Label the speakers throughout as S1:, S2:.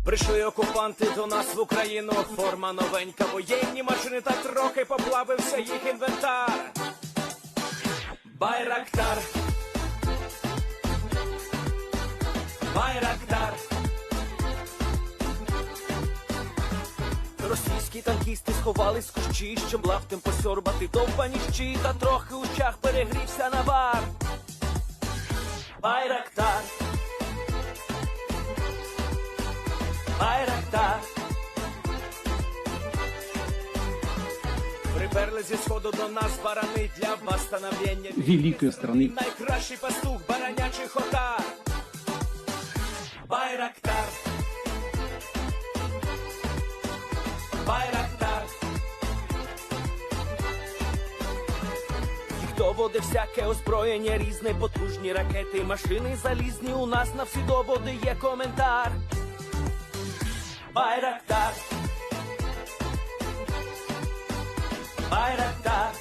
S1: Прийшли окупанти до нас в Україну, форма новенька, воєнні машини, та трохи поплавився їх інвентар. Байрактар, Байрактар. Російські танкісти сховались в кущі, щоб лаптем посьорбати довбані щі, та трохи у щах перегрівся навар. Байрактар, Байрактар. Приперли зі сходу до нас барани для восстановлення
S2: великої страны.
S1: Найкращий пастух баранячих отар. Байрактар, Байрактар. Хто води всяке озброєння різне, потужні ракети, машини залізні, у нас на всі доводи є коментар. Байрактар, Байрактар.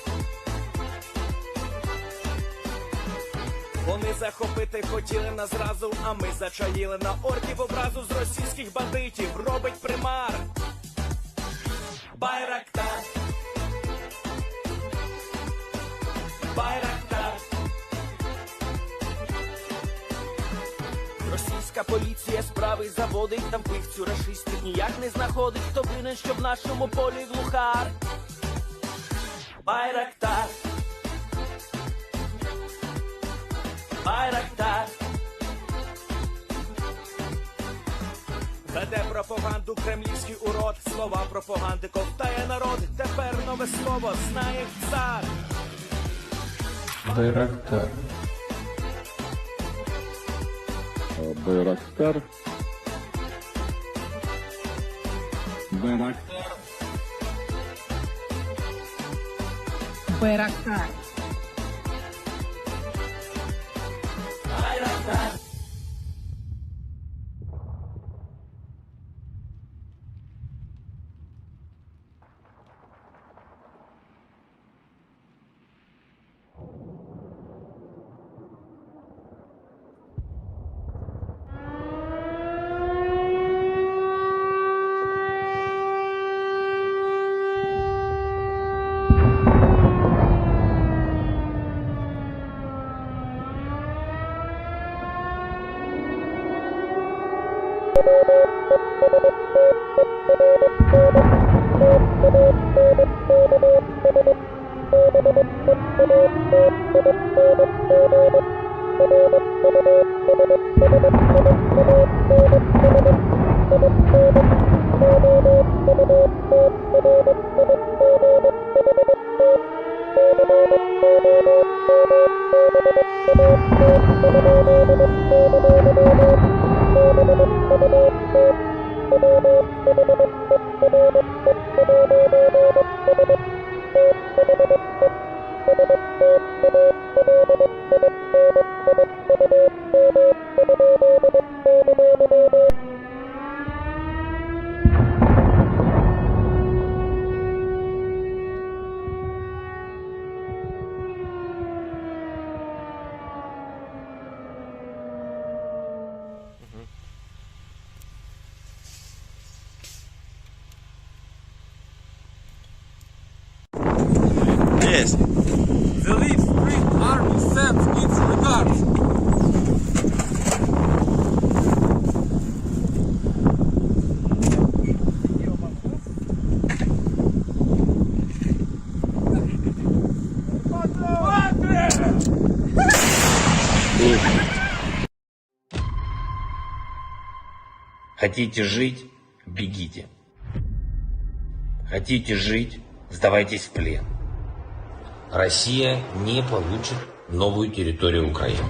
S1: Вони захопити хотіли нас зразу, а ми зачаїли на орків образу з російських бандитів, робить примар. Байрактар, Байрактар. Російська поліція справи заводить, там вбивцю рашистів ніяк не знаходить, хто винен, що в нашому полі глухар. Байрактар, Байрактар. Веде пропаганду кремлівський урод, слова пропаганди ковтає народ, тепер нове слово знає цар.
S2: Байрактар.
S3: Байрактар.
S2: Байрактар.
S4: Байрактар.
S1: Байрактар.
S5: Yes.
S6: The Leaf Spring Army sends its regards.
S5: Хотите жить – бегите. Хотите жить – сдавайтесь в плен. Россия не получит новую территорию Украины.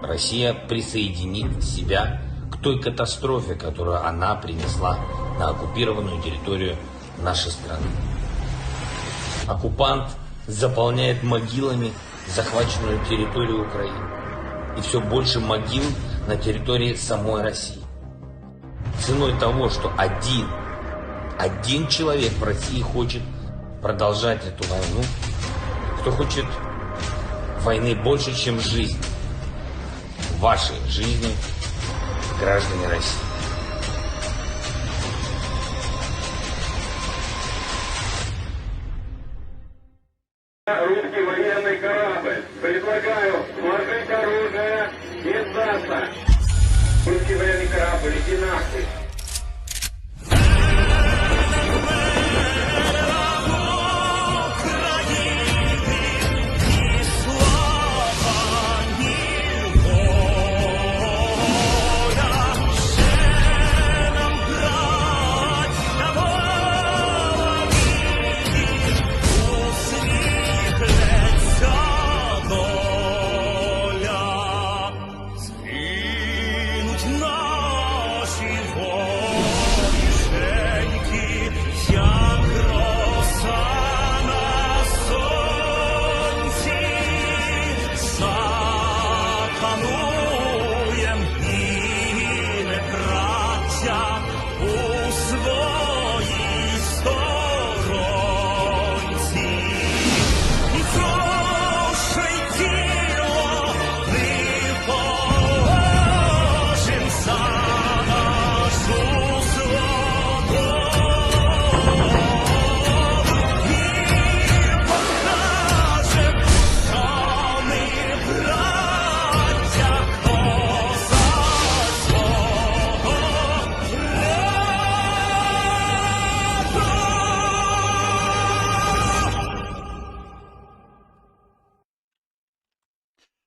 S5: Россия присоединит себя к той катастрофе, которую она принесла на оккупированную территорию нашей страны. Оккупант заполняет могилами захваченную территорию Украины. И все больше могил на территории самой России. Ценой того, что один человек в России хочет продолжать эту войну, кто хочет войны больше, чем жизнь. Ваши жизни, граждане России.
S2: Русский военный корабль. Предлагаю сложить оружие и сдаться. Русский военный корабль, иди нахуй.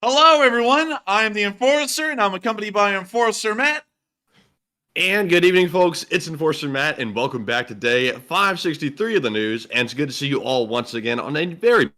S3: Hello, everyone. I'm the Enforcer, and I'm accompanied by Enforcer Matt.
S4: And good evening, folks. It's Enforcer Matt, and welcome back to day 563 of the news. And it's good to see you all once again on a very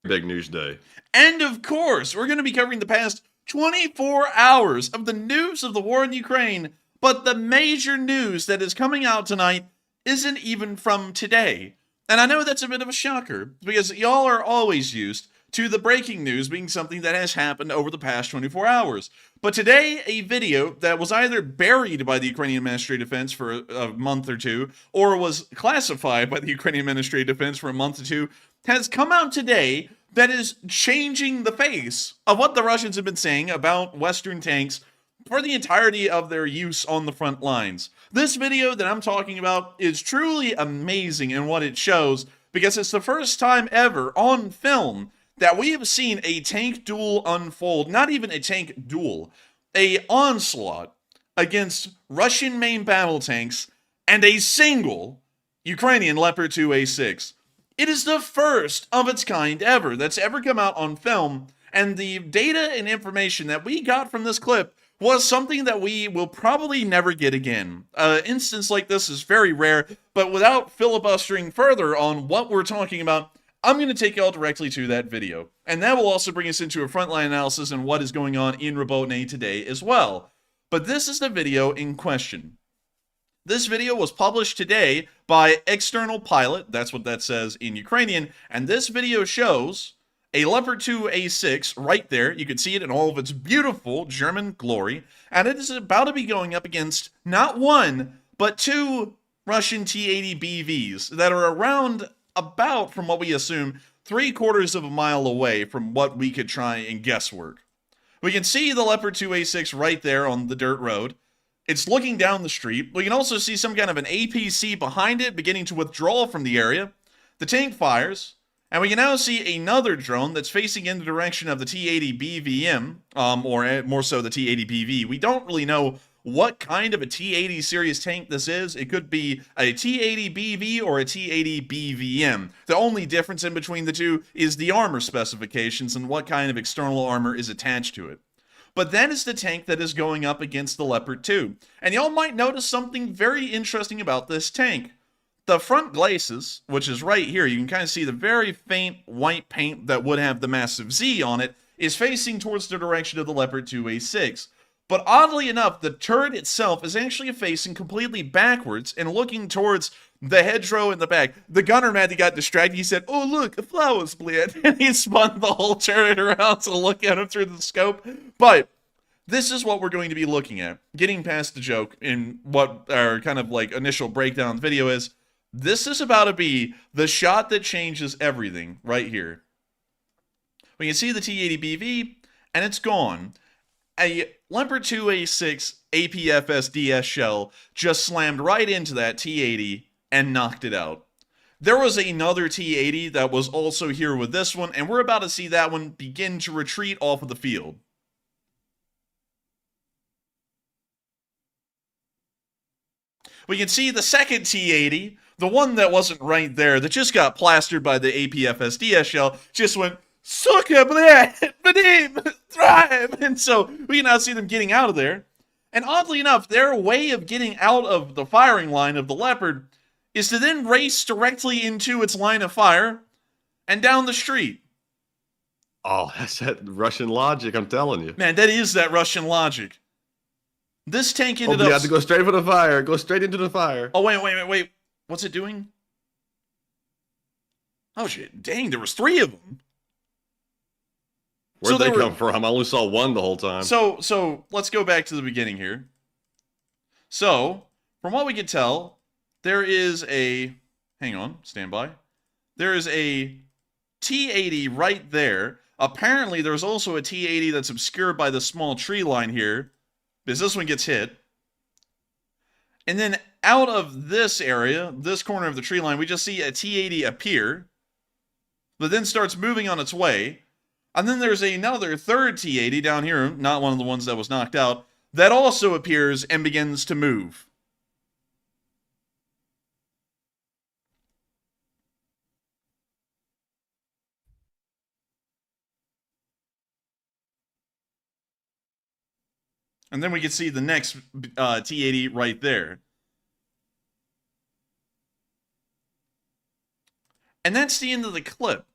S4: big news day.
S3: And of course, we're going to be covering the past 24 hours of the news of the war in Ukraine. But the major news that is coming out tonight isn't even from today. And I know that's a bit of a shocker, because y'all are always used to the breaking news being something that has happened over the past 24 hours. But today, a video that was either buried by the Ukrainian Ministry of Defense for a month or two, or was classified by the Ukrainian Ministry of Defense for a month or two, has come out today that is changing the face of what the Russians have been saying about Western tanks for the entirety of their use on the front lines. This video that I'm talking about is truly amazing in what it shows, because it's the first time ever on film that we have seen a tank duel unfold, not even a tank duel, a onslaught against Russian main battle tanks and a single Ukrainian Leopard 2A6. It is the first of its kind ever that's ever come out on film, and the data and information that we got from this clip was something that we will probably never get again. An instance like this is very rare, but without filibustering further on what we're talking about, I'm going to take y'all directly to that video. And that will also bring us into a frontline analysis on what is going on in Rabotne today as well. But this is the video in question. This video was published today by External Pilot, that's what that says in Ukrainian, and this video shows a Leopard 2A6 right there. You can see it in all of its beautiful German glory, and it is about to be going up against not one, but two Russian T-80BVs that are around about, from what we assume, 3/4 of a mile away from what we could try and guesswork. We can see the Leopard 2A6 right there on the dirt road. It's looking down the street. We can also see some kind of an APC behind it beginning to withdraw from the area. The tank fires, and we can now see another drone that's facing in the direction of the T-80BVM, or more so the T-80BV. We don't really know what kind of a T-80 series tank this is. It could be a T-80BV or a T-80BVM. The only difference in between the two is the armor specifications and what kind of external armor is attached to it. But that is the tank that is going up against the Leopard 2. And y'all might notice something very interesting about this tank. The front glacis, which is right here, you can kind of see the very faint white paint that would have the massive Z on it, is facing towards the direction of the Leopard 2A6. But oddly enough, the turret itself is actually facing completely backwards and looking towards the hedgerow in the back. The gunner man, he got distracted. He said, "Oh, look, a flower split." And he spun the whole turret around to look at him through the scope. But this is what we're going to be looking at. Getting past the joke in what our kind of like initial breakdown video is, this is about to be the shot that changes everything right here. We can see the T-80BV, and it's gone. A Leopard 2A6 APFS-DS shell just slammed right into that T-80 and knocked it out. There was another T-80 that was also here with this one, and we're about to see that one begin to retreat off of the field. We can see the second T-80, the one that wasn't right there, that just got plastered by the APFS-DS shell, just went, "Sucker, bleh, badim, thrive!" And so we can now see them getting out of there. And oddly enough, their way of getting out of the firing line of the Leopard is to then race directly into its line of fire and down the street.
S4: Oh, that's that Russian logic, I'm telling you.
S3: Man, that is that Russian logic. This tank ended
S4: You
S3: up...
S4: have to go straight for the fire. Go straight into the fire.
S3: Oh, wait. What's it doing? Oh, shit. Dang, there was 3 of them.
S4: Where'd they come from? I only saw one the whole time.
S3: So let's go back to the beginning here. So, from what we can tell, there is a... Hang on, stand by. There is a T-80 right there. Apparently, there's also a T-80 that's obscured by the small tree line here, because this one gets hit. And then out of this area, this corner of the tree line, we just see a T-80 appear, but then starts moving on its way. And then there's another third T-80 down here, not one of the ones that was knocked out, that also appears and begins to move. And then we can see the next T-80 right there. And that's the end of the clip.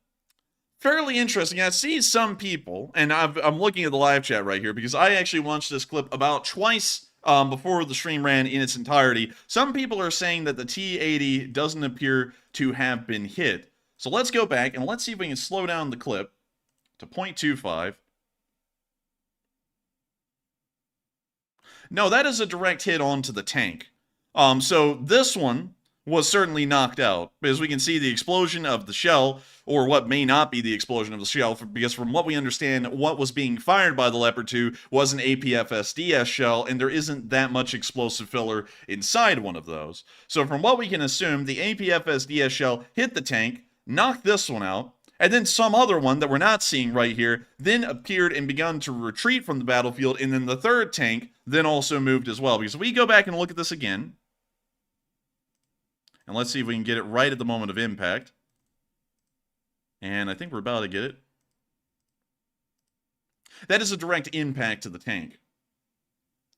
S3: Fairly interesting. I see some people, and I'm looking at the live chat right here because I actually watched this clip about twice before the stream ran in its entirety. Some people are saying that the T-80 doesn't appear to have been hit. So let's go back and let's see if we can slow down the clip to 0.25. No, that is a direct hit onto the tank. So this one was certainly knocked out, because we can see the explosion of the shell, or what may not be the explosion of the shell, because from what we understand, what was being fired by the Leopard 2 was an APFS-DS shell, and there isn't that much explosive filler inside one of those. So from what we can assume, the APFS-DS shell hit the tank, knocked this one out, and then some other one that we're not seeing right here then appeared and begun to retreat from the battlefield, and then the third tank then also moved as well. Because we go back and look at this again, and let's see if we can get it right at the moment of impact. And I think we're about to get it. That is a direct impact to the tank.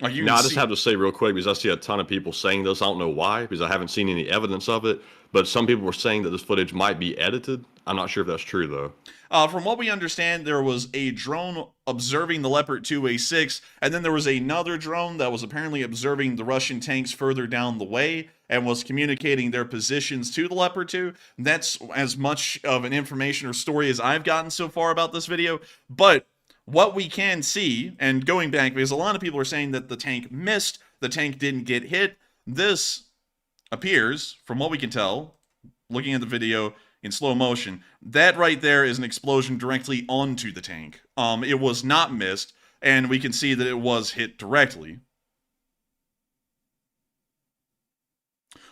S3: Like
S4: now, I just have to say real quick, because I see a ton of people saying this. I don't know why, because I haven't seen any evidence of it. But some people were saying that this footage might be edited. I'm not sure if that's true, though.
S3: From what we understand, there was a drone observing the Leopard 2A6, and then there was another drone that was apparently observing the Russian tanks further down the way and was communicating their positions to the Leopard 2. That's as much of an information or story as I've gotten so far about this video. But what we can see, and going back, because a lot of people are saying that the tank missed, the tank didn't get hit, this appears, from what we can tell, looking at the video in slow motion, that right there is an explosion directly onto the tank. It was not missed, and we can see that it was hit directly.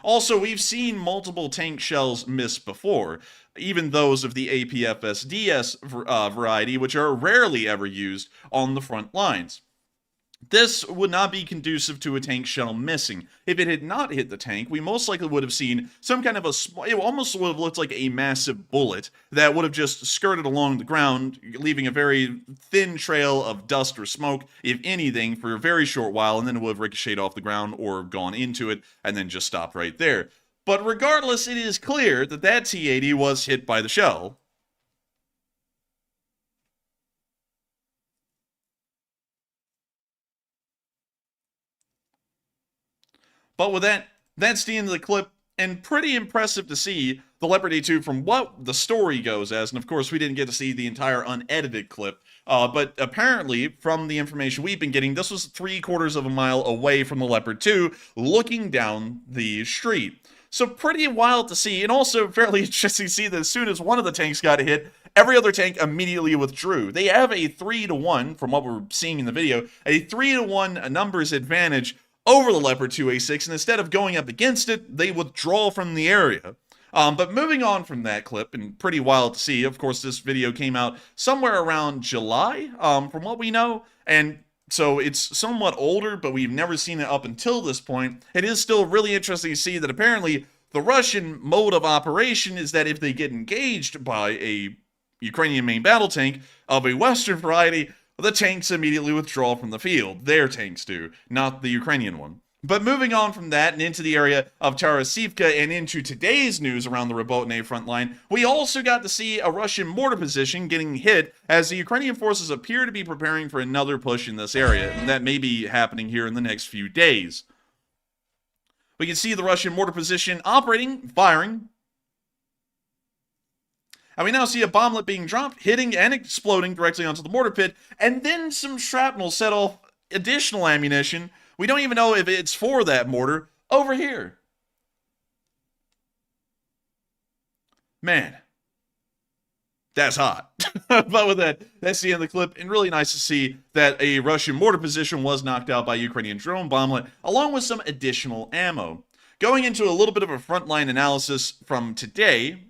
S3: Also, we've seen multiple tank shells miss before, even those of the APFS-DS variety, which are rarely ever used on the front lines. This would not be conducive to a tank shell missing. If it had not hit the tank, we most likely would have seen some kind of it almost would have looked like a massive bullet that would have just skirted along the ground, leaving a very thin trail of dust or smoke, if anything, for a very short while, and then it would have ricocheted off the ground or gone into it, and then just stopped right there. But regardless, it is clear that that T-80 was hit by the shell. But with that, that's the end of the clip, and pretty impressive to see the Leopard 2 from what the story goes as, and of course we didn't get to see the entire unedited clip, but apparently, from the information we've been getting, this was 3/4 of a mile away from the Leopard 2, looking down the street. So pretty wild to see, and also fairly interesting to see that as soon as one of the tanks got hit, every other tank immediately withdrew. They have a 3-to-1, from what we're seeing in the video, a 3-to-1 numbers advantage over the Leopard 2A6, and instead of going up against it, they withdraw from the area. But moving on from that clip, and pretty wild to see, of course, this video came out somewhere around July, from what we know, and so it's somewhat older, but we've never seen it up until this point. It is still really interesting to see that apparently the Russian mode of operation is that if they get engaged by a Ukrainian main battle tank of a Western variety, the tanks immediately withdraw from the field. Their tanks do, not the Ukrainian one. But moving on from that and into the area of Tarasivka and into today's news around the Robotny front line, we also got to see a Russian mortar position getting hit as the Ukrainian forces appear to be preparing for another push in this area, and that may be happening here in the next few days. We can see the Russian mortar position operating, firing, and we now see a bomblet being dropped, hitting and exploding directly onto the mortar pit, and then some shrapnel set off additional ammunition. We don't even know if it's for that mortar over here. Man, that's hot. But with that, that's the end of the clip, and really nice to see that a Russian mortar position was knocked out by Ukrainian drone bomblet, along with some additional ammo. Going into a little bit of a frontline analysis from today,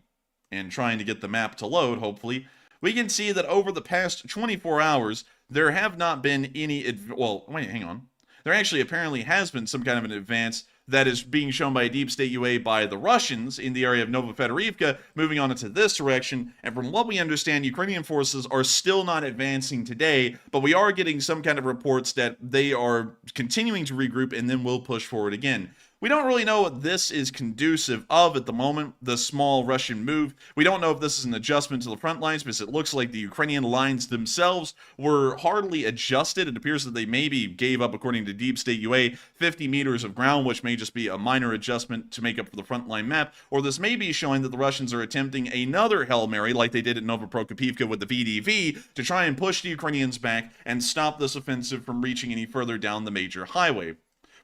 S3: and trying to get the map to load, hopefully, we can see that over the past 24 hours, there have not been any, well, wait, hang on. There actually apparently has been some kind of an advance that is being shown by Deep State UA by the Russians in the area of Novofedorivka, moving on into this direction. And from what we understand, Ukrainian forces are still not advancing today, but we are getting some kind of reports that they are continuing to regroup and then will push forward again. We don't really know what this is conducive of at the moment, the small Russian move. We don't know if this is an adjustment to the front lines, because it looks like the Ukrainian lines themselves were hardly adjusted. It appears that they maybe gave up, according to Deep State UA, 50 meters of ground, which may just be a minor adjustment to make up for the frontline map, or this may be showing that the Russians are attempting another Hail Mary, like they did at Novoprokopivka with the VDV, to try and push the Ukrainians back and stop this offensive from reaching any further down the major highway.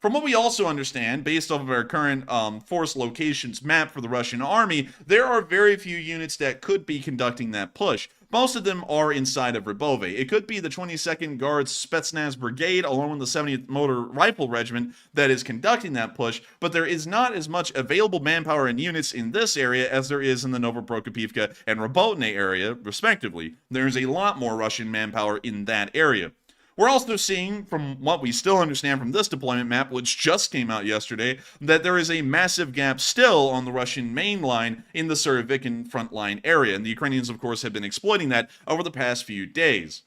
S3: From what we also understand, based off of our current force locations map for the Russian army, there are very few units that could be conducting that push. Most of them are inside of Rybove. It could be the 22nd Guards Spetsnaz Brigade along with the 70th Motor Rifle Regiment that is conducting that push, but there is not as much available manpower and units in this area as there is in the Novoprokopivka and Robotny area, respectively. There's a lot more Russian manpower in that area. We're also seeing, from what we still understand from this deployment map, which just came out yesterday, that there is a massive gap still on the Russian main line in the Surovikin frontline area, and the Ukrainians, of course, have been exploiting that over the past few days.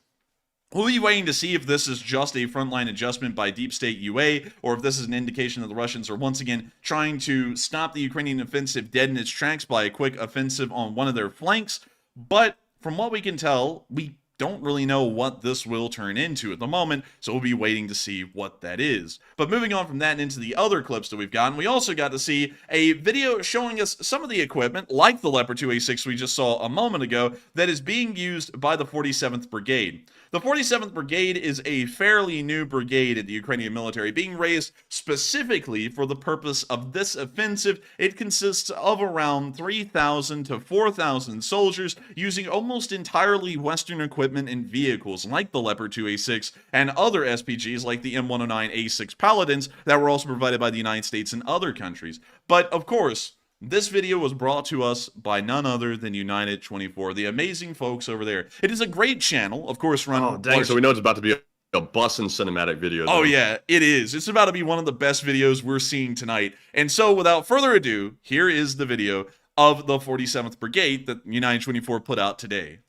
S3: We'll be waiting to see if this is just a frontline adjustment by Deep State UA, or if this is an indication that the Russians are once again trying to stop the Ukrainian offensive dead in its tracks by a quick offensive on one of their flanks. But from what we can tell, we don't really know what this will turn into at the moment, so we'll be waiting to see what that is. But moving on from that and into the other clips that we've gotten, we also got to see a video showing us some of the equipment, like the Leopard 2A6 we just saw a moment ago, that is being used by the 47th Brigade. The 47th Brigade is a fairly new brigade in the Ukrainian military, being raised specifically for the purpose of this offensive. It consists of around 3,000 to 4,000 soldiers using almost entirely Western equipment and vehicles like the Leopard 2A6 and other SPGs like the M109A6 Paladins that were also provided by the United States and other countries. But of course, this video was brought to us by none other than United 24, the amazing folks over there. It is a great channel, of course, run...
S4: Oh, dang, so we know it's about to be a bussin' cinematic video.
S3: Oh, yeah, it is. It's about to be one of the best videos we're seeing tonight. And so, without further ado, here is the video of the 47th Brigade that United 24 put out today.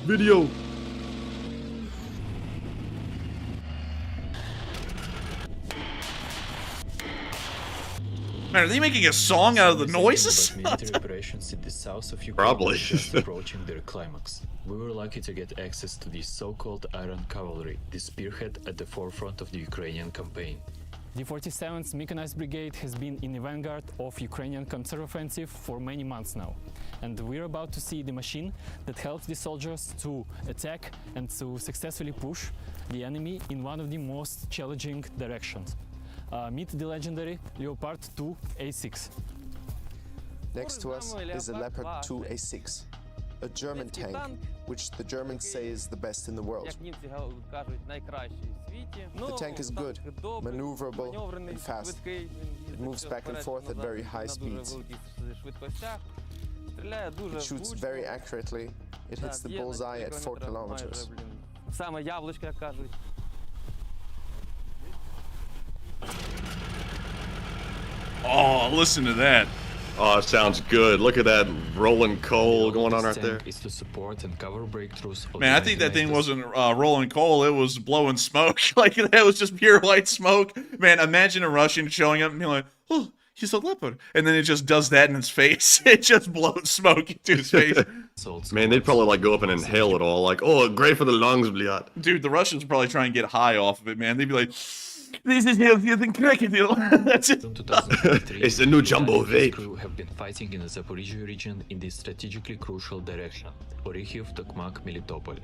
S4: Video.
S3: Man, are they making a song out of the noises?
S7: Military operations in the south of Ukraine
S4: Probably.
S7: were just approaching their climax. We were lucky to get access to the so-called Iron Cavalry, the spearhead at the forefront of the Ukrainian campaign.
S8: The 47th Mechanized Brigade has been in the vanguard of Ukrainian counteroffensive for many months now. And we're about to see the machine that helps the soldiers to attack and to successfully push the enemy in one of the most challenging directions. Meet the legendary Leopard 2A6.
S9: Next to us is the Leopard 2A6. a German tank, which the Germans say is the best in the world. The tank is good, maneuverable, and fast. It moves back and forth at very high speeds. It shoots very accurately. It hits the bullseye at 4 kilometers.
S3: Oh, listen to that.
S4: Oh, it sounds good. Look at that rolling coal going on right there.
S7: Is to support and cover breakthroughs of
S3: Man, I think that thing wasn't rolling coal, it was blowing smoke. Like, that was just pure white smoke. Man, imagine a Russian showing up and being like, oh, he's a leopard. And then it just does that in his face. It just blows smoke into his face.
S4: Man, they'd probably like go up and inhale it all. Like, oh, great for the lungs, bliat.
S3: Dude, the Russians would probably try and get high off of it, man. They'd be like, this is healthier than crocodile. That's it.
S4: It's the new jumbo vape.
S7: Crew have been fighting in the Zaporizhia region in this strategically crucial direction, Orikhiv, Tokmak, Melitopol.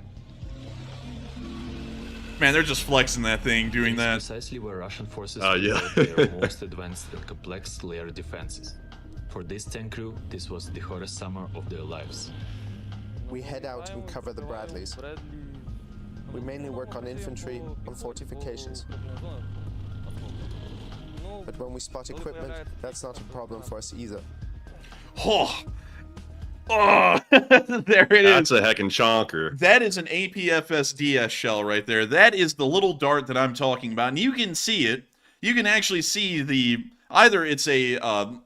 S3: Man, they're just flexing that thing, doing that.
S7: Precisely where Russian forces
S4: yeah.
S7: their most advanced and complex layer defenses. For this tank crew, this was the hottest summer of their lives.
S9: We head out and cover the Bradleys. We mainly work on infantry, on fortifications. But when we spot equipment, that's not a problem for us either.
S3: Oh, oh, there it is.
S4: That's a heckin' chonker.
S3: That is an APFSDS shell right there. That is the little dart that I'm talking about, and you can see it. You can actually see either it's a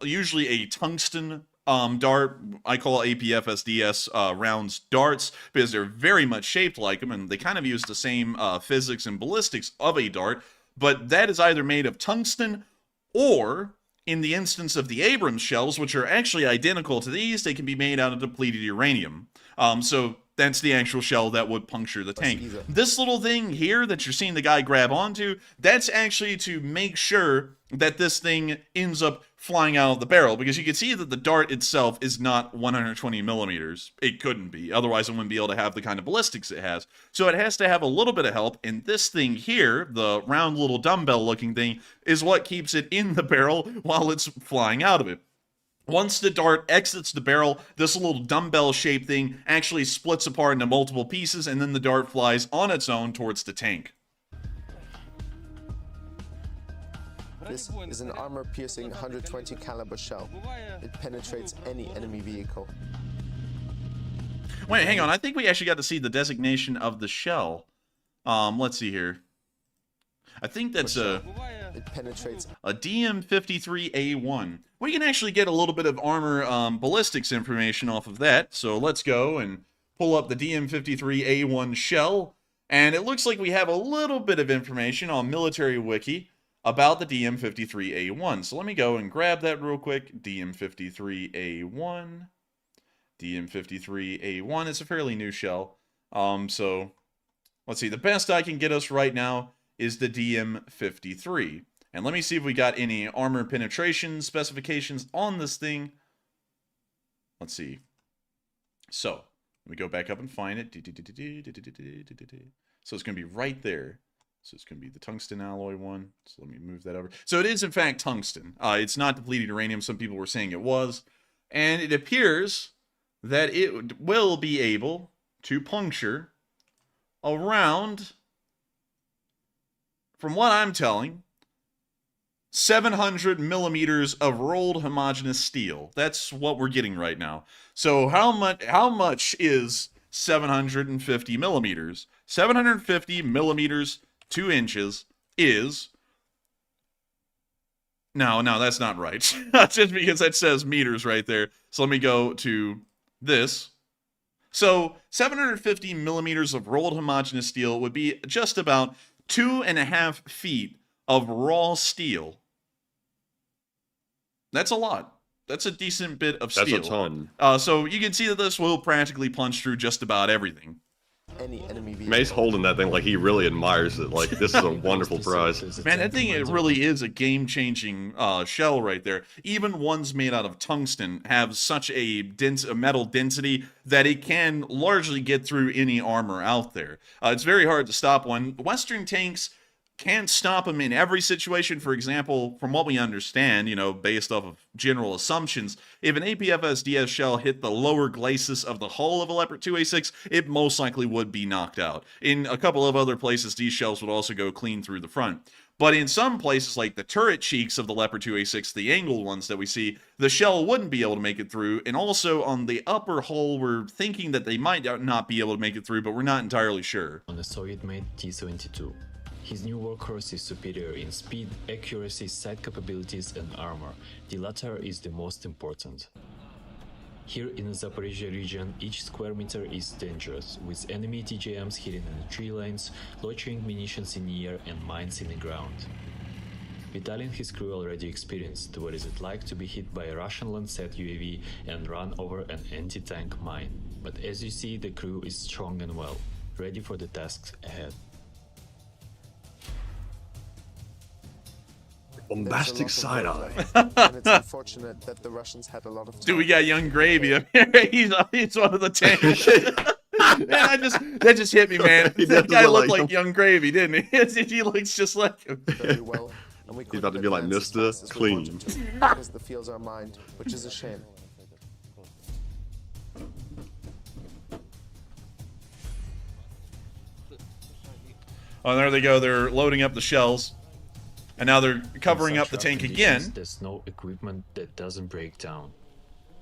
S3: usually a tungsten dart. I call APFSDS rounds darts because they're very much shaped like them, and they kind of use the same physics and ballistics of a dart. But that is either made of tungsten, or in the instance of the Abrams shells, which are actually identical to these, they can be made out of depleted uranium. So that's the actual shell that would puncture the tank. This little thing here that you're seeing the guy grab onto, that's actually to make sure that this thing ends up flying out of the barrel, because you can see that the dart itself is not 120 millimeters. It couldn't be, otherwise it wouldn't be able to have the kind of ballistics it has. So it has to have a little bit of help, and this thing here, the round little dumbbell looking thing, is what keeps it in the barrel while it's flying out of it. Once the dart exits the barrel, this little dumbbell-shaped thing actually splits apart into multiple pieces, and then the dart flies on its own towards the tank.
S9: This is an armor-piercing 120 caliber shell. It penetrates any enemy vehicle.
S3: Wait, hang on. I think we actually got to see the designation of the shell. Let's see here. I think that's
S9: it penetrates
S3: a DM53A1. We can actually get a little bit of armor ballistics information off of that. So let's go and pull up the DM53A1 shell. And it looks like we have a little bit of information on Military Wiki about the DM53A1. So let me go and grab that real quick. DM53A1. DM53A1 is a fairly new shell. So let's see. The best I can get us right now is the DM53. And let me see if we got any armor penetration specifications on this thing. Let's see. So let me go back up and find it. So it's going to be right there. So it's going to be the tungsten alloy one. So let me move that over. So it is, in fact, tungsten. It's not depleted uranium. Some people were saying it was. And it appears that it will be able to puncture around, from what I'm telling, 700 millimeters of rolled homogeneous steel. That's what we're getting right now. So how much is 750 millimeters? 750 millimeters, 2 inches is... No, that's not right. Just because that says meters right there. So let me go to this. So 750 millimeters of rolled homogeneous steel would be just about 2.5 feet of raw steel. That's a lot. That's a decent bit of steel.
S4: That's a ton.
S3: So you can see that this will practically punch through just about everything.
S9: Any enemy vehicle.
S4: May's holding that thing like he really admires it. Like, this is a wonderful prize.
S3: Man, I think it really is a game-changing shell right there. Even ones made out of tungsten have such a metal density that it can largely get through any armor out there. It's very hard to stop one. Western tanks can't stop them in every situation. For example, from what we understand, you know, based off of general assumptions, if an APFSDS shell hit the lower glacis of the hull of a Leopard 2A6, it most likely would be knocked out. In a couple of other places, these shells would also go clean through the front. But in some places, like the turret cheeks of the Leopard 2A6, the angled ones that we see, the shell wouldn't be able to make it through. And also on the upper hull, we're thinking that they might not be able to make it through, but we're not entirely sure.
S7: On the Soviet-made T-72. His new workhorse is superior in speed, accuracy, sight capabilities and armor. The latter is the most important. Here in the Zaporizhia region, each square meter is dangerous, with enemy TJMs hidden in the tree lines, loitering munitions in the air and mines in the ground. Vitaly and his crew already experienced what is it like to be hit by a Russian Lancet UAV and run over an anti-tank mine. But as you see, the crew is strong and well, ready for the tasks ahead.
S4: Bombastic side eye.
S9: And it's unfortunate that the Russians had a lot of time.
S3: Dude, we got Young Gravy up here. He's one of the tanks. Man, that just hit me, man. That guy looked like Young Gravy, didn't he? He looks just like him.
S9: Very well, and we
S4: He's about to be like Mr. Clean.
S9: Because the fields are mined, which is a shame.
S3: Oh, there they go. They're loading up the shells. And now they're covering up the tank again.
S7: There's no equipment that doesn't break down.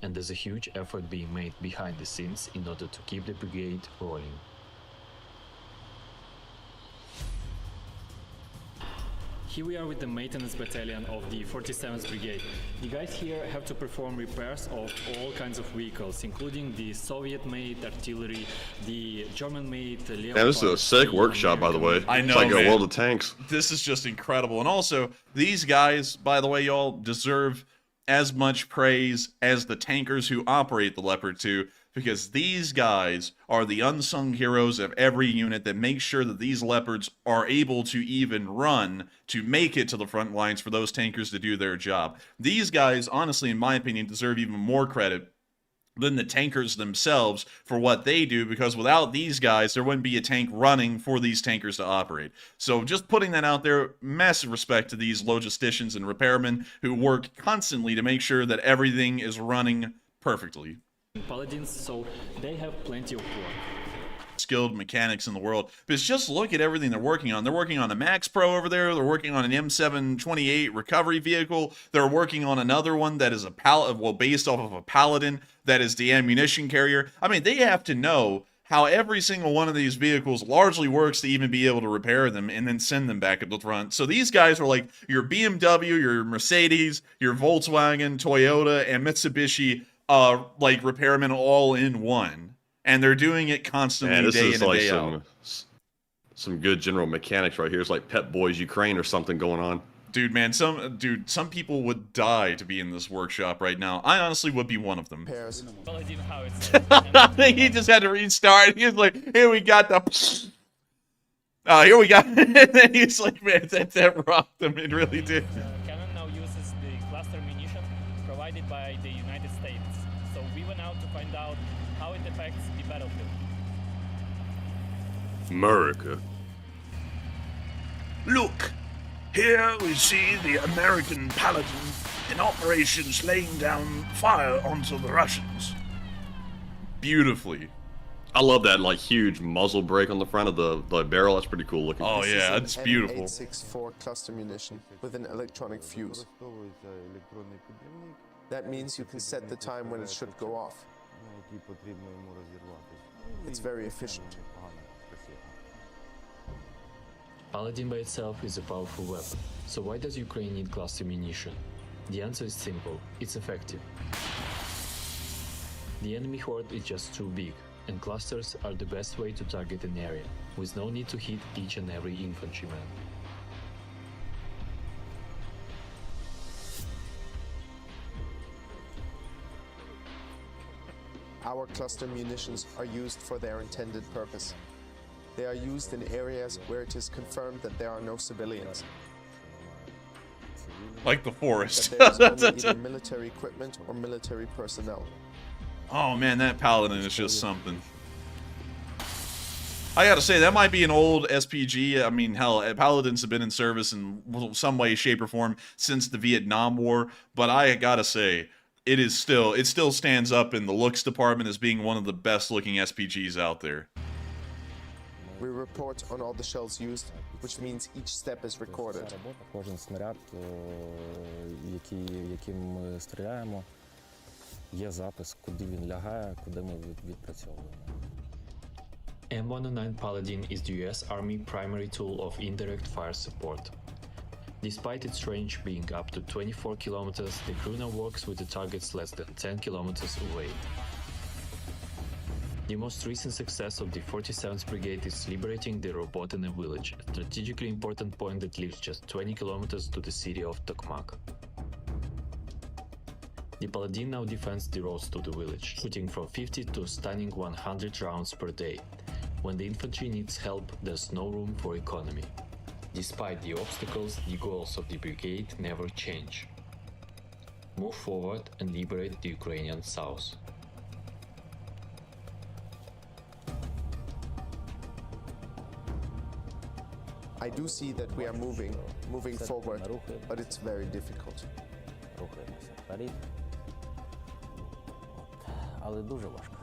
S7: And there's a huge effort being made behind the scenes in order to keep the brigade rolling.
S8: Here we are with the maintenance battalion of the 47th Brigade. The guys here have to perform repairs of all kinds of vehicles, including the Soviet-made artillery, the German-made Leopard.
S4: Yeah, this is a sick workshop, by the way.
S3: I know,
S4: it's like
S3: man.
S4: a world of tanks.
S3: This is just incredible. And also, these guys, by the way, y'all, deserve as much praise as the tankers who operate the Leopard 2, because these guys are the unsung heroes of every unit that make sure that these Leopards are able to even run to make it to the front lines for those tankers to do their job. These guys, honestly, in my opinion, deserve even more credit than the tankers themselves for what they do, because without these guys, there wouldn't be a tank running for these tankers to operate. So just putting that out there, massive respect to these logisticians and repairmen who work constantly to make sure that everything is running perfectly.
S8: Paladins, so they have plenty of work.
S3: Skilled mechanics in the world, because just look at everything they're working on. They're working on a Max Pro over there. They're working on an M728 recovery vehicle. They're working on another one that is a based off of a Paladin that is the ammunition carrier. I mean, they have to know how every single one of these vehicles largely works to even be able to repair them and then send them back at the front. So these guys are like your BMW, your Mercedes, your Volkswagen, Toyota, and Mitsubishi like repairmen all in one. And they're doing it constantly, day in and day out.
S4: Some good general mechanics right here. It's like Pep Boys Ukraine or something going on.
S3: Dude, man, some people would die to be in this workshop right now. I honestly would be one of them. He just had to restart. He was like, "Here we got the." Here we got. And then he's like, "Man, that rocked him. It really did."
S8: Cannon now uses the cluster munition provided by the United States. So we went out to find out how it affects the battlefield.
S4: America.
S10: Look, here we see the American Paladin in operations laying down fire onto the Russians.
S3: Beautifully.
S4: I love that like huge muzzle brake on the front of the barrel. That's pretty cool looking.
S3: Oh yeah, it's beautiful.
S9: 864 cluster munition with an electronic fuse. That means you can set the time when it should go off. It's very efficient.
S7: Paladin by itself is a powerful weapon, so why does Ukraine need cluster munition? The answer is simple, it's effective. The enemy horde is just too big, and clusters are the best way to target an area, with no need to hit each and every infantryman.
S9: Our cluster munitions are used for their intended purpose. They are used in areas where it is confirmed that there are no civilians.
S3: Like the forest.
S9: That there is only either military equipment or military personnel.
S3: Oh man, that Paladin is just something. I gotta say, that might be an old SPG. I mean, hell, Paladins have been in service in some way, shape, or form since the Vietnam War, but I gotta say, it still stands up in the looks department as being one of the best looking SPGs out there.
S9: We report on all the shells used, which means each step is recorded.
S11: Кожен снаряд, яким ми стріляємо, є запис, куди він лягає, куди ми відпрацьовуємо.
S7: M109 Paladin is the US Army primary tool of indirect fire support. Despite its range being up to 24 kilometers, the crew now works with the targets less than 10 kilometers away. The most recent success of the 47th Brigade is liberating the Robotine village, a strategically important point that lives just 20 kilometers to the city of Tokmak. The Paladin now defends the roads to the village, shooting from 50 to stunning 100 rounds per day. When the infantry needs help, there's no room for economy. Despite the obstacles, the goals of the brigade never change. Move forward and liberate the Ukrainian south.
S9: I do see that we are moving forward, but it's very difficult.
S11: Рухаємося вперед. Але дуже важко.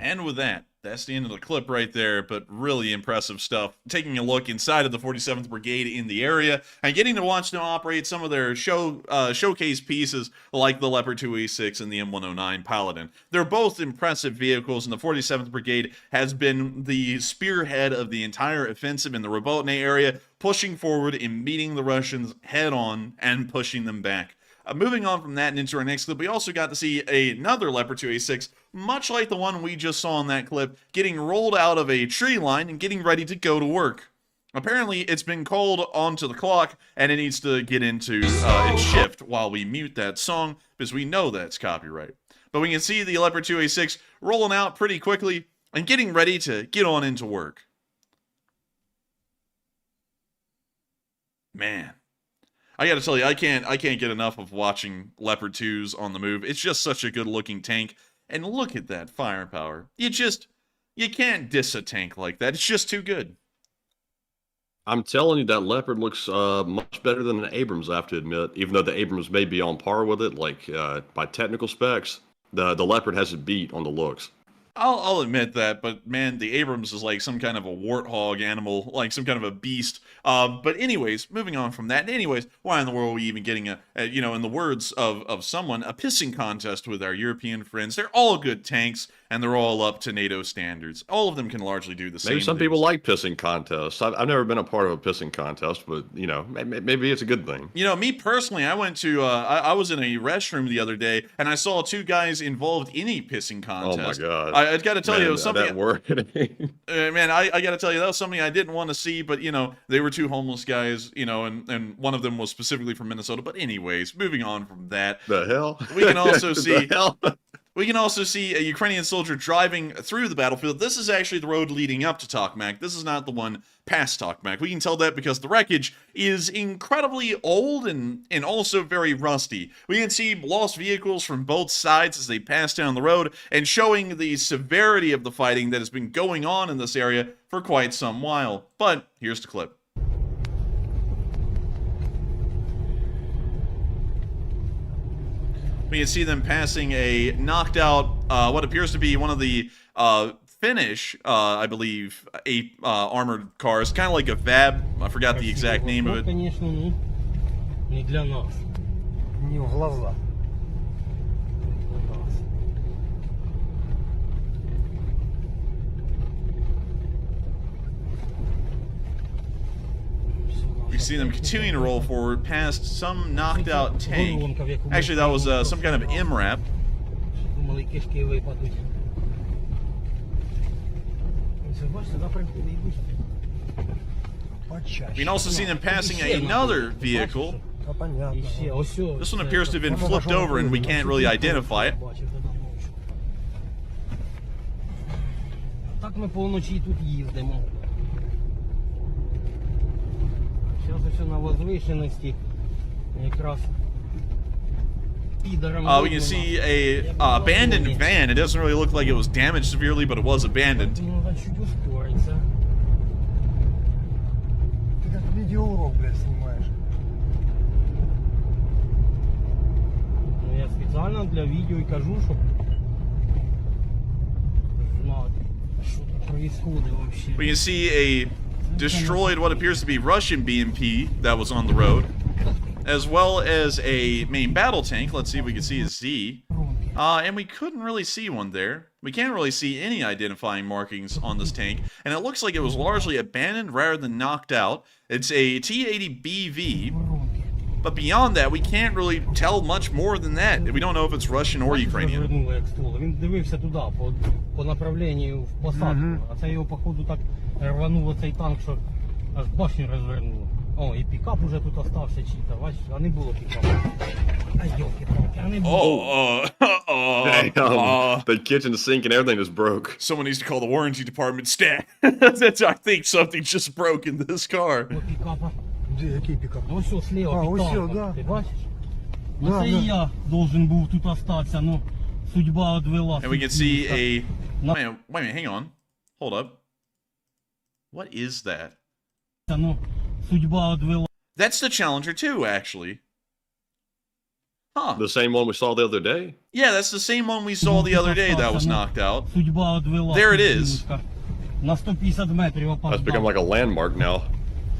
S3: And with that, that's the end of the clip right there, but really impressive stuff. Taking a look inside of the 47th Brigade in the area and getting to watch them operate some of their showcase pieces like the Leopard 2A6 and the M109 Paladin. They're both impressive vehicles, and the 47th Brigade has been the spearhead of the entire offensive in the Robotine area, pushing forward and meeting the Russians head on and pushing them back. Moving on from that and into our next clip, we also got to see another Leopard 2A6, much like the one we just saw in that clip, getting rolled out of a tree line and getting ready to go to work. Apparently, it's been called onto the clock, and it needs to get into its shift while we mute that song, because we know that's copyright. But we can see the Leopard 2A6 rolling out pretty quickly and getting ready to get on into work. Man. I gotta tell you, I can't get enough of watching Leopard 2s on the move. It's just such a good looking tank. And look at that firepower. You can't diss a tank like that. It's just too good.
S4: I'm telling you, that Leopard looks much better than an Abrams, I have to admit. Even though the Abrams may be on par with it, like by technical specs, the Leopard has a beat on the looks.
S3: I'll admit that, but man, the Abrams is like some kind of a warthog animal, like some kind of a beast. But anyways, moving on from that. Anyways, why in the world are we even getting in the words of someone, a pissing contest with our European friends? They're all good tanks, and they're all up to NATO standards. All of them can largely do the same.
S4: Maybe some people like pissing contests. I've never been a part of a pissing contest, but maybe it's a good thing.
S3: Me personally, I went to I was in a restroom the other day, and I saw two guys involved in a pissing contest.
S4: Oh my god!
S3: I got to tell you, it was something.
S4: That word.
S3: Man, I got to tell you, that was something I didn't want to see, but they were two homeless guys, and one of them was specifically from Minnesota. But anyways, moving on from that,
S4: the hell,
S3: we can also see. We can also see a Ukrainian soldier driving through the battlefield. This is actually the road leading up to Tokmak. This is not the one past Tokmak. We can tell that because the wreckage is incredibly old and also very rusty. We can see lost vehicles from both sides as they pass down the road, and showing the severity of the fighting that has been going on in this area for quite some while. But here's the clip. We can see them passing a knocked out, what appears to be one of the Finnish, I believe, armored cars, kind of like a VAB. I forgot the exact name of it. We see them continuing to roll forward past some knocked out tank. Actually, that was some kind of MRAP. We can also see them passing another vehicle. This one appears to have been flipped over, and we can't really identify it. We can see a abandoned van. It doesn't really look like it was damaged severely, but it was abandoned. We can see a destroyed, what appears to be Russian BMP that was on the road, as well as a main battle tank. Let's see if we can see a Z. And we couldn't really see one there. We can't really see any identifying markings on this tank, and it looks like it was largely abandoned rather than knocked out. It's a T-80BV, but beyond that, we can't really tell much more than that. We don't know if it's Russian or Ukrainian.
S12: Він дивився туди, по направленню в посадку, а це його, походу, так рвануло цей танк, що аж башню розвернуло. О, і пікап уже тут остався чита, бачиш, а не було пікапу. А йолки-палки, а не було.
S4: The kitchen sink and everything is broke.
S3: Someone needs to call the warranty department. Stat. That's, I think something just broke in this car.
S12: О, пікапа. Де, який пікап? Ось що, слева, пікапа. Ти бачиш? Оце і я должен був тут остатися, ну, судьба одвела.
S3: And we can see a... Wait a minute, hang on. Hold up. What is that?
S12: Ну, судьба одвела.
S3: That's the Challenger 2, actually. Huh.
S4: The same one we saw the other day?
S3: Yeah, that's the same one we saw the other day that was knocked out.
S12: Судьба одвела.
S3: There it is.
S12: На 150 метрів опоздав.
S4: That's become like a landmark now.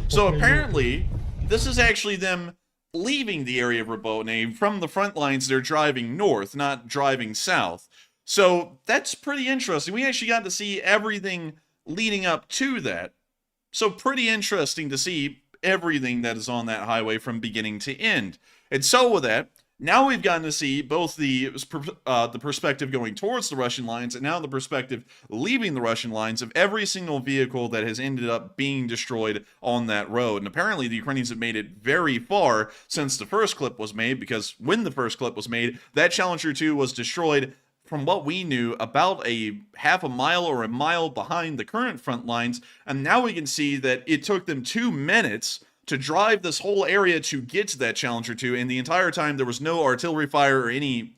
S3: So apparently, this is actually them leaving the area of Rabotne. From the front lines, they're driving north, not driving south. So that's pretty interesting. We actually got to see everything leading up to that. So pretty interesting to see everything that is on that highway from beginning to end. And so with that, now we've gotten to see both the perspective going towards the Russian lines and now the perspective leaving the Russian lines of every single vehicle that has ended up being destroyed on that road. And apparently the Ukrainians have made it very far since the first clip was made, because when the first clip was made, that Challenger 2 was destroyed, from what we knew, about a half a mile or a mile behind the current front lines. And now we can see that it took them 2 minutes to drive this whole area to get to that Challenger 2, and the entire time there was no artillery fire or any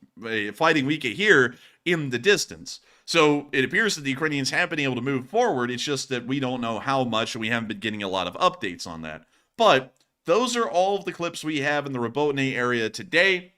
S3: fighting we could hear in the distance. So it appears that the Ukrainians have been able to move forward, it's just that we don't know how much, and we haven't been getting a lot of updates on that. But those are all of the clips we have in the Rabotne area today.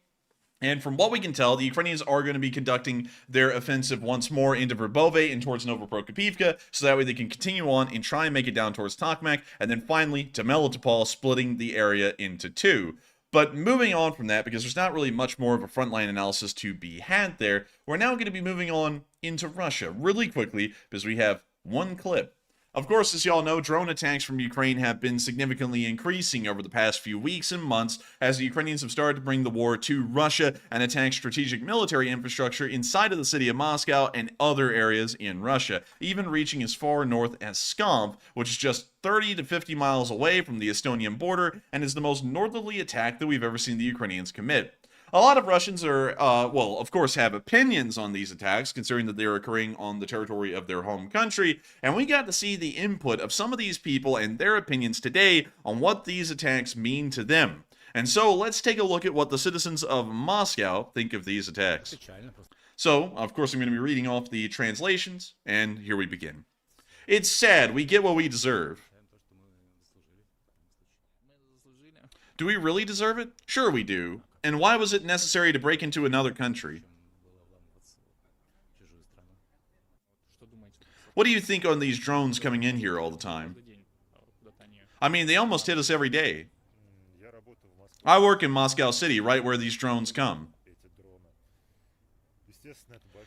S3: And from what we can tell, the Ukrainians are going to be conducting their offensive once more into Verbove and towards Novoprokopivka, so that way they can continue on and try and make it down towards Tokmak, and then finally to Melitopol, splitting the area into two. But moving on from that, because there's not really much more of a frontline analysis to be had there, we're now going to be moving on into Russia really quickly, because we have one clip. Of course, as y'all know, drone attacks from Ukraine have been significantly increasing over the past few weeks and months as the Ukrainians have started to bring the war to Russia and attack strategic military infrastructure inside of the city of Moscow and other areas in Russia, even reaching as far north as Skamp, which is just 30 to 50 miles away from the Estonian border and is the most northerly attack that we've ever seen the Ukrainians commit. A lot of Russians are, well, of course, have opinions on these attacks, considering that they're occurring on the territory of their home country, and we got to see the input of some of these people and their opinions today on what these attacks mean to them. And so, let's take a look at what the citizens of Moscow think of these attacks. So, of course, I'm going to be reading off the translations, and here we begin. It's sad, we get what we deserve. Do we really deserve it? Sure we do. And why was it necessary to break into another country? What do you think on these drones coming in here all the time? I mean, they almost hit us every day. I work in Moscow City, right where these drones come.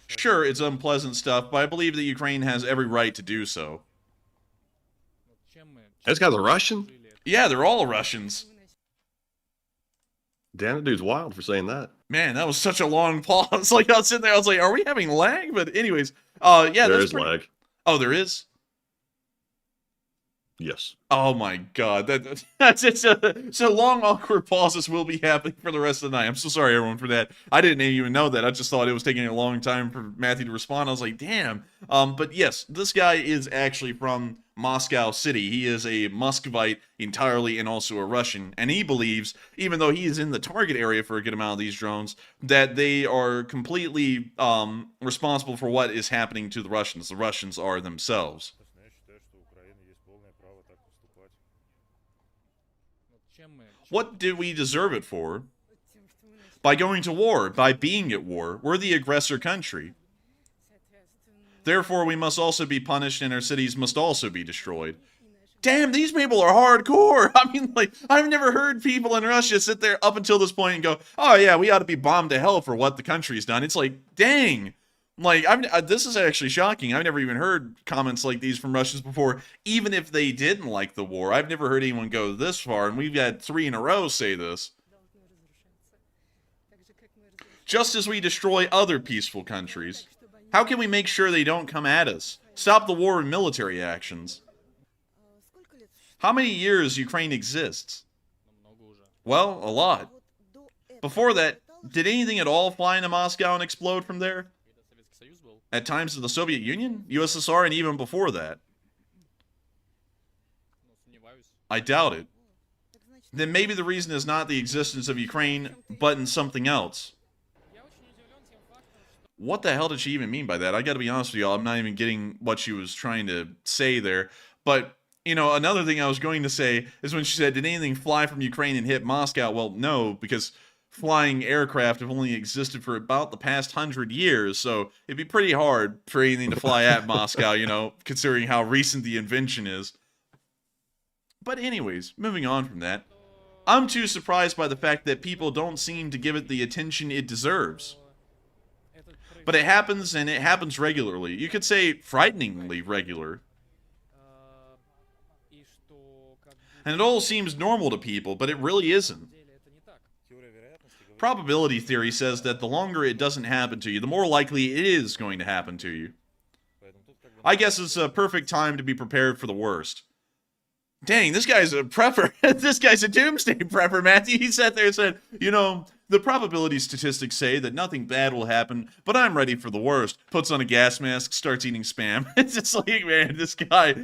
S3: Sure, it's unpleasant stuff, but I believe that Ukraine has every right to do so.
S4: This guy's a Russian?
S3: Yeah, they're all Russians.
S4: Damn, that dude's wild for saying that.
S3: Man, that was such a long pause. Like, I was sitting there, I was like, are we having lag? But anyways, yeah.
S4: There is lag.
S3: Oh, there is?
S4: Yes.
S3: Oh my god, that's it's so long awkward pauses will be happening for the rest of the night. I'm so sorry everyone for that. I didn't even know that. I just thought it was taking a long time for Matthew to respond. I was like, damn. But yes, this guy is actually from Moscow City. He is a Muscovite entirely and also a Russian, and he believes, even though he is in the target area for a good amount of these drones, that they are completely responsible for what is happening to the Russians. The Russians are themselves. What did we deserve it for? By going to war, by being at war. We're the aggressor country. Therefore, we must also be punished and our cities must also be destroyed. Damn, these people are hardcore. I mean, like, I've never heard people in Russia sit there up until this point and go, oh yeah, we ought to be bombed to hell for what the country's done. It's like, dang. Like, this is actually shocking. I've never even heard comments like these from Russians before, even if they didn't like the war. I've never heard anyone go this far, and we've had 3 in a row say this. Just as we destroy other peaceful countries, how can we make sure they don't come at us? Stop the war with military actions. How many years Ukraine exists? Well, a lot. Before that, did anything at all fly into Moscow and explode from there? At times of the Soviet Union, USSR, and even before that. I doubt it. Then maybe the reason is not the existence of Ukraine, but in something else. What the hell did she even mean by that? I gotta be honest with y'all, I'm not even getting what she was trying to say there. But, you know, another thing I was going to say is when she said, did anything fly from Ukraine and hit Moscow? Well, no, because flying aircraft have only existed for about the past 100 years, so it'd be pretty hard for anything to fly at Moscow, you know, considering how recent the invention is. But anyways, moving on from that, I'm too surprised by the fact that people don't seem to give it the attention it deserves. But it happens, and it happens regularly. You could say frighteningly regular. And it all seems normal to people, but it really isn't. Probability theory says that the longer it doesn't happen to you, the more likely it is going to happen to you. I guess it's a perfect time to be prepared for the worst. Dang, this guy's a prepper. This guy's a doomsday prepper, Matthew. He sat there and said, you know, the probability statistics say that nothing bad will happen, but I'm ready for the worst. Puts on a gas mask, starts eating Spam. It's just like, man, this guy's...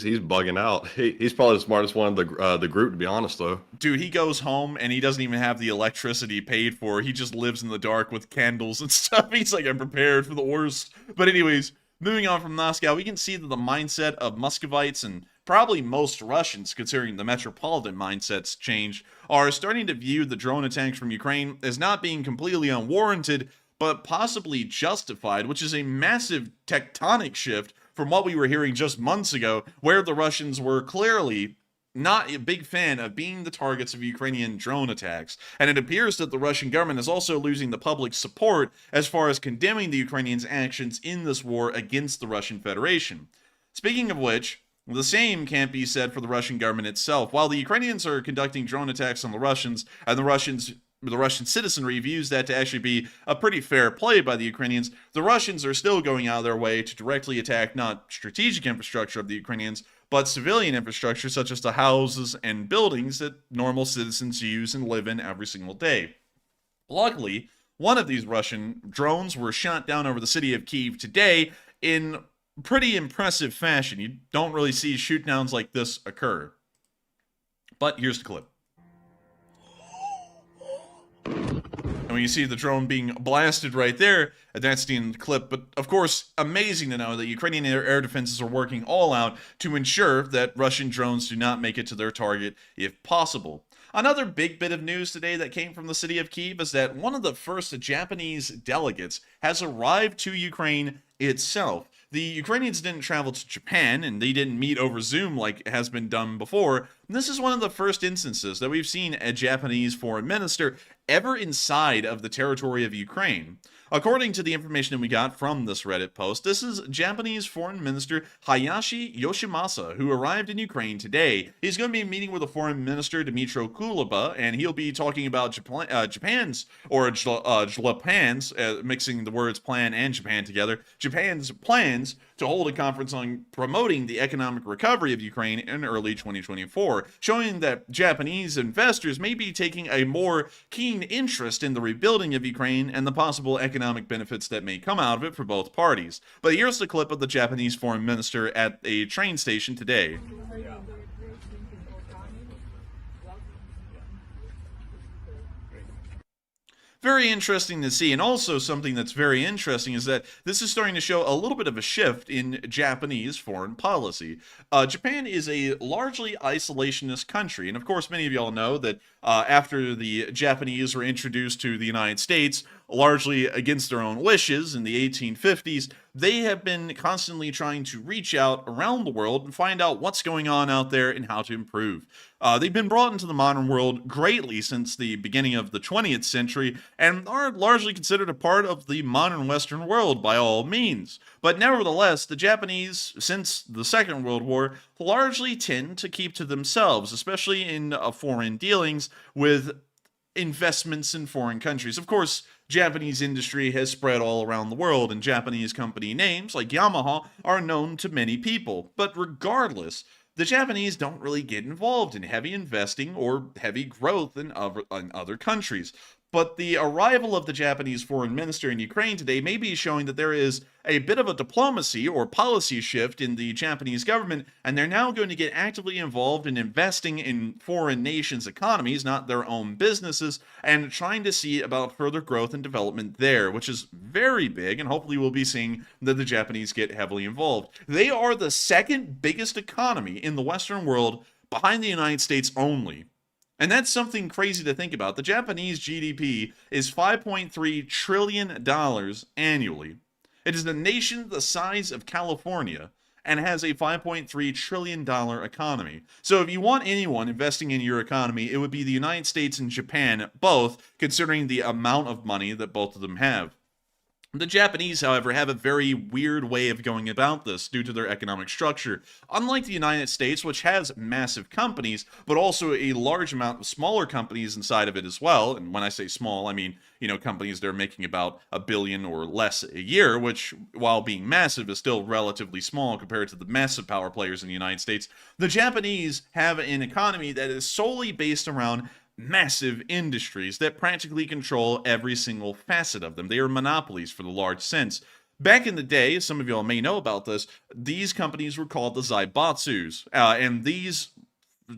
S4: He's bugging out. He's probably the smartest one of the group, to be honest, though.
S3: Dude, he goes home, and he doesn't even have the electricity paid for. He just lives in the dark with candles and stuff. He's like, I'm prepared for the worst. But anyways, moving on from Moscow, we can see that the mindset of Muscovites and probably most Russians, considering the metropolitan mindsets changed, are starting to view the drone attacks from Ukraine as not being completely unwarranted, but possibly justified, which is a massive tectonic shift from what we were hearing just months ago, where the Russians were clearly not a big fan of being the targets of Ukrainian drone attacks. And it appears that the Russian government is also losing the public support as far as condemning the Ukrainians' actions in this war against the Russian Federation. Speaking of which, the same can't be said for the Russian government itself. While the Ukrainians are conducting drone attacks on the Russians, and the Russian citizenry views that to actually be a pretty fair play by the Ukrainians, the Russians are still going out of their way to directly attack not strategic infrastructure of the Ukrainians, but civilian infrastructure such as the houses and buildings that normal citizens use and live in every single day. Luckily, one of these Russian drones were shot down over the city of Kyiv today in pretty impressive fashion. You don't really see shoot-downs like this occur. But here's the clip. And when you see the drone being blasted right there, that's the end of the clip. But of course, amazing to know that Ukrainian air defenses are working all out to ensure that Russian drones do not make it to their target if possible. Another big bit of news today that came from the city of Kyiv is that one of the first Japanese delegates has arrived to Ukraine itself. The Ukrainians didn't travel to Japan, and they didn't meet over Zoom like has been done before. This is one of the first instances that we've seen a Japanese foreign minister ever inside of the territory of Ukraine. According to the information that we got from this Reddit post, this is Japanese Foreign Minister Hayashi Yoshimasa, who arrived in Ukraine today. He's going to be meeting with the Foreign Minister Dmytro Kuleba, and he'll be talking about Japan's, mixing the words plan and Japan together, Japan's plans to hold a conference on promoting the economic recovery of Ukraine in early 2024, showing that Japanese investors may be taking a more keen interest in the rebuilding of Ukraine and the possible economic benefits that may come out of it for both parties. But here's the clip of the Japanese foreign minister at a train station today. Very interesting to see, and also something that's very interesting is that this is starting to show a little bit of a shift in Japanese foreign policy. Japan is a largely isolationist country, and of course many of y'all know that after the Japanese were introduced to the United States, largely against their own wishes in the 1850s, they have been constantly trying to reach out around the world and find out what's going on out there and how to improve. They've been brought into the modern world greatly since the beginning of the 20th century and are largely considered a part of the modern Western world by all means. But nevertheless, the Japanese, since the Second World War, largely tend to keep to themselves, especially in foreign dealings with investments in foreign countries. Of course, Japanese industry has spread all around the world, and Japanese company names like Yamaha are known to many people. But regardless, the Japanese don't really get involved in heavy investing or heavy growth in other countries. But the arrival of the Japanese foreign minister in Ukraine today may be showing that there is a bit of a diplomacy or policy shift in the Japanese government, and they're now going to get actively involved in investing in foreign nations' economies, not their own businesses, and trying to see about further growth and development there, which is very big, and hopefully we'll be seeing that the Japanese get heavily involved. They are the second biggest economy in the Western world, behind the United States only. And that's something crazy to think about. The Japanese GDP is $5.3 trillion annually. It is a nation the size of California and has a $5.3 trillion economy. So if you want anyone investing in your economy, it would be the United States and Japan, both, considering the amount of money that both of them have. The Japanese, however, have a very weird way of going about this due to their economic structure. Unlike the United States, which has massive companies, but also a large amount of smaller companies inside of it as well, and when I say small, I mean, companies that are making about $1 billion or less a year, which, while being massive, is still relatively small compared to the massive power players in the United States. The Japanese have an economy that is solely based around massive industries that practically control every single facet of them. They are monopolies for the large sense. Back in the day, some of y'all may know about this, these companies were called the Zaibatsus, and these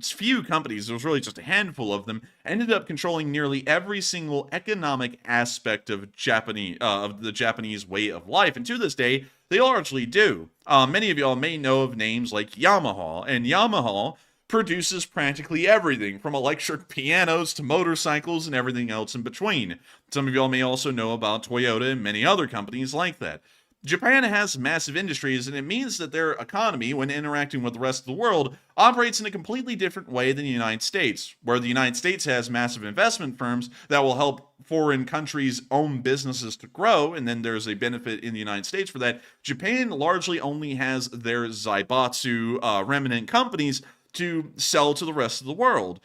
S3: few companies, there was really just a handful of them, ended up controlling nearly every single economic aspect of the Japanese way of life, and to this day, they largely do. Many of y'all may know of names like Yamaha, and Yamaha produces practically everything from electric pianos to motorcycles and everything else in between. Some of y'all may also know about Toyota and many other companies like that. Japan has massive industries, and it means that their economy, when interacting with the rest of the world, operates in a completely different way than the United States, where the United States has massive investment firms that will help foreign countries' own businesses to grow, and then there's a benefit in the United States for that. Japan largely only has their Zaibatsu remnant companies to sell to the rest of the world.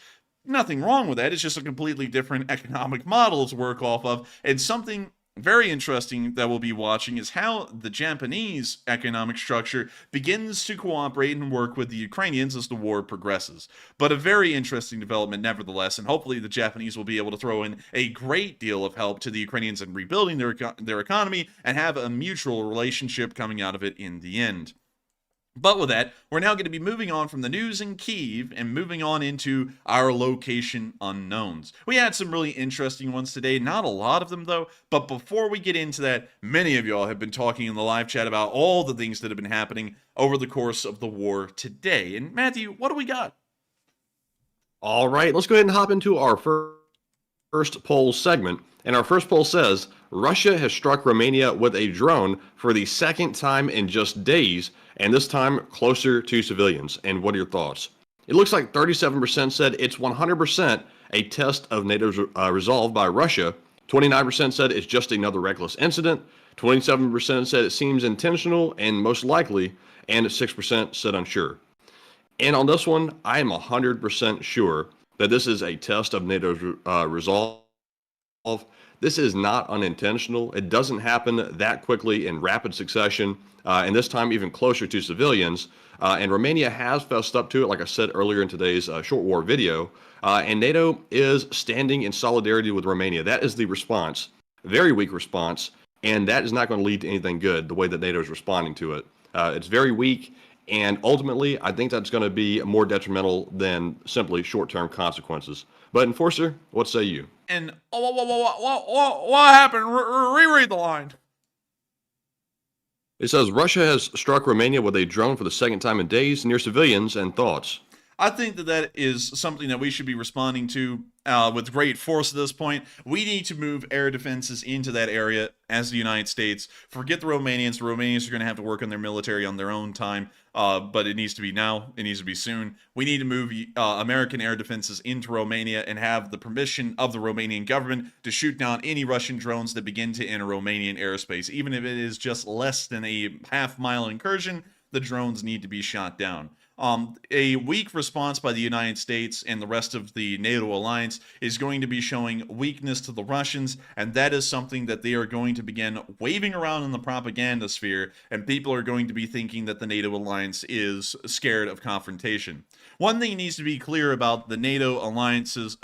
S3: Nothing wrong with that, it's just a completely different economic model to work off of, and something very interesting that we'll be watching is how the Japanese economic structure begins to cooperate and work with the Ukrainians as the war progresses. But a very interesting development nevertheless, and hopefully the Japanese will be able to throw in a great deal of help to the Ukrainians in rebuilding their economy and have a mutual relationship coming out of it in the end. But with that, we're now going to be moving on from the news in Kyiv and moving on into our location unknowns. We had some really interesting ones today, not a lot of them though, but before we get into that, many of y'all have been talking in the live chat about all the things that have been happening over the course of the war today. And Matthew, what do we got?
S4: All right, let's go ahead and hop into our first poll segment. And our first poll says, Russia has struck Romania with a drone for the second time in just days, and this time closer to civilians. And what are your thoughts? It looks like 37% said it's 100% a test of NATO's resolve by Russia, 29% said it's just another reckless incident. 27% said it seems intentional and most likely, and 6% said unsure. And on this one, I am 100% sure that this is a test of NATO's resolve. This is not unintentional. It doesn't happen that quickly in rapid succession, and this time even closer to civilians. And Romania has fessed up to it, like I said earlier in today's short war video. And NATO is standing in solidarity with Romania. That is the response. Very weak response. And that is not going to lead to anything good, the way that NATO is responding to it. It's very weak. And ultimately, I think that's going to be more detrimental than simply short-term consequences. But Enforcer, what say you?
S3: And what happened? Reread the line.
S4: It says Russia has struck Romania with a drone for the second time in days near civilians, and thoughts.
S3: I think that is something that we should be responding to with great force at this point. We need to move air defenses into that area as the United States. Forget the Romanians. The Romanians are going to have to work on their military on their own time, but it needs to be now. It needs to be soon. We need to move American air defenses into Romania and have the permission of the Romanian government to shoot down any Russian drones that begin to enter Romanian airspace. Even if it is just less than a half-mile incursion, the drones need to be shot down. A weak response by the United States and the rest of the NATO alliance is going to be showing weakness to the Russians, and that is something that they are going to begin waving around in the propaganda sphere, and people are going to be thinking that the NATO alliance is scared of confrontation. One thing needs to be clear about the NATO alliance's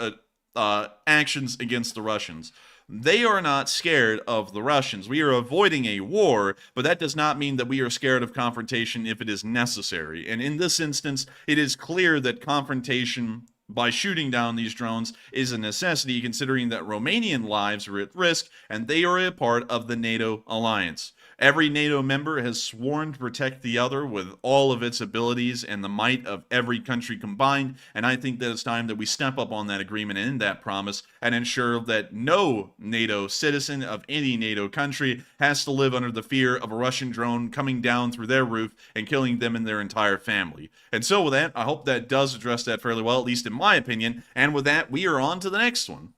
S3: actions against the Russians. They are not scared of the Russians. We are avoiding a war, but that does not mean that we are scared of confrontation if it is necessary. And in this instance, it is clear that confrontation by shooting down these drones is a necessity, considering that Romanian lives are at risk and they are a part of the NATO alliance. Every NATO member has sworn to protect the other with all of its abilities and the might of every country combined, and I think that it's time that we step up on that agreement and that promise and ensure that no NATO citizen of any NATO country has to live under the fear of a Russian drone coming down through their roof and killing them and their entire family. And so with that, I hope that does address that fairly well, at least in my opinion, and with that, we are on to the next one.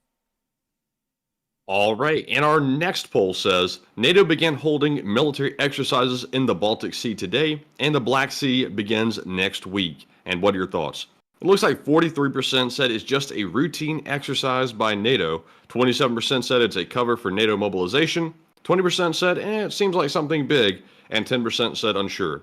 S4: All right, and our next poll says NATO began holding military exercises in the Baltic Sea today, and the Black Sea begins next week. And what are your thoughts? It looks like 43% said it's just a routine exercise by NATO, 27% said it's a cover for NATO mobilization, 20% said it seems like something big, and 10% said unsure.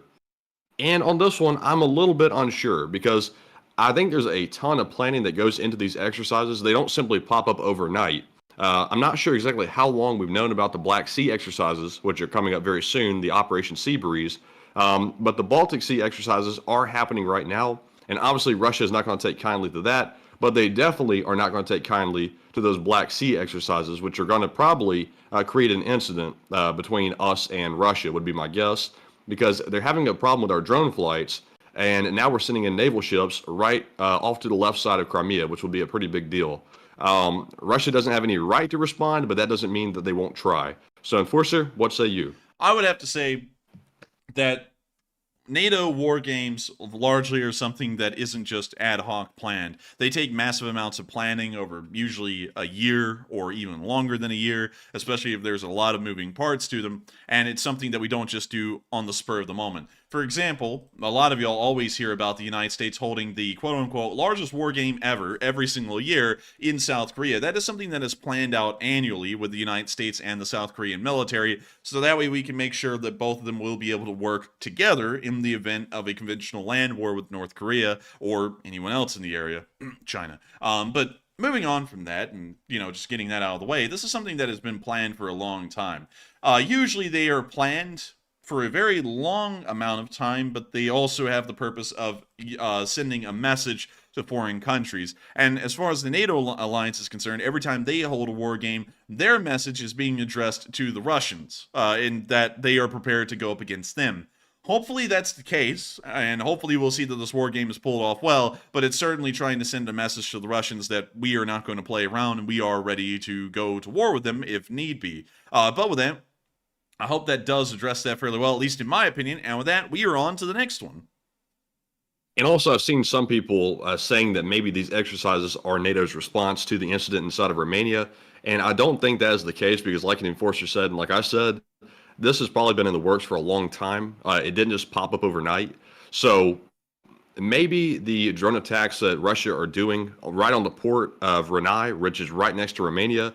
S4: And on this one, I'm a little bit unsure because I think there's a ton of planning that goes into these exercises. They don't simply pop up overnight. I'm not sure exactly how long we've known about the Black Sea exercises, which are coming up very soon, the Operation Sea Breeze, but the Baltic Sea exercises are happening right now, and obviously Russia is not going to take kindly to that, but they definitely are not going to take kindly to those Black Sea exercises, which are going to probably create an incident between us and Russia, would be my guess, because they're having a problem with our drone flights, and now we're sending in naval ships right off to the left side of Crimea, which will be a pretty big deal. Russia doesn't have any right to respond, but that doesn't mean that they won't try. So, Enforcer, what say you?
S3: I would have to say that NATO war games largely are something that isn't just ad hoc planned. They take massive amounts of planning over usually a year or even longer than a year, especially if there's a lot of moving parts to them, and it's something that we don't just do on the spur of the moment. For example, a lot of y'all always hear about the United States holding the quote-unquote largest war game ever every single year in South Korea. That is something that is planned out annually with the United States and the South Korean military, so that way we can make sure that both of them will be able to work together in the event of a conventional land war with North Korea or anyone else in the area, China. But moving on from that and, just getting that out of the way, this is something that has been planned for a long time. Usually they are planned for a very long amount of time, but they also have the purpose of sending a message to foreign countries. And as far as the NATO alliance is concerned, every time they hold a war game, their message is being addressed to the Russians, in that they are prepared to go up against them. Hopefully that's the case, and hopefully we'll see that this war game is pulled off well, but it's certainly trying to send a message to the Russians that we are not going to play around and we are ready to go to war with them if need be. But with that, I hope that does address that fairly well, at least in my opinion. And with that, we are on to the next one.
S4: And also, I've seen some people saying that maybe these exercises are NATO's response to the incident inside of Romania. And I don't think that is the case because, like an enforcer said, and like I said, this has probably been in the works for a long time. It didn't just pop up overnight. So maybe the drone attacks that Russia are doing right on the port of Renai, which is right next to Romania,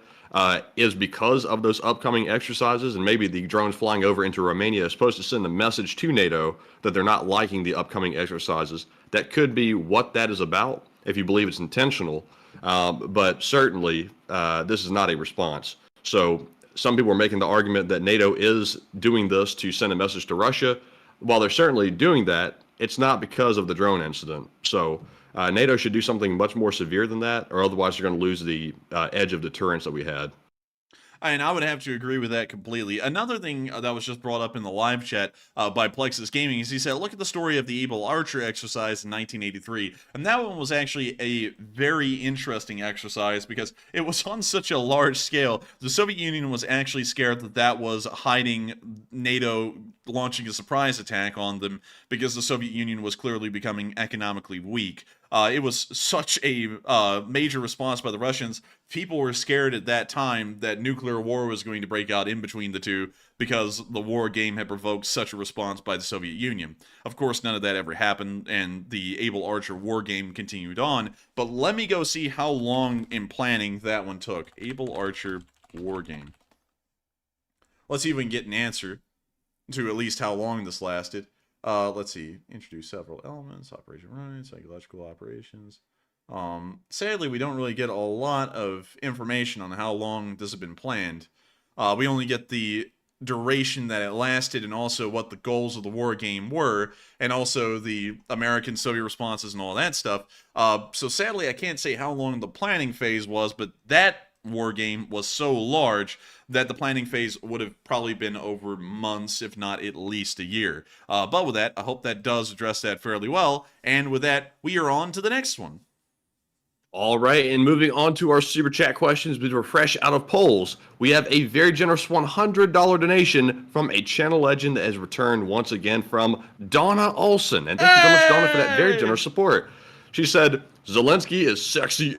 S4: is because of those upcoming exercises. And maybe the drones flying over into Romania is supposed to send a message to NATO that they're not liking the upcoming exercises. That could be what that is about, if you believe it's intentional. But certainly, this is not a response. So some people are making the argument that NATO is doing this to send a message to Russia. While they're certainly doing that, it's not because of the drone incident. So NATO should do something much more severe than that, or otherwise you're going to lose the edge of deterrence that we had.
S3: And I would have to agree with that completely. Another thing that was just brought up in the live chat by Plexus Gaming is he said, look at the story of the Able Archer exercise in 1983. And that one was actually a very interesting exercise because it was on such a large scale. The Soviet Union was actually scared that that was hiding NATO launching a surprise attack on them because the Soviet Union was clearly becoming economically weak. It was such a major response by the Russians. People were scared at that time that nuclear war was going to break out in between the two because the war game had provoked such a response by the Soviet Union. Of course, none of that ever happened, and the Able Archer war game continued on. But let me go see how long in planning that one took. Able Archer war game. Let's see if we can get an answer to at least how long this lasted. Let's see. Introduce several elements. Operation rights, psychological operations. Sadly, we don't really get a lot of information on how long this has been planned. We only get the duration that it lasted and also what the goals of the war game were, and also the American-Soviet responses and all that stuff. So sadly, I can't say how long the planning phase was, but that war game was so large that the planning phase would have probably been over months, if not at least a year. But with that, I hope that does address that fairly well. And with that, we are on to the next one.
S4: All right, and moving on to our super chat questions, we were fresh out of polls. We have a very generous $100 donation from a channel legend that has returned once again from Donna Olson. And thank you very much, Donna, for that very generous support. She said, Zelensky is sexy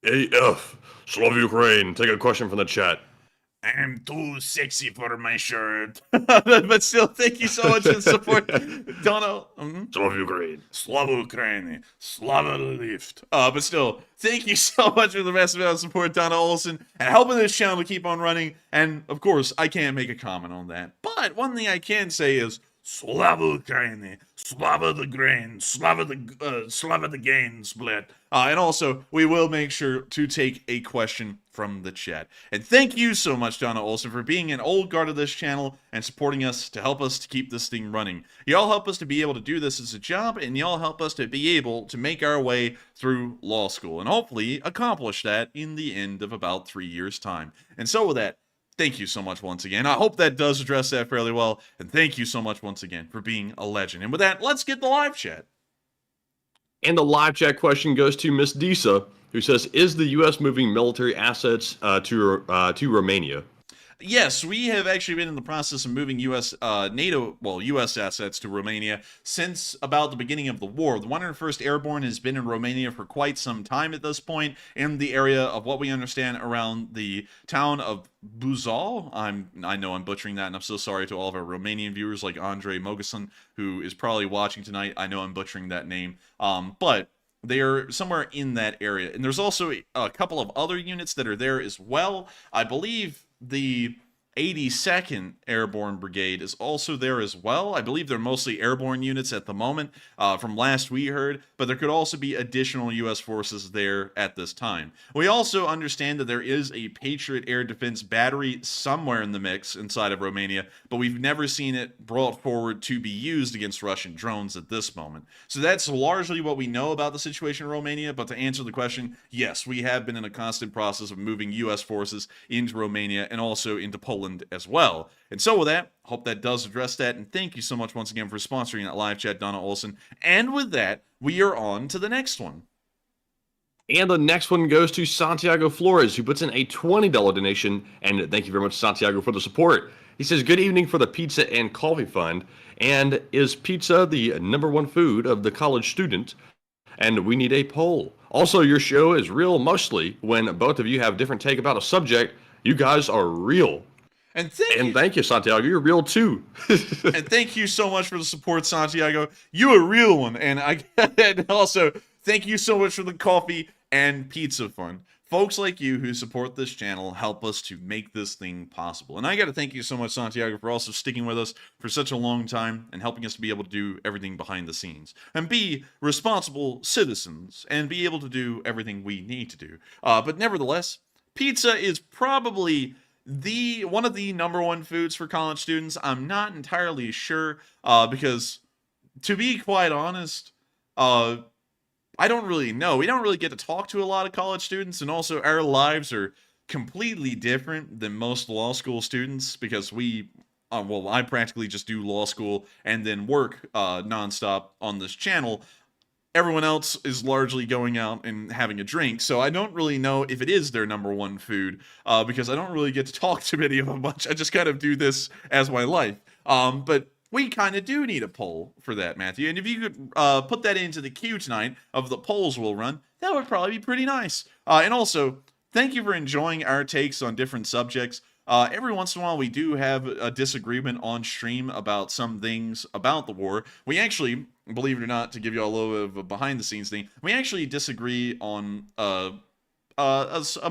S4: AF. Slava Ukraine. Take a question from the chat.
S10: I'm too sexy for my shirt.
S3: But still, thank you so much for the support, Donna.
S10: Slava Ukraine. Slava Ukraine. Slava lift.
S3: But still, thank you so much for the massive amount of support, Donna Olson, and helping this channel to keep on running. And of course, I can't make a comment on that. But one thing I can say is,
S10: Slava Ukraine, Slava the grain, Slava the gain split.
S3: And also, we will make sure to take a question from the chat. And thank you so much, Donna Olson, for being an old guard of this channel and supporting us to help us to keep this thing running. Y'all help us to be able to do this as a job, and y'all help us to be able to make our way through law school, and hopefully accomplish that in the end of about 3 years' time. And so with that, thank you so much once again. I hope that does address that fairly well. And thank you so much once again for being a legend. And with that, let's get the live chat.
S4: And the live chat question goes to Miss Disa, who says, is the U.S. moving military assets to Romania?
S3: Yes, we have actually been in the process of moving U.S. U.S. assets to Romania since about the beginning of the war. The 101st Airborne has been in Romania for quite some time at this point, in the area of what we understand around the town of Buzău. I know I'm butchering that, and I'm so sorry to all of our Romanian viewers like Andre Mogason, who is probably watching tonight. I know I'm butchering that name, but they're somewhere in that area. And there's also a couple of other units that are there as well. I believe the 82nd Airborne Brigade is also there as well. I believe they're mostly airborne units at the moment, from last we heard, but there could also be additional U.S. forces there at this time. We also understand that there is a Patriot air defense battery somewhere in the mix inside of Romania, but we've never seen it brought forward to be used against Russian drones at this moment. So that's largely what we know about the situation in Romania, but to answer the question, yes, we have been in a constant process of moving U.S. forces into Romania and also into Poland as well. And so with that, hope that does address that, and thank you so much once again for sponsoring that live chat, Donna Olson. And with that, we are on to the next one.
S4: And the next one goes to Santiago Flores, who puts in a $20 donation, and thank you very much, Santiago, for the support. He says, good evening for the Pizza and Coffee Fund. And is pizza the #1 food of the college student? And we need a poll. Also, your show is real mostly when both of you have different take about a subject. You guys are real.
S3: And
S4: thank you, Santiago. You're real too.
S3: And thank you so much for the support, Santiago. You a real one. And and also, thank you so much for the coffee and pizza fund. Folks like you who support this channel help us to make this thing possible. And I got to thank you so much, Santiago, for also sticking with us for such a long time and helping us to be able to do everything behind the scenes and be responsible citizens and be able to do everything we need to do. But nevertheless, pizza is probably one of the #1 foods for college students. I'm not entirely sure because, to be quite honest, I don't really know. We don't really get to talk to a lot of college students, and also our lives are completely different than most law school students because I practically just do law school and then work nonstop on this channel. Everyone else is largely going out and having a drink, so I don't really know if it is their #1 food because I don't really get to talk to many of them much. I just kind of do this as my life. But we kind of do need a poll for that, Matthew. And if you could put that into the queue tonight of the polls we'll run, that would probably be pretty nice. And also, thank you for enjoying our takes on different subjects. Every once in a while, we do have a disagreement on stream about some things about the war. We actually, believe it or not, to give you all a little bit of a behind-the-scenes thing, we actually disagree on a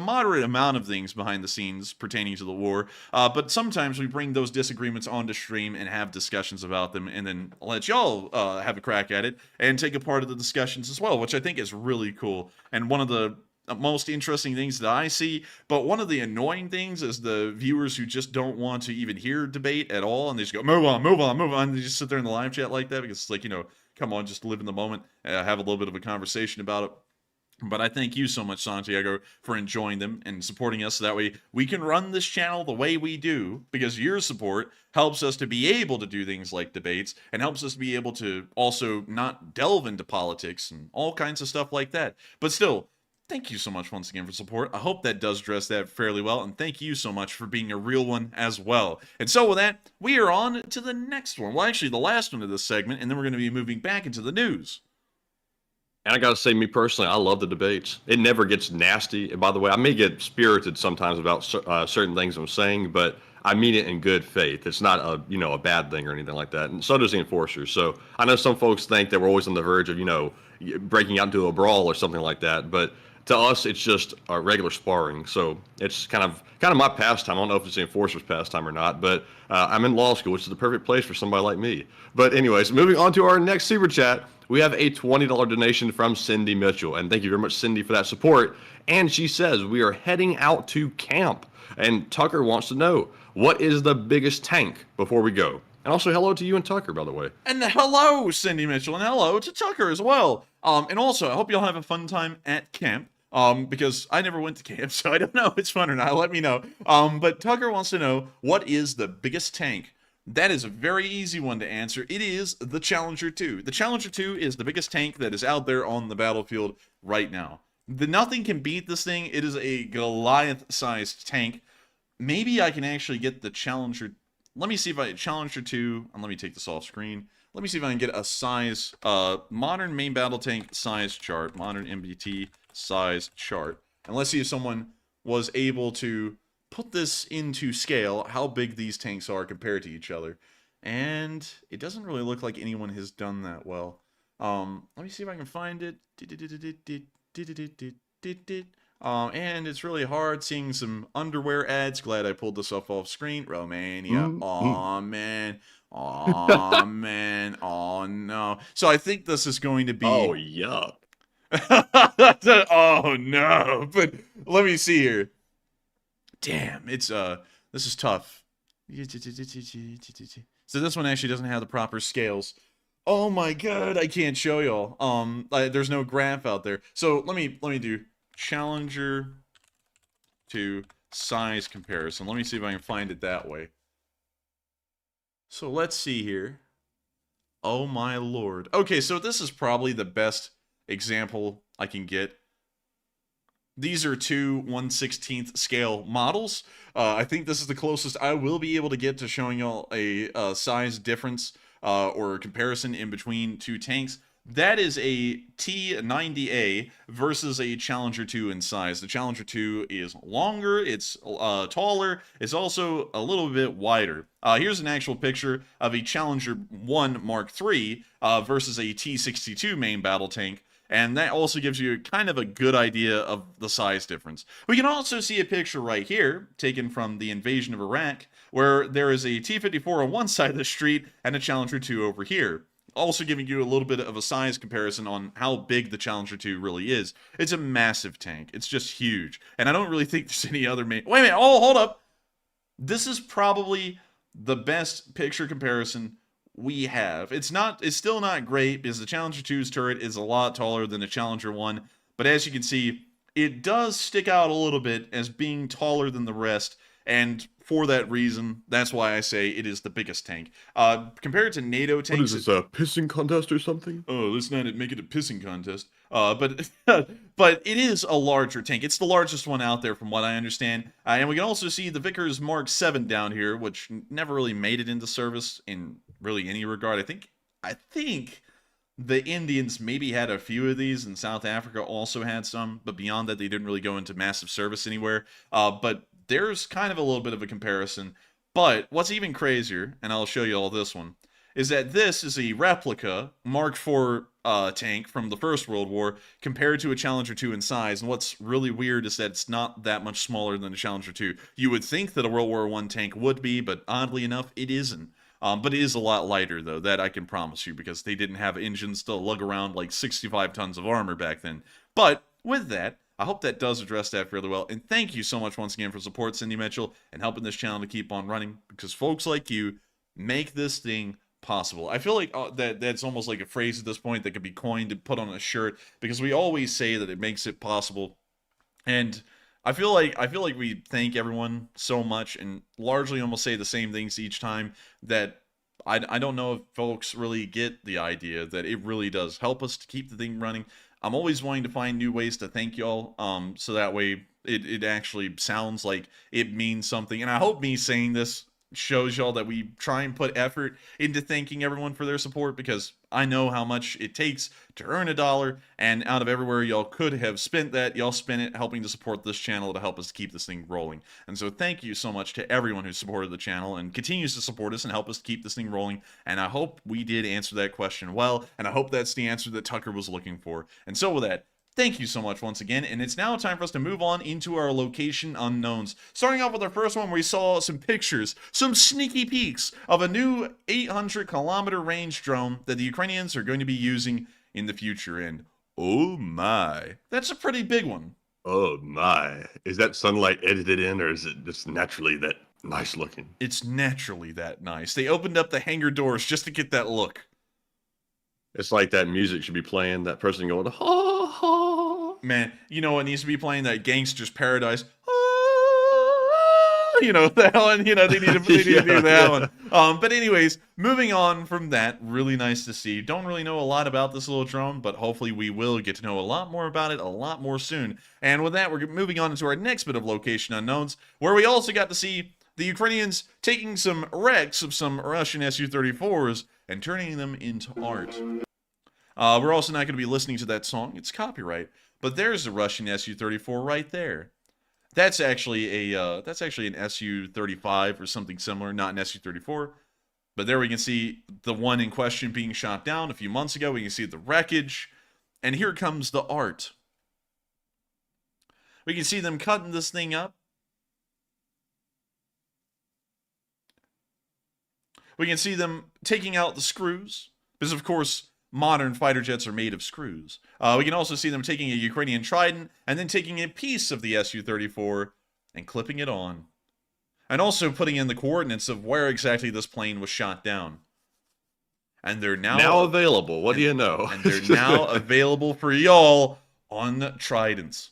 S3: moderate amount of things behind the scenes pertaining to the war, but sometimes we bring those disagreements onto stream and have discussions about them, and then let y'all have a crack at it and take a part of the discussions as well, which I think is really cool. And one of the most interesting things that I see, but one of the annoying things is the viewers who just don't want to even hear debate at all, and they just go, move on, move on, move on. They just sit there in the live chat like that because it's like, come on, just live in the moment, have a little bit of a conversation about it. But I thank you so much, Santiago, for enjoying them and supporting us so that way we can run this channel the way we do, because your support helps us to be able to do things like debates and helps us to be able to also not delve into politics and all kinds of stuff like that. But still, thank you so much once again for support. I hope that does address that fairly well, and thank you so much for being a real one as well. And so with that, we are on to the next one. Well, actually, the last one of this segment, and then we're going to be moving back into the news.
S4: And I got to say, me personally, I love the debates. It never gets nasty. And by the way, I may get spirited sometimes about certain things I'm saying, but I mean it in good faith. It's not a bad thing or anything like that. And so does the enforcers. So I know some folks think that we're always on the verge of, breaking out into a brawl or something like that. But to us, it's just a regular sparring. So it's kind of my pastime. I don't know if it's the enforcer's pastime or not, but I'm in law school, which is the perfect place for somebody like me. But anyways, moving on to our next super chat. We have a $20 donation from Cindy Mitchell, and thank you very much, Cindy, for that support. And she says, we are heading out to camp, and Tucker wants to know, what is the biggest tank before we go? And also, hello to you and Tucker, by the way.
S3: And hello, Cindy Mitchell, and hello to Tucker as well. And also, I hope y'all have a fun time at camp, because I never went to camp, so I don't know if it's fun or not. Let me know. But Tucker wants to know, what is the biggest tank? That is a very easy one to answer. It is the Challenger 2. The Challenger 2 is the biggest tank that is out there on the battlefield right now. Nothing can beat this thing. It is a Goliath-sized tank. Maybe I can actually get the Challenger. Let me see if Challenger 2, and let me take this off screen. Let me see if I can get a size, modern main battle tank size chart, modern MBT size chart. And let's see if someone was able to put this into scale, how big these tanks are compared to each other. And it doesn't really look like anyone has done that well. Let me see if I can find it. And it's really hard seeing some underwear ads. Glad I pulled this off screen. Romania. Oh man. Oh man. Oh no. So I think this is going to be.
S4: Oh yuck.
S3: Oh no. But let me see here. Damn, it's this is tough. So this one actually doesn't have the proper scales. Oh my god, I can't show y'all. There's no graph out there. So let me do Challenger to size comparison. Let me see if I can find it that way. So let's see here. Oh my lord. Okay, so this is probably the best example I can get. These are two 1/16th scale models. I think this is the closest I will be able to get to showing y'all a size difference or comparison in between two tanks. That is a T90A versus a Challenger 2 in size. The Challenger 2 is longer, it's taller, it's also a little bit wider. Here's an actual picture of a Challenger 1 Mark III versus a T62 main battle tank. And that also gives you kind of a good idea of the size difference. We can also see a picture right here, taken from the invasion of Iraq, where there is a T-54 on one side of the street and a Challenger 2 over here. Also giving you a little bit of a size comparison on how big the Challenger 2 really is. It's a massive tank. It's just huge. And I don't really think there's any other Wait a minute. Oh, hold up. This is probably the best picture comparison we have. It's still not great because the Challenger 2's turret is a lot taller than the Challenger 1, but as you can see, it does stick out a little bit as being taller than the rest, and for that reason, that's why I say it is the biggest tank. Compared to NATO tanks...
S4: What is this, a pissing contest or something?
S3: Oh, let's not make it a pissing contest. But it is a larger tank. It's the largest one out there from what I understand. And we can also see the Vickers Mark 7 down here, which never really made it into service in really any regard. I think the Indians maybe had a few of these, and South Africa also had some, but beyond that, they didn't really go into massive service anywhere. But there's kind of a little bit of a comparison. But what's even crazier, and I'll show you all this one, is that this is a replica Mark IV tank from the First World War compared to a Challenger 2 in size. And what's really weird is that it's not that much smaller than a Challenger 2. You would think that a World War I tank would be, but oddly enough, it isn't. But it is a lot lighter, though, that I can promise you, because they didn't have engines to lug around like 65 tons of armor back then. But with that, I hope that does address that fairly well. And thank you so much once again for support, Cindy Mitchell, and helping this channel to keep on running, because folks like you make this thing possible. I feel like that's almost like a phrase at this point that could be coined and put on a shirt, because we always say that it makes it possible. And I feel like we thank everyone so much and largely almost say the same things each time, that I don't know if folks really get the idea that it really does help us to keep the thing running. I'm always wanting to find new ways to thank y'all, so that way it actually sounds like it means something. And I hope me saying this shows y'all that we try and put effort into thanking everyone for their support, because I know how much it takes to earn $1, and out of everywhere y'all could have spent that, y'all spent it helping to support this channel to help us keep this thing rolling. And so thank you so much to everyone who supported the channel and continues to support us and help us keep this thing rolling. And I hope we did answer that question well, and I hope that's the answer that Tucker was looking for. And so with that, thank you so much once again, and it's now time for us to move on into our location unknowns. Starting off with our first one, where we saw some pictures, some sneaky peeks of a new 800-kilometer range drone that the Ukrainians are going to be using in the future. And oh my, that's a pretty big one.
S4: Oh my, is that sunlight edited in, or is it just naturally that nice looking?
S3: It's naturally that nice. They opened up the hangar doors just to get that look.
S4: It's like that music should be playing, that person going, ha, ha.
S3: Man, you know what needs to be playing? That Gangster's Paradise. You know, that one, you know, they need to do that one. But anyways, moving on from that, really nice to see. Don't really know a lot about this little drone, but hopefully we will get to know a lot more about it a lot more soon. And with that, we're moving on into our next bit of location unknowns, where we also got to see the Ukrainians taking some wrecks of some Russian Su-34s and turning them into art. We're also not going to be listening to that song. It's copyright. But there's a Russian Su-34 right there. That's actually an Su-35 or something similar, not an Su-34. But there we can see the one in question being shot down a few months ago. We can see the wreckage. And here comes the art. We can see them cutting this thing up. We can see them taking out the screws, because of course modern fighter jets are made of screws. We can also see them taking a Ukrainian Trident and then taking a piece of the Su-34 and clipping it on. And also putting in the coordinates of where exactly this plane was shot down. And they're now
S4: available. What do you know?
S3: And they're now available for y'all on Tridents.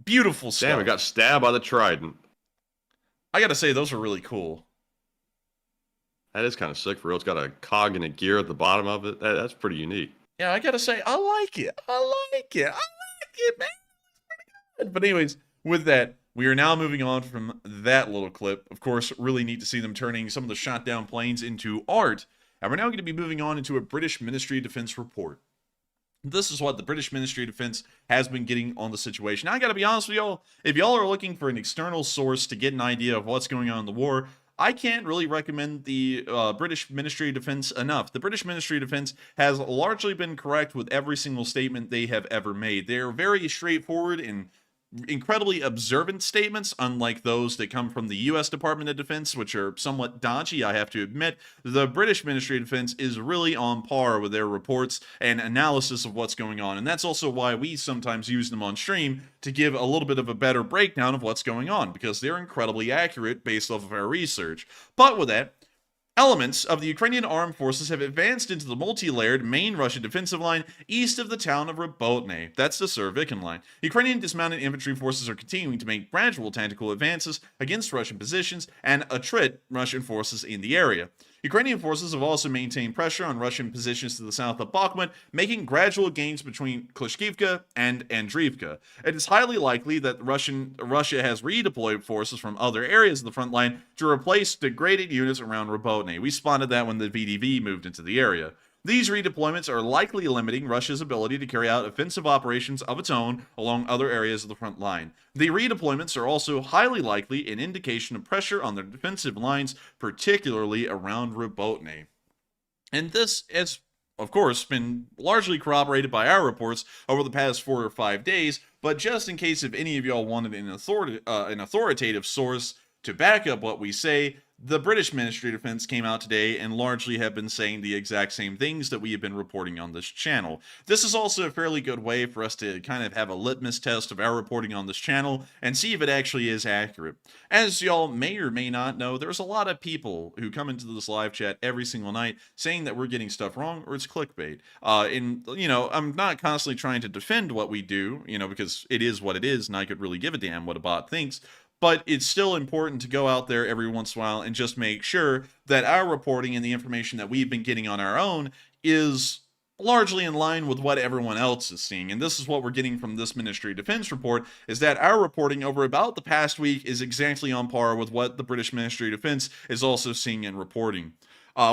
S3: Beautiful stuff.
S4: Damn, it got stabbed by the Trident.
S3: I gotta say, those are really cool.
S4: That is kind of sick for real. It's got a cog and a gear at the bottom of it. That's pretty unique.
S3: Yeah, I gotta say, I like it. I like it, man. It's pretty But anyways, with that, we are now moving on from that little clip. Of course, really neat to see them turning some of the shot down planes into art. And we're now going to be moving on into a British Ministry of Defense report. This is what the British Ministry of Defense has been getting on the situation. Now, I gotta be honest with y'all, if y'all are looking for an external source to get an idea of what's going on in the war, I can't really recommend the British Ministry of Defense enough. The British Ministry of Defense has largely been correct with every single statement they have ever made. They're very straightforward and incredibly observant statements, unlike those that come from the U.S. Department of Defense, which are somewhat dodgy, I have to admit. The British Ministry of Defense is really on par with their reports and analysis of what's going on, and that's also why we sometimes use them on stream to give a little bit of a better breakdown of what's going on, because they're incredibly accurate based off of our research. But with that, elements of the Ukrainian armed forces have advanced into the multi-layered main Russian defensive line east of the town of Rabotny. That's the Surovikin line. Ukrainian dismounted infantry forces are continuing to make gradual tactical advances against Russian positions and attrit Russian forces in the area. Ukrainian forces have also maintained pressure on Russian positions to the south of Bakhmut, making gradual gains between Klishkivka and Andriivka. It is highly likely that Russia has redeployed forces from other areas of the front line to replace degraded units around Rabotny. We spotted that when the VDV moved into the area. These redeployments are likely limiting Russia's ability to carry out offensive operations of its own along other areas of the front line. The redeployments are also highly likely an indication of pressure on their defensive lines, particularly around Rabotny. And this has, of course, been largely corroborated by our reports over the past 4 or 5 days, but just in case if any of y'all wanted an authoritative source to back up what we say, the British Ministry of Defense came out today and largely have been saying the exact same things that we have been reporting on this channel. This is also a fairly good way for us to kind of have a litmus test of our reporting on this channel and see if it actually is accurate. As y'all may or may not know, there's a lot of people who come into this live chat every single night saying that we're getting stuff wrong or it's clickbait. I'm not constantly trying to defend what we do, because it is what it is and I could really give a damn what a bot thinks. But it's still important to go out there every once in a while and just make sure that our reporting and the information that we've been getting on our own is largely in line with what everyone else is seeing. And this is what we're getting from this Ministry of Defense report, is that our reporting over about the past week is exactly on par with what the British Ministry of Defense is also seeing and reporting.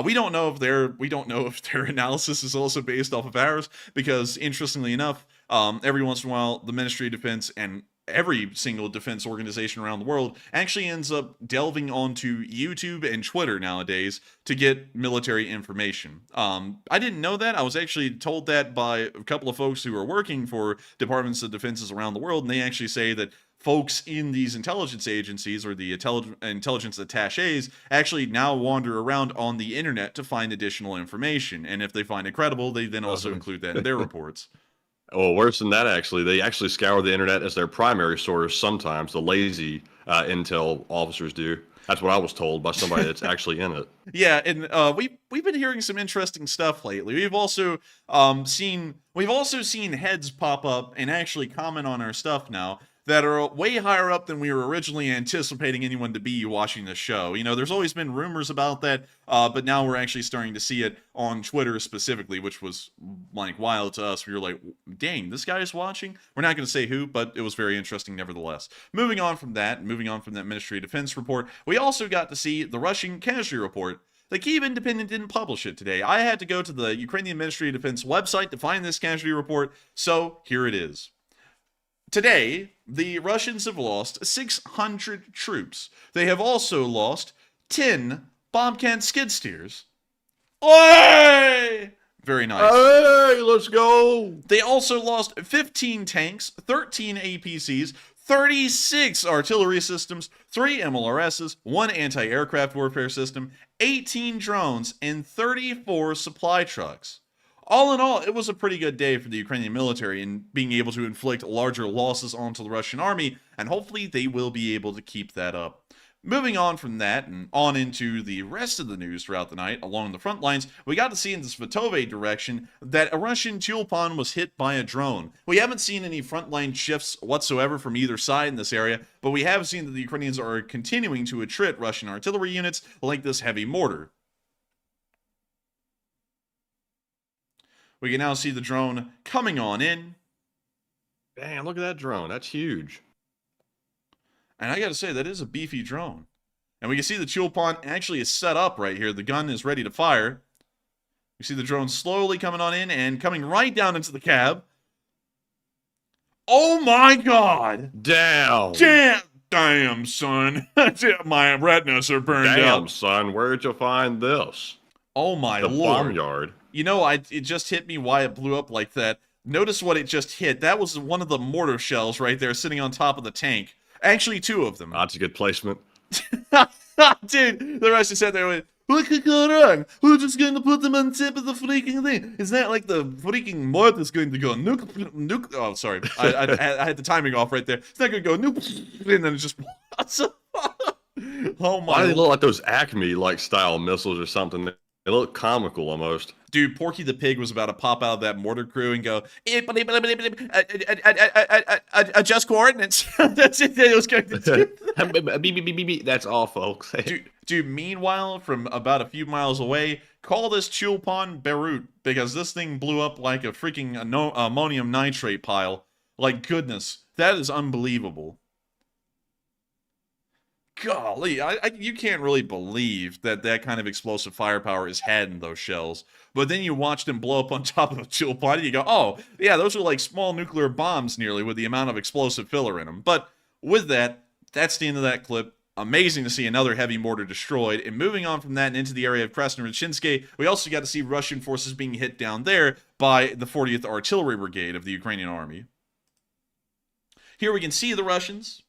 S3: We don't know if their analysis is also based off of ours, because interestingly enough, every once in a while, the Ministry of Defense and every single defense organization around the world actually ends up delving onto YouTube and Twitter nowadays to get military information. I didn't know that. I was actually told that by a couple of folks who are working for departments of defenses around the world, and they actually say that folks in these intelligence agencies or the intelligence attaches actually now wander around on the internet to find additional information, and if they find it credible, they then also include that in their reports.
S4: Well, worse than that, actually. They actually scour the internet as their primary source sometimes. The lazy intel officers do. That's what I was told by somebody that's actually in it.
S3: Yeah, and we've been hearing some interesting stuff lately. We've also seen heads pop up and actually comment on our stuff now that are way higher up than we were originally anticipating anyone to be watching the show. There's always been rumors about that, but now we're actually starting to see it on Twitter specifically, which was like wild to us. We were like, dang, this guy is watching? We're not going to say who, but it was very interesting nevertheless. Moving on from that Ministry of Defense report, we also got to see the Russian casualty report. The Kyiv Independent didn't publish it today. I had to go to the Ukrainian Ministry of Defense website to find this casualty report, so here it is. Today, the Russians have lost 600 troops. They have also lost 10 Bobcat skid steers. Oi! Very nice.
S4: Hey, let's go!
S3: They also lost 15 tanks, 13 APCs, 36 artillery systems, 3 MLRSs, 1 anti-aircraft warfare system, 18 drones, and 34 supply trucks. All in all, it was a pretty good day for the Ukrainian military in being able to inflict larger losses onto the Russian army, and hopefully they will be able to keep that up. Moving on from that and on into the rest of the news throughout the night along the front lines, we got to see in the Svatove direction that a Russian Tulpan was hit by a drone. We haven't seen any frontline shifts whatsoever from either side in this area, but we have seen that the Ukrainians are continuing to attrit Russian artillery units like this heavy mortar. We can now see the drone coming on in.
S4: Damn, look at that drone. That's huge.
S3: And I gotta say, that is a beefy drone. And we can see the Chulpan actually is set up right here. The gun is ready to fire. You see the drone slowly coming on in and coming right down into the cab. Oh my god!
S4: Damn!
S3: Damn, son. My retinas are burned out.
S4: Damn, son. Where'd you find this?
S3: Oh my lord.
S4: The barnyard.
S3: You know, it just hit me why it blew up like that. Notice what it just hit. That was one of the mortar shells right there sitting on top of the tank. Actually, 2 of them.
S4: That's a good placement.
S3: Dude, the Russians sat there and went, what could go wrong? We're just going to put them on top of the freaking thing. It's not like the freaking mortar's going to go nuke. Oh, sorry. I had the timing off right there. It's not going to go nuke. And then it just. Oh my.
S4: Why do they look like those Acme style missiles or something? They look comical almost.
S3: Dude, Porky the Pig was about to pop out of that mortar crew and go, adjust coordinates. That's it. It was going to do.
S4: That's all, folks.
S3: Dude, meanwhile, from about a few miles away, call this Chulpan Beirut, because this thing blew up like a freaking ammonium nitrate pile. Like, goodness, that is unbelievable. Golly, you can't really believe that kind of explosive firepower is had in those shells. But then you watch them blow up on top of a Chulpan, and you go, oh, yeah, those are like small nuclear bombs nearly with the amount of explosive filler in them. But with that, that's the end of that clip. Amazing to see another heavy mortar destroyed. And moving on from that and into the area of Krasnoyarsk, we also got to see Russian forces being hit down there by the 40th Artillery Brigade of the Ukrainian Army. Here we can see the Russians.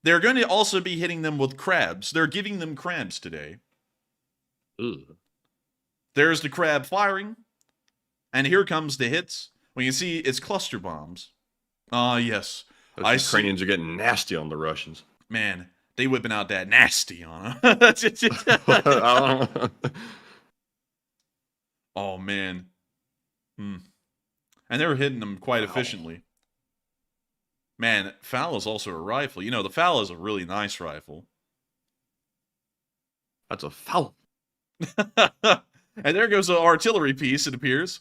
S3: They're going to also be hitting them with crabs. They're giving them crabs today.
S4: Ugh.
S3: There's the crab firing. And here comes the hits. We can see it's cluster bombs. Ah, yes.
S4: Those Ukrainians are getting nasty on the Russians.
S3: Man, they whipping out that nasty on them. Oh, man. And they were hitting them quite efficiently. Man, FAL is also a rifle. You know, the FAL is a really nice rifle.
S4: That's a FAL.
S3: And there goes the artillery piece, it appears.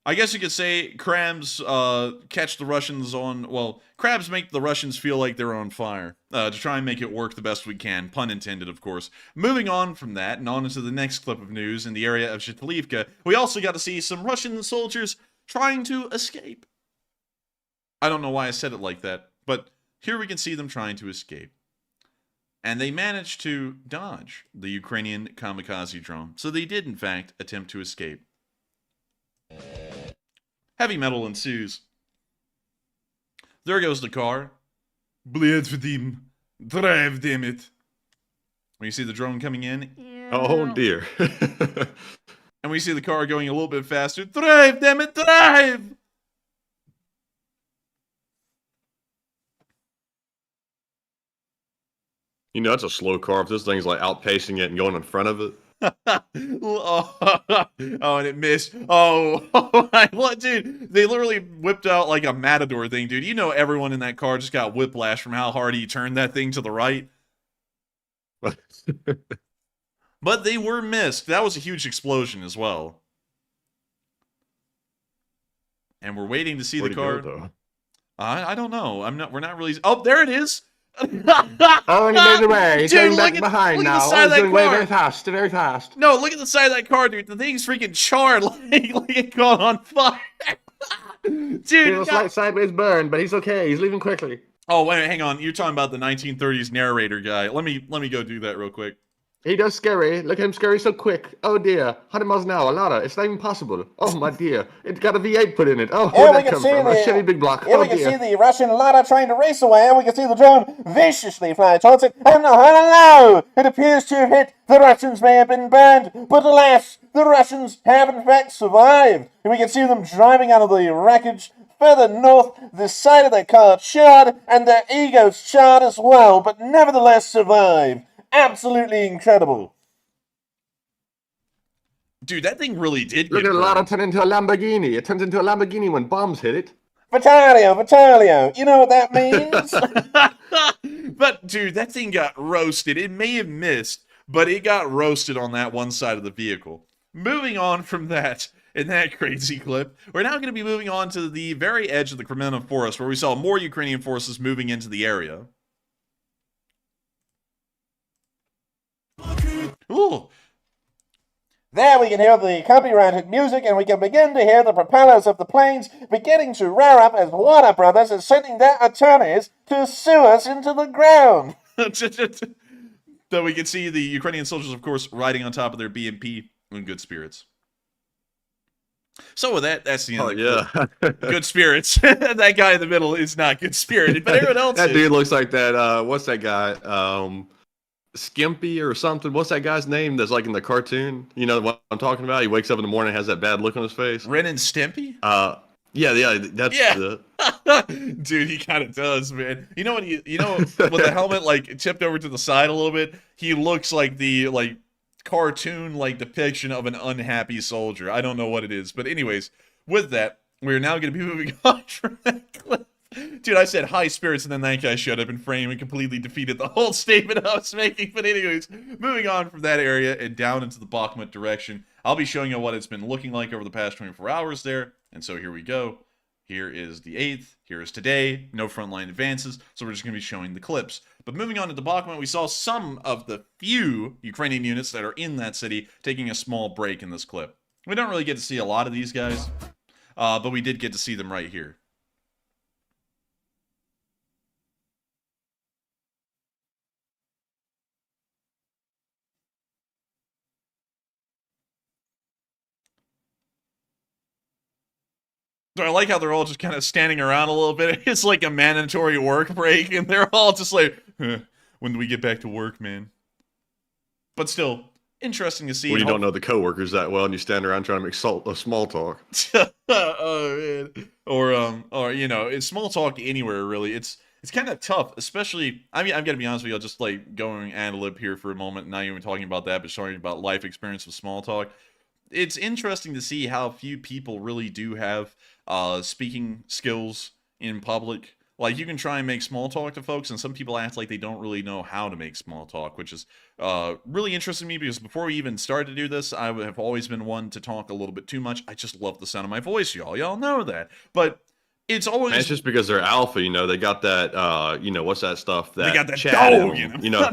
S3: I guess you could say crabs catch the Russians on... Well, crabs make the Russians feel like they're on fire. To try and make it work the best we can. Pun intended, of course. Moving on from that, and on into the next clip of news in the area of Zhitlivka, we also got to see some Russian soldiers trying to escape. I don't know why I said it like that, but here we can see them trying to escape. And they managed to dodge the Ukrainian kamikaze drone. So they did, in fact, attempt to escape. Heavy metal ensues. There goes the car. Bled for them. Drive, damn it. When you see the drone coming in.
S4: Oh, dear.
S3: And we see the car going a little bit faster. Drive, damn it, drive!
S4: You know, that's a slow car if this thing's outpacing it and going in front of it.
S3: Oh, and it missed. Oh, what, dude? They literally whipped out like a Matador thing, dude. You know everyone in that car just got whiplash from how hard he turned that thing to the right. But they were missed. That was a huge explosion as well. And we're waiting to see the car. I don't know. We're not really. Oh, there it is.
S13: Oh, and he made away. He's
S3: Dude,
S13: going back behind now.
S3: Look at the side of that car.
S13: Very fast, very fast.
S3: No, look at the side of that car, dude. The thing's freaking charred, like it caught on fire. Dude,
S13: he was like sideways burn, but he's okay. He's leaving quickly.
S3: Oh, wait, hang on. You're talking about the 1930s narrator guy. Let me go do that real quick.
S13: He does scurry. Look at him scurry so quick. Oh dear. 100 miles an hour. Nada. It's not even possible. Oh my dear. It's got a V8 put in it. Oh, where'd that come from? A Chevy big block.
S14: Here we can see the Russian Lada trying to race away, and we can see the drone viciously fly towards it. And hello! It appears to have hit. The Russians may have been burned, but alas, the Russians have in fact survived. And we can see them driving out of the wreckage. Further north, the side of their car charred, and their egos charred as well, but nevertheless survived. Absolutely incredible.
S3: Dude, that thing really did
S13: Look
S3: get
S13: at Lada turn into a Lamborghini. It turns into a Lamborghini when bombs hit it.
S14: Vitalio, you know what that means?
S3: But, dude, that thing got roasted. It may have missed, but it got roasted on that one side of the vehicle. Moving on from that, in that crazy clip. We're now going to be moving on to the very edge of the Kremenna Forest, where we saw more Ukrainian forces moving into the area. Ooh.
S14: There we can hear the copyrighted music, and we can begin to hear the propellers of the planes beginning to rear up as Warner Brothers is sending their attorneys to sue us into the ground.
S3: Though we can see the Ukrainian soldiers, of course, riding on top of their BMP in good spirits. So with that, that's the end of the clip. Good spirits. That guy in the middle is not good spirited, but everyone else
S4: that
S3: is.
S4: dude looks like that, what's that guy? Skimpy or something. What's that guy's name that's like in the cartoon? You know what I'm talking about? He wakes up in the morning and has that bad look on his face.
S3: Ren and Stimpy?
S4: Yeah, that's
S3: Dude, he kind of does, man. You know when with the helmet like tipped over to the side a little bit, he looks like the cartoon depiction of an unhappy soldier. I don't know what it is, but anyways, with that, we're now going to be moving on from that clip. Dude, I said high spirits, and then that guy showed up in frame and completely defeated the whole statement I was making. But anyways, moving on from that area and down into the Bakhmut direction, I'll be showing you what it's been looking like over the past 24 hours there. And so here we go. Here is the 8th. Here is today. No frontline advances, so we're just going to be showing the clips. But moving on to the Bakhmut, we saw some of the few Ukrainian units that are in that city taking a small break in this clip. We don't really get to see a lot of these guys, but we did get to see them right here. So I like how they're all just kind of standing around a little bit. It's like a mandatory work break, and they're all just like, when do we get back to work, man? But still, interesting to see.
S4: When you don't know the coworkers that well, and you stand around trying to make small talk.
S3: Oh man, or it's small talk anywhere really. It's kind of tough, especially. I mean, I'm gonna be honest with you. I'll just going ad lib here for a moment, not even talking about that, but showing about life experience with small talk. It's interesting to see how few people really do have speaking skills in public. Like, you can try and make small talk to folks, and some people act like they don't really know how to make small talk, which is really interesting to me, because before we even started to do this, I have always been one to talk a little bit too much. I just love the sound of my voice, y'all. Y'all know that. But it's always...
S4: And it's just because they're alpha, they got that, what's that stuff?
S3: They got that
S4: chat
S3: dog,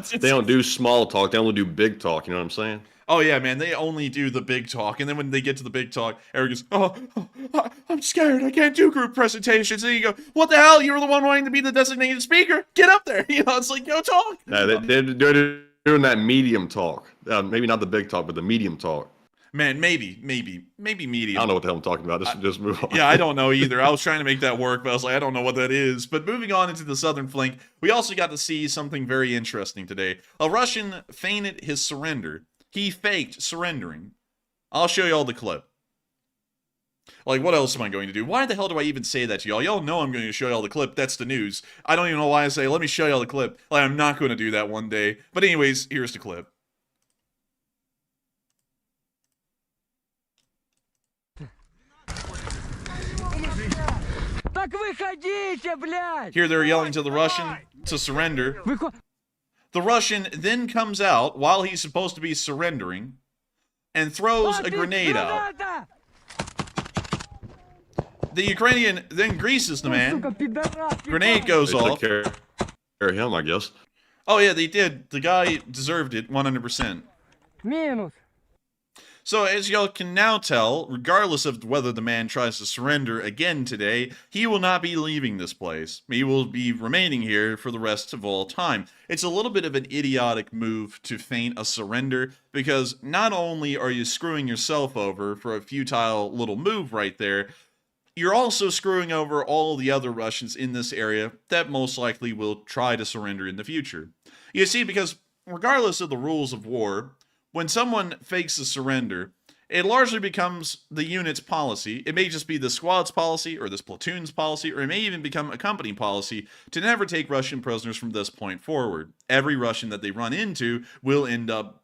S4: they don't do small talk, they only do big talk, you know what I'm saying?
S3: Oh, yeah, man, they only do the big talk, and then when they get to the big talk, Eric goes, oh, I'm scared, I can't do group presentations, and you go, what the hell, you were the one wanting to be the designated speaker, get up there, it's like, go talk.
S4: No, they're doing that medium talk, maybe not the big talk, but the medium talk.
S3: Man, maybe medium.
S4: I don't know what the hell I'm talking about, just move on.
S3: Yeah, I don't know either. I was trying to make that work, but I was like, I don't know what that is. But moving on into the southern flank, we also got to see something very interesting today. A Russian feigned his surrender. He faked surrendering. I'll show you all the clip. Like, what else am I going to do? Why the hell do I even say that to y'all? Y'all know I'm going to show y'all the clip. That's the news. I don't even know why I say, let me show y'all the clip. Like, I'm not going to do that one day. But anyways, here's the clip. Here they're yelling to the Russian to surrender. The Russian then comes out while he's supposed to be surrendering and throws a grenade out. The Ukrainian then greases the man. Grenade goes off.
S4: They took care of him, I guess.
S3: Oh yeah, they did. The guy deserved it 100%. So as y'all can now tell, regardless of whether the man tries to surrender again today, he will not be leaving this place. He will be remaining here for the rest of all time. It's a little bit of an idiotic move to feign a surrender, because not only are you screwing yourself over for a futile little move right there, you're also screwing over all the other Russians in this area that most likely will try to surrender in the future. You see, because regardless of the rules of war, when someone fakes a surrender, it largely becomes the unit's policy. It may just be the squad's policy, or this platoon's policy, or it may even become a company policy to never take Russian prisoners from this point forward. Every Russian that they run into will end up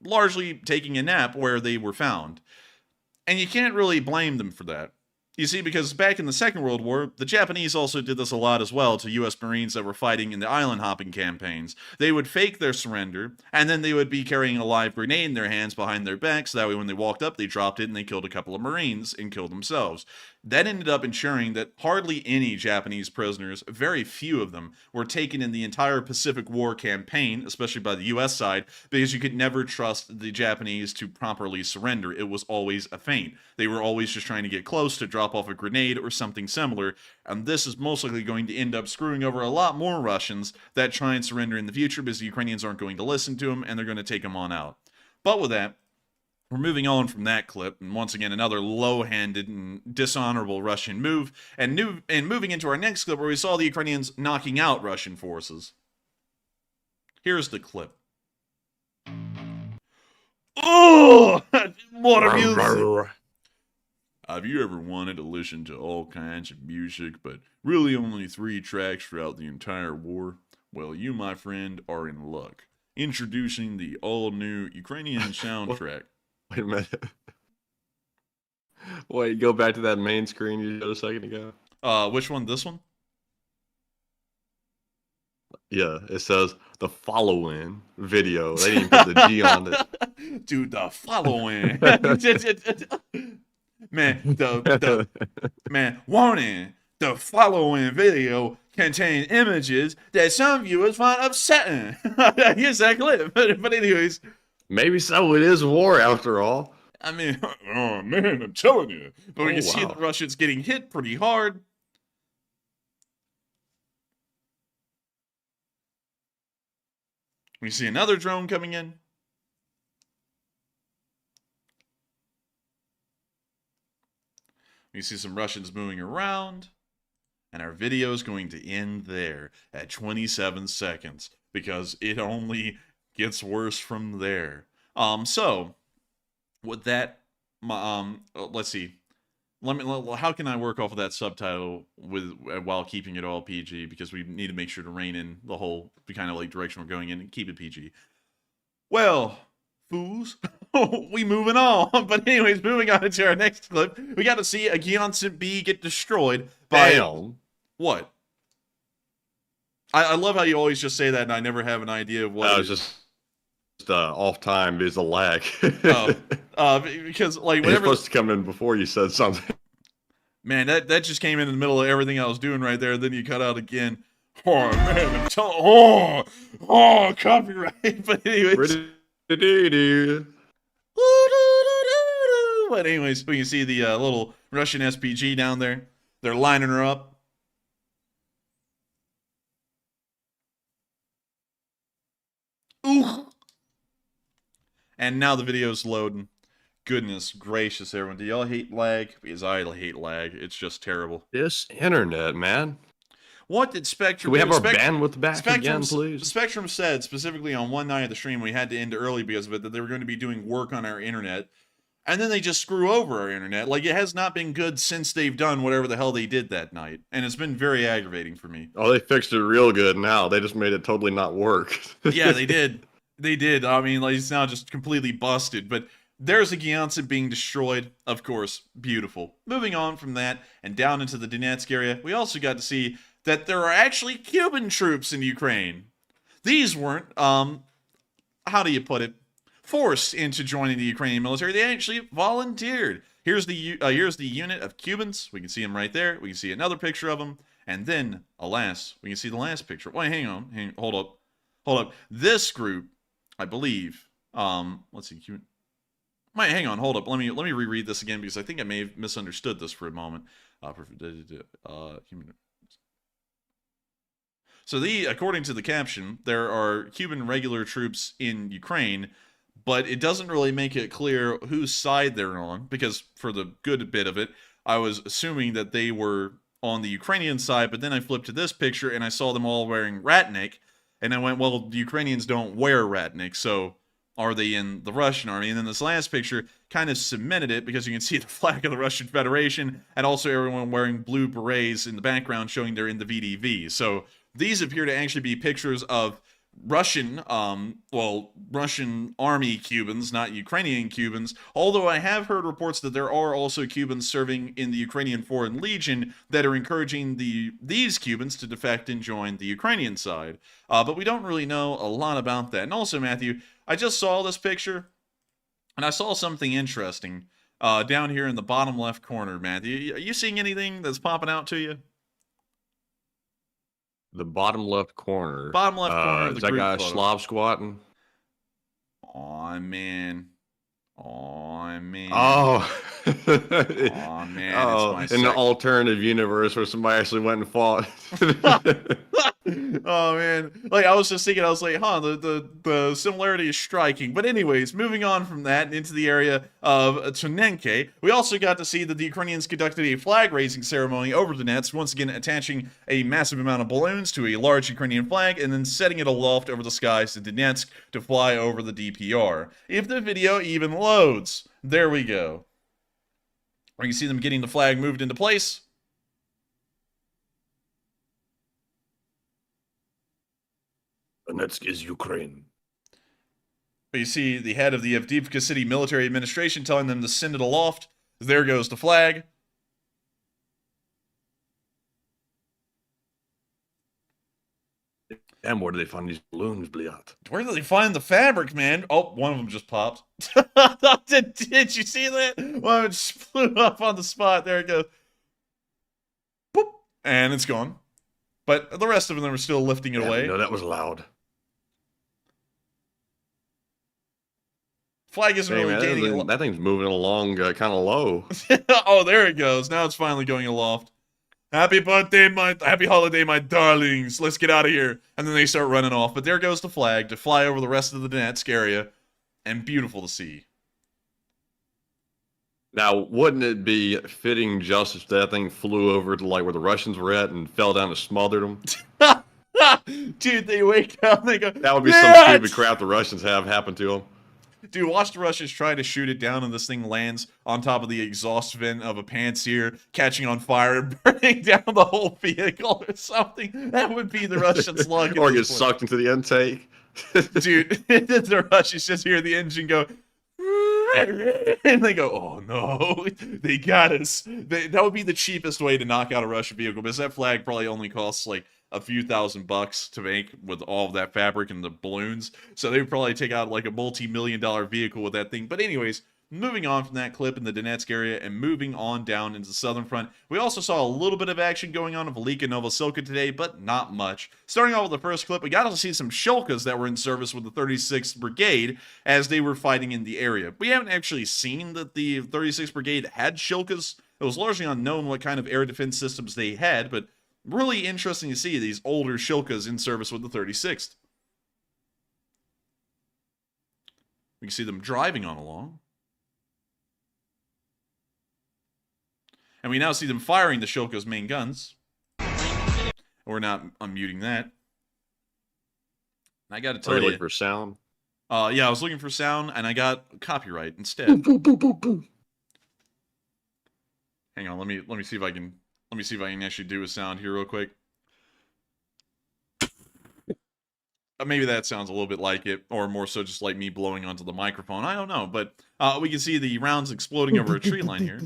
S3: largely taking a nap where they were found. And you can't really blame them for that. You see, because back in the Second World War, the Japanese also did this a lot as well to U.S. Marines that were fighting in the island hopping campaigns. They would fake their surrender, and then they would be carrying a live grenade in their hands behind their backs, so that way when they walked up, they dropped it and they killed a couple of Marines and killed themselves. That ended up ensuring that hardly any Japanese prisoners, very few of them, were taken in the entire Pacific War campaign, especially by the U.S. side, because you could never trust the Japanese to properly surrender. It was always a feint. They were always just trying to get close to drop off a grenade or something similar, and this is most likely going to end up screwing over a lot more Russians that try and surrender in the future because the Ukrainians aren't going to listen to them and they're going to take them on out. But with that, we're moving on from that clip, and once again, another low-handed and dishonorable Russian move, and moving into our next clip where we saw the Ukrainians knocking out Russian forces. Here's the clip. Oh! What a music! Have you ever wanted to listen to all kinds of music, but really only 3 tracks throughout the entire war? Well, you, my friend, are in luck. Introducing the all-new Ukrainian soundtrack.
S4: Wait a minute. Wait, go back to that main screen you showed a second ago.
S3: Which one? This one?
S4: Yeah, it says the following video. They didn't put the G on it.
S3: Dude, the following. Man, warning. The following video contains images that some viewers find upsetting. Here's that clip. But anyways.
S4: Maybe so. It is war after all.
S3: I mean, oh man, I'm telling you. But we can see the Russians getting hit pretty hard. We see another drone coming in. We see some Russians moving around. And our video is going to end there at 27 seconds. Because it only gets worse from there. So with that, let's see. How can I work off of that subtitle while keeping it all PG? Because we need to make sure to rein in the whole kind of like direction we're going in and keep it PG. Well, fools, we moving on. But anyways, moving on to our next clip, we got to see a Gyeonsan B get destroyed by what? I love how you always just say that, and I never have an idea of what.
S4: I was just off time because of lag.
S3: Because like whenever
S4: it's supposed to come in before you said something.
S3: Man, that just came in the middle of everything I was doing right there. Then you cut out again. Oh man, I'm copyright. But anyways, but anyways, we can see the little Russian SPG down there. They're lining her up. Ooh. And now the video's loading. Goodness gracious, everyone. Do y'all hate lag? Because I hate lag. It's just terrible.
S4: This internet, man.
S3: What did Spectrum
S4: do? Can we have our bandwidth back again, please?
S3: Spectrum said, specifically on one night of the stream, we had to end early because of it, that they were going to be doing work on our internet. And then they just screw over our internet. Like, it has not been good since they've done whatever the hell they did that night. And it's been very aggravating for me.
S4: Oh, they fixed it real good now. They just made it totally not work.
S3: Yeah, they did. They did. I mean, like, it's now just completely busted. But there's a Gyeonsan being destroyed. Of course, beautiful. Moving on from that and down into the Donetsk area, we also got to see that there are actually Cuban troops in Ukraine. These weren't, how do you put it, forced into joining the Ukrainian military. They actually volunteered. Here's the unit of Cubans. We can see them right there. We can see another picture of them. And then, alas, we can see the last picture. Wait, hang on. Hold up. This group, I believe, let's see, Cuban. Wait, hang on, hold up. Let me reread this again because I think I may have misunderstood this for a moment. So according to the caption, there are Cuban regular troops in Ukraine, but it doesn't really make it clear whose side they're on, because for the good bit of it, I was assuming that they were on the Ukrainian side, but then I flipped to this picture and I saw them all wearing ratnik, and I went, well, the Ukrainians don't wear ratnik, so are they in the Russian army? And then this last picture kind of cemented it because you can see the flag of the Russian Federation and also everyone wearing blue berets in the background showing they're in the VDV. So these appear to actually be pictures of Russian, Russian army Cubans, not Ukrainian Cubans, although I have heard reports that there are also Cubans serving in the Ukrainian Foreign Legion that are encouraging these Cubans to defect and join the Ukrainian side. But we don't really know a lot about that. And also, Matthew, I just saw this picture, and I saw something interesting down here in the bottom left corner, Matthew. Are you seeing anything that's popping out to you?
S4: The bottom left corner.
S3: Bottom left corner of the
S4: is that
S3: group
S4: guy
S3: photo.
S4: Slav squatting?
S3: Aw, man. Aw, man.
S4: Oh.
S3: Aw, man.
S4: Oh,
S3: It's
S4: in
S3: my
S4: the alternative universe where somebody actually went and fought.
S3: Oh, man. Like, I was just thinking, I was like, the similarity is striking. But anyways, moving on from that and into the area of Tokmak, we also got to see that the Ukrainians conducted a flag-raising ceremony over Donetsk, once again attaching a massive amount of balloons to a large Ukrainian flag and then setting it aloft over the skies to Donetsk to fly over the DPR. If the video even loads. There we go. You can see them getting the flag moved into place.
S10: Donetsk is Ukraine.
S3: But you see the head of the Avdiivka City Military Administration telling them to send it aloft. There goes the flag.
S10: And where do they find these balloons, Bliat?
S3: Where did they find the fabric, man? Oh, one of them just popped. Did you see that? One of them just flew up on the spot. There it goes. Boop. And it's gone. But the rest of them are still lifting it away.
S10: No, that was loud.
S3: Flag isn't really gaining.
S4: That thing's moving along kind of low.
S3: Oh, there it goes. Now it's finally going aloft. Happy birthday, happy holiday, my darlings. Let's get out of here. And then they start running off. But there goes the flag to fly over the rest of the Donetsk area. And beautiful to see.
S4: Now, wouldn't it be fitting just if that thing flew over to like where the Russians were at and fell down and smothered them?
S3: Dude, they wake up, they go,
S4: that would be
S3: yeah!
S4: some stupid crap the Russians have happen to them.
S3: Dude, watch the Russians try to shoot it down and this thing lands on top of the exhaust vent of a Pantsir, catching on fire and burning down the whole vehicle or something. That would be the Russians' luck.
S4: Or get sucked into the intake.
S3: Dude, the Russians just hear the engine go, and they go, oh no, they got us. That would be the cheapest way to knock out a Russian vehicle, because that flag probably only costs like a few $1,000s to make with all of that fabric and the balloons. So they would probably take out like a multi-million-dollar vehicle with that thing. But anyways, moving on from that clip in the Donetsk area and moving on down into the southern front, we also saw a little bit of action going on in Velika Novosilka today, but not much. Starting off with the first clip, we got to see some Shilkas that were in service with the 36th Brigade as they were fighting in the area. We haven't actually seen that the 36th Brigade had Shilkas. It was largely unknown what kind of air defense systems they had, but really interesting to see these older Shilkas in service with the 36th. We can see them driving on along. And we now see them firing the Shilka's main guns. We're not unmuting that. I gotta tell you.
S4: Are you looking for sound?
S3: Yeah, I was looking for sound, and I got copyright instead. Hang on, let me see if I can. Let me see if I can actually do a sound here real quick. Maybe that sounds a little bit like it, or more so just like me blowing onto the microphone. I don't know, but we can see the rounds exploding over a tree line here.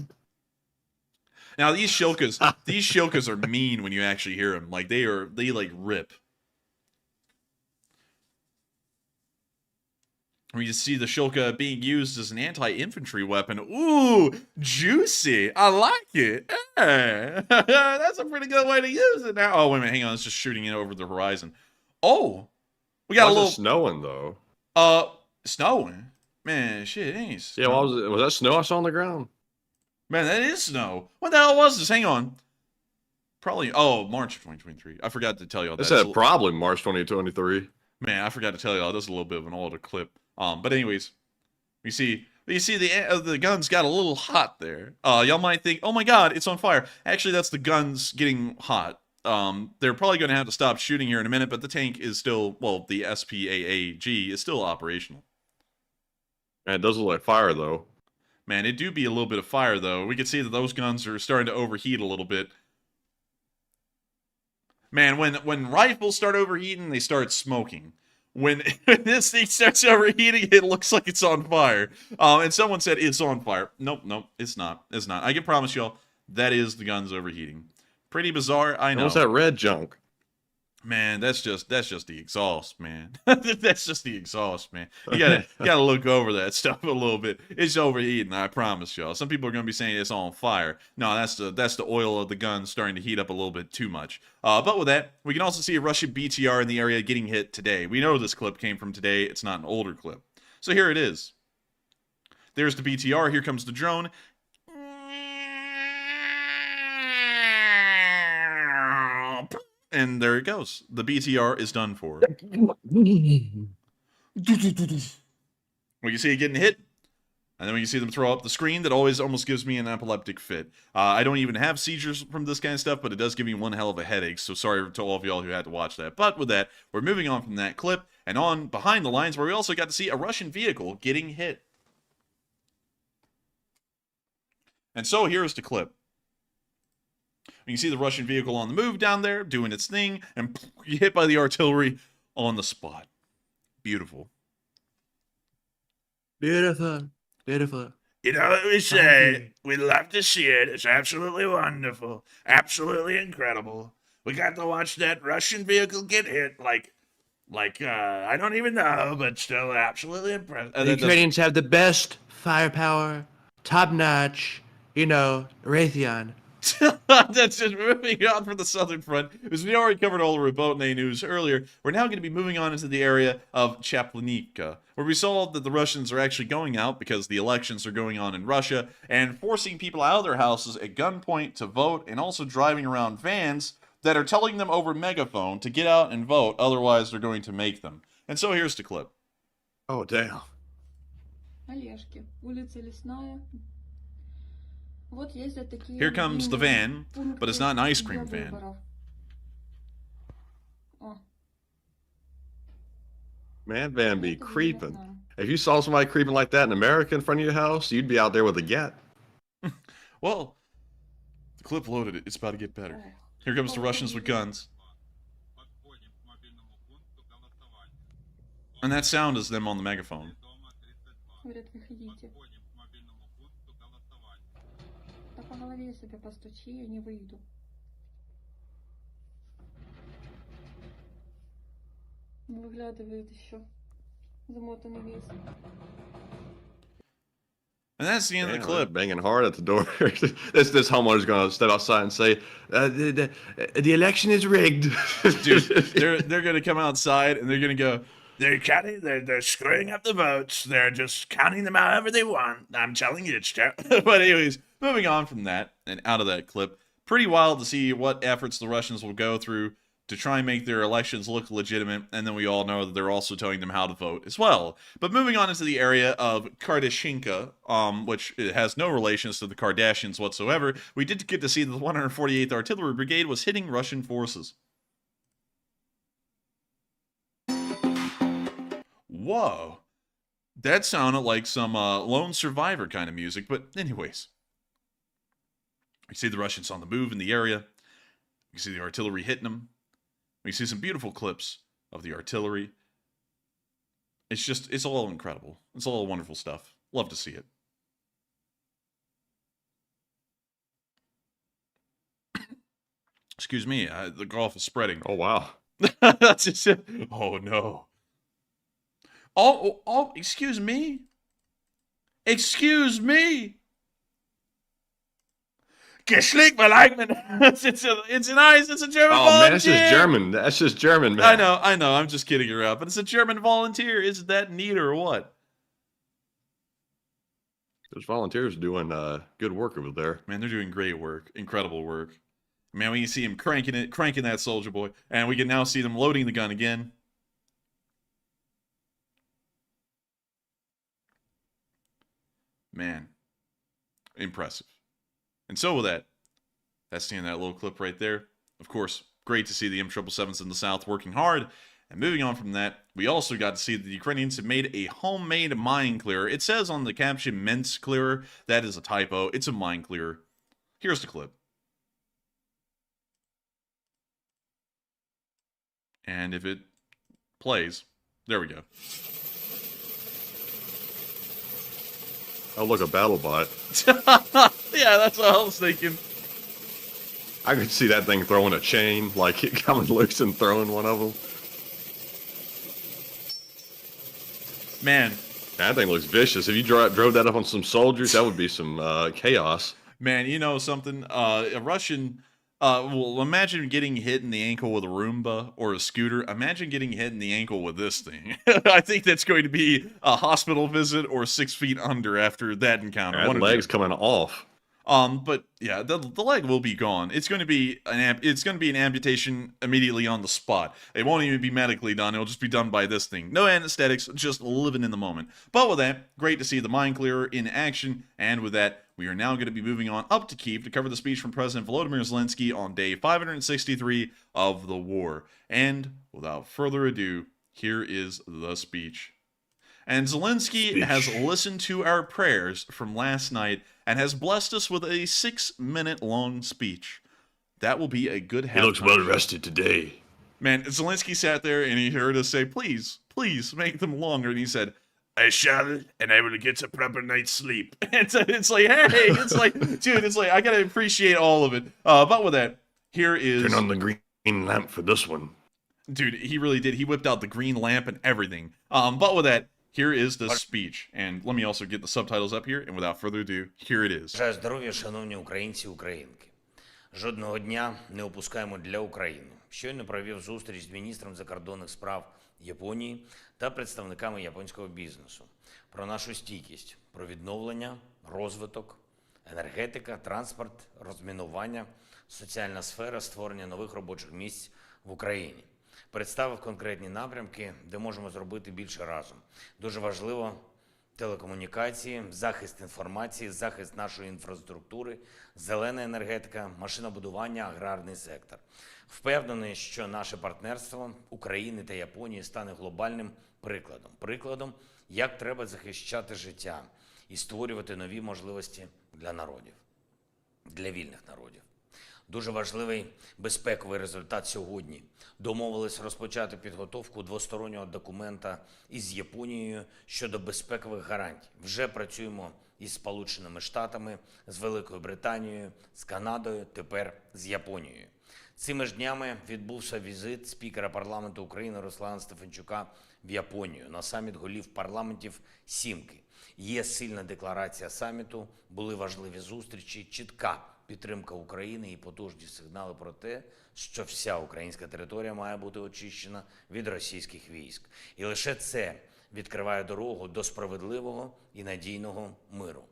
S3: Now these Shilkas are mean when you actually hear them. Like they like rip. We just see the Shilka being used as an anti-infantry weapon. Ooh, juicy. I like it. That's a pretty good way to use it now. Oh, wait a minute. Hang on. It's just shooting it over the horizon. Oh, we got a little...
S4: snowing, though.
S3: Snowing? Man, shit, it ain't snow.
S4: Yeah, was that snow I saw on the ground?
S3: Man, that is snow. What the hell was this? Hang on. Probably, March of 2023. I forgot to tell you all that.
S4: It said probably March 2023.
S3: Man, I forgot to tell you all. That's a little bit of an older clip. But anyways, you see the guns got a little hot there. Y'all might think, oh my god, it's on fire. Actually, that's the guns getting hot. They're probably going to have to stop shooting here in a minute, but the tank is still, well, the SPAAG is still operational.
S4: Man, it does look like fire, though.
S3: Man, it do be a little bit of fire, though. We can see that those guns are starting to overheat a little bit. Man, when rifles start overheating, they start smoking. when this thing starts overheating, it looks like it's on fire. And someone said it's on fire. Nope, it's not. It's not. I can promise y'all that is the guns overheating. Pretty bizarre, I know.
S4: What's that red junk?
S3: Man, that's just the exhaust, man. That's just the exhaust, man. You gotta look over that stuff a little bit. It's overheating, I promise y'all. Some people are gonna be saying it's on fire. No, that's the oil of the gun starting to heat up a little bit too much. But with that, we can also see a Russian BTR in the area getting hit today. We know this clip came from today. It's not an older clip. So here it is. There's the BTR. Here comes the drone. And there it goes. The BTR is done for. We can see it getting hit. And then we can see them throw up the screen. That always almost gives me an epileptic fit. I don't even have seizures from this kind of stuff, but it does give me one hell of a headache. So sorry to all of y'all who had to watch that. But with that, we're moving on from that clip and on behind the lines where we also got to see a Russian vehicle getting hit. And so here's the clip. You can see the Russian vehicle on the move down there, doing its thing, and hit by the artillery on the spot. Beautiful.
S10: Beautiful. Beautiful. You know what we say? We love to see it. It's absolutely wonderful. Absolutely incredible. We got to watch that Russian vehicle get hit like I don't even know, but still absolutely impressive.
S15: The Ukrainians have the best firepower, top-notch, Raytheon.
S3: That's just moving on from the southern front. As we already covered all the Rabotny news earlier, we're now going to be moving on into the area of Chaplinivka, where we saw that the Russians are actually going out because the elections are going on in Russia and forcing people out of their houses at gunpoint to vote, and also driving around vans that are telling them over megaphone to get out and vote, otherwise they're going to make them. And so here's the clip.
S4: Oh, damn.
S3: Here comes the van, but it's not an ice cream van.
S4: Man, van be creeping. If you saw somebody creeping like that in America in front of your house, you'd be out there with a gat.
S3: Well, the clip loaded it. It's about to get better. Here comes the Russians with guns. And that sound is them on the megaphone.
S16: По голове себе постучи, я не выйду. Выглядывает еще. Замотанный весь.
S3: And that's the end of the clip.
S4: Banging hard at the door. this homeowner's going to step outside and say, the election is rigged.
S3: Dude, they're going to come outside and they're going to go,
S10: they're counting, they're screwing up the votes. They're just counting them however they want. I'm telling you, it's terrible.
S3: But anyways, moving on from that and out of that clip, pretty wild to see what efforts the Russians will go through to try and make their elections look legitimate, and then we all know that they're also telling them how to vote as well. But moving on into the area of Kardashinka, which it has no relations to the Kardashians whatsoever, we did get to see that the 148th Artillery Brigade was hitting Russian forces. Whoa. That sounded like some Lone Survivor kind of music, but anyways. We see the Russians on the move in the area. We see the artillery hitting them. We see some beautiful clips of the artillery. It's all incredible. It's all wonderful stuff. Love to see it. Excuse me, the golf is spreading.
S4: Oh, wow.
S3: That's just it. Oh, no. Oh, excuse me? Excuse me? Geschlick, my Eigman. It's a German volunteer.
S4: Man, that's just German. That's just German, man.
S3: I know. I'm just kidding around, but it's a German volunteer. Isn't that neat or what?
S4: Those volunteers are doing good work over there.
S3: Man, they're doing great work. Incredible work. Man, we can see him cranking that soldier boy. And we can now see them loading the gun again. Man, impressive. And so with that, that's the end of that little clip right there. Of course, great to see the M777s in the south working hard. And moving on from that, we also got to see that the Ukrainians have made a homemade mine clearer. It says on the caption, Mince clearer. That is a typo. It's a mine clearer. Here's the clip. And if it plays, There we go.
S4: Oh, look, a battle bot.
S3: Yeah, that's what I was thinking.
S4: I could see that thing throwing a chain, like it coming loose and throwing one of them.
S3: Man.
S4: That thing looks vicious. If you drove that up on some soldiers, that would be some chaos.
S3: Man, you know something? A Russian... well, imagine getting hit in the ankle with a Roomba or a scooter. Imagine getting hit in the ankle with this thing. I think that's going to be a hospital visit or 6 feet under after that encounter.
S4: That leg's coming off.
S3: But yeah, the leg will be gone. It's going to be an amputation immediately on the spot. It won't even be medically done. It'll just be done by this thing. No anesthetics, just living in the moment. But with that, great to see the Mind Clearer in action. And with that, we are now going to be moving on up to Kyiv to cover the speech from President Volodymyr Zelensky on day 563 of the war. And without further ado, here is the speech. And Zelensky has listened to our prayers from last night and has blessed us with a 6-minute-long speech. That will be a good halftime.
S10: He looks well rested today.
S3: Man, Zelensky sat there and he heard us say, please, please make them longer. And he said,
S10: I shall, and I will get a proper night's sleep.
S3: It's like, hey, it's like, dude, it's like, I gotta appreciate all of it. But with that, here is...
S10: Turn on the green lamp for this one.
S3: Dude, he really did. He whipped out the green lamp and everything. But with that, here is the speech. And let me also get the subtitles up here. And without further ado, here it is.
S5: Бажаю здоров'я, шановні українці, українки. Жодного дня не опускаємо для України. Щойно провів зустріч з міністром закордонних справ Японії та представниками японського бізнесу про нашу стійкість, про відновлення, розвиток, енергетика, транспорт, розмінування, соціальна сфера, створення нових робочих місць в Україні. Представив конкретні напрямки, де можемо зробити більше разом. Дуже важливо телекомунікації, захист інформації, захист нашої інфраструктури, зелена енергетика, машинобудування, аграрний сектор. Впевнений, що наше партнерство України та Японії стане глобальним прикладом. Прикладом, як треба захищати життя і створювати нові можливості для народів, для вільних народів. Дуже важливий безпековий результат сьогодні. Домовились розпочати підготовку двостороннього документа із Японією щодо безпекових гарантій. Вже працюємо із Сполученими Штатами, з Великою Британією, з Канадою, тепер з Японією. Цими ж днями відбувся візит спікера парламенту України Руслана Стефанчука в Японію на саміт голів парламентів «Сімки». Є сильна декларація саміту, були важливі зустрічі, чітка підтримка України і потужні сигнали про те, що вся українська територія має бути очищена від російських військ. І лише це відкриває дорогу до справедливого і надійного миру.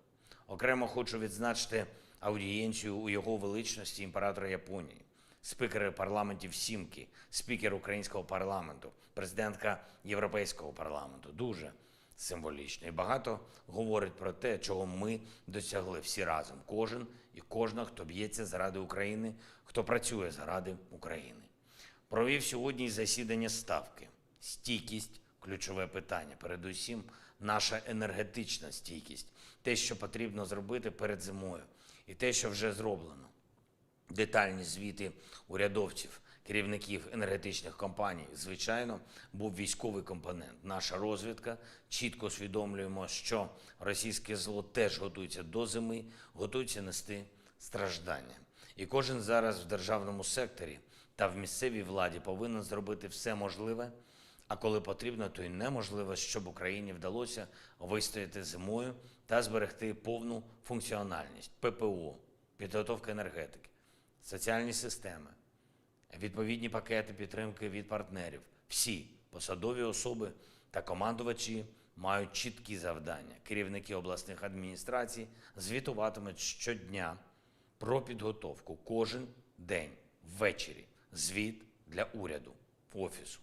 S5: Окремо хочу відзначити аудієнцію у його величності імператора Японії, спікери парламентів «Сімки», спікер українського парламенту, президентка Європейського парламенту. Дуже символічно. І багато говорить про те, чого ми досягли всі разом. Кожен і кожна, хто б'ється заради України, хто працює заради України. Провів сьогодні засідання Ставки. Стійкість – ключове питання. Передусім, наша енергетична стійкість. Те, що потрібно зробити перед зимою. І те, що вже зроблено. Детальні звіти урядовців, керівників енергетичних компаній. Звичайно, був військовий компонент. Наша розвідка чітко усвідомлюємо, що російське зло теж готується до зими, готується нести страждання. І кожен зараз в державному секторі та в місцевій владі повинен зробити все можливе, а коли потрібно, то й неможливе, щоб Україні вдалося вистояти зимою та зберегти повну функціональність ППО, підготовка енергетики, соціальні системи, відповідні пакети підтримки від партнерів. Всі посадові особи та командувачі мають чіткі завдання. Керівники обласних адміністрацій звітуватимуть щодня про підготовку. Кожен день, ввечері, звіт для уряду, офісу.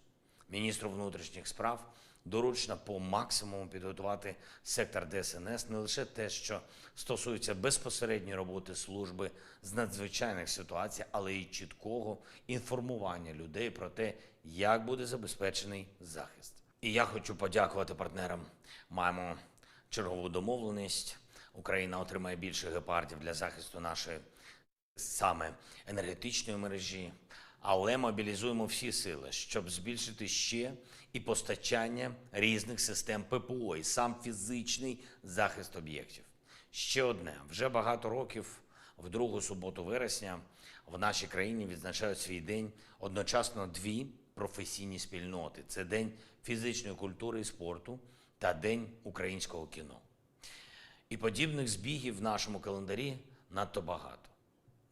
S5: Міністру внутрішніх справ доручно по максимуму підготувати сектор ДСНС, не лише те, що стосується безпосередньої роботи служби з надзвичайних ситуацій, але й чіткого інформування людей про те, як буде забезпечений захист. І я хочу подякувати партнерам. Маємо чергову домовленість. Україна отримає більше гепардів для захисту нашої саме енергетичної мережі. Але мобілізуємо всі сили, щоб збільшити ще і постачання різних систем ППО, і сам фізичний захист об'єктів. Ще одне. Вже багато років в другу суботу вересня в нашій країні відзначають свій день одночасно дві професійні спільноти. Це День фізичної культури і спорту та День українського кіно. І подібних збігів в нашому календарі надто багато.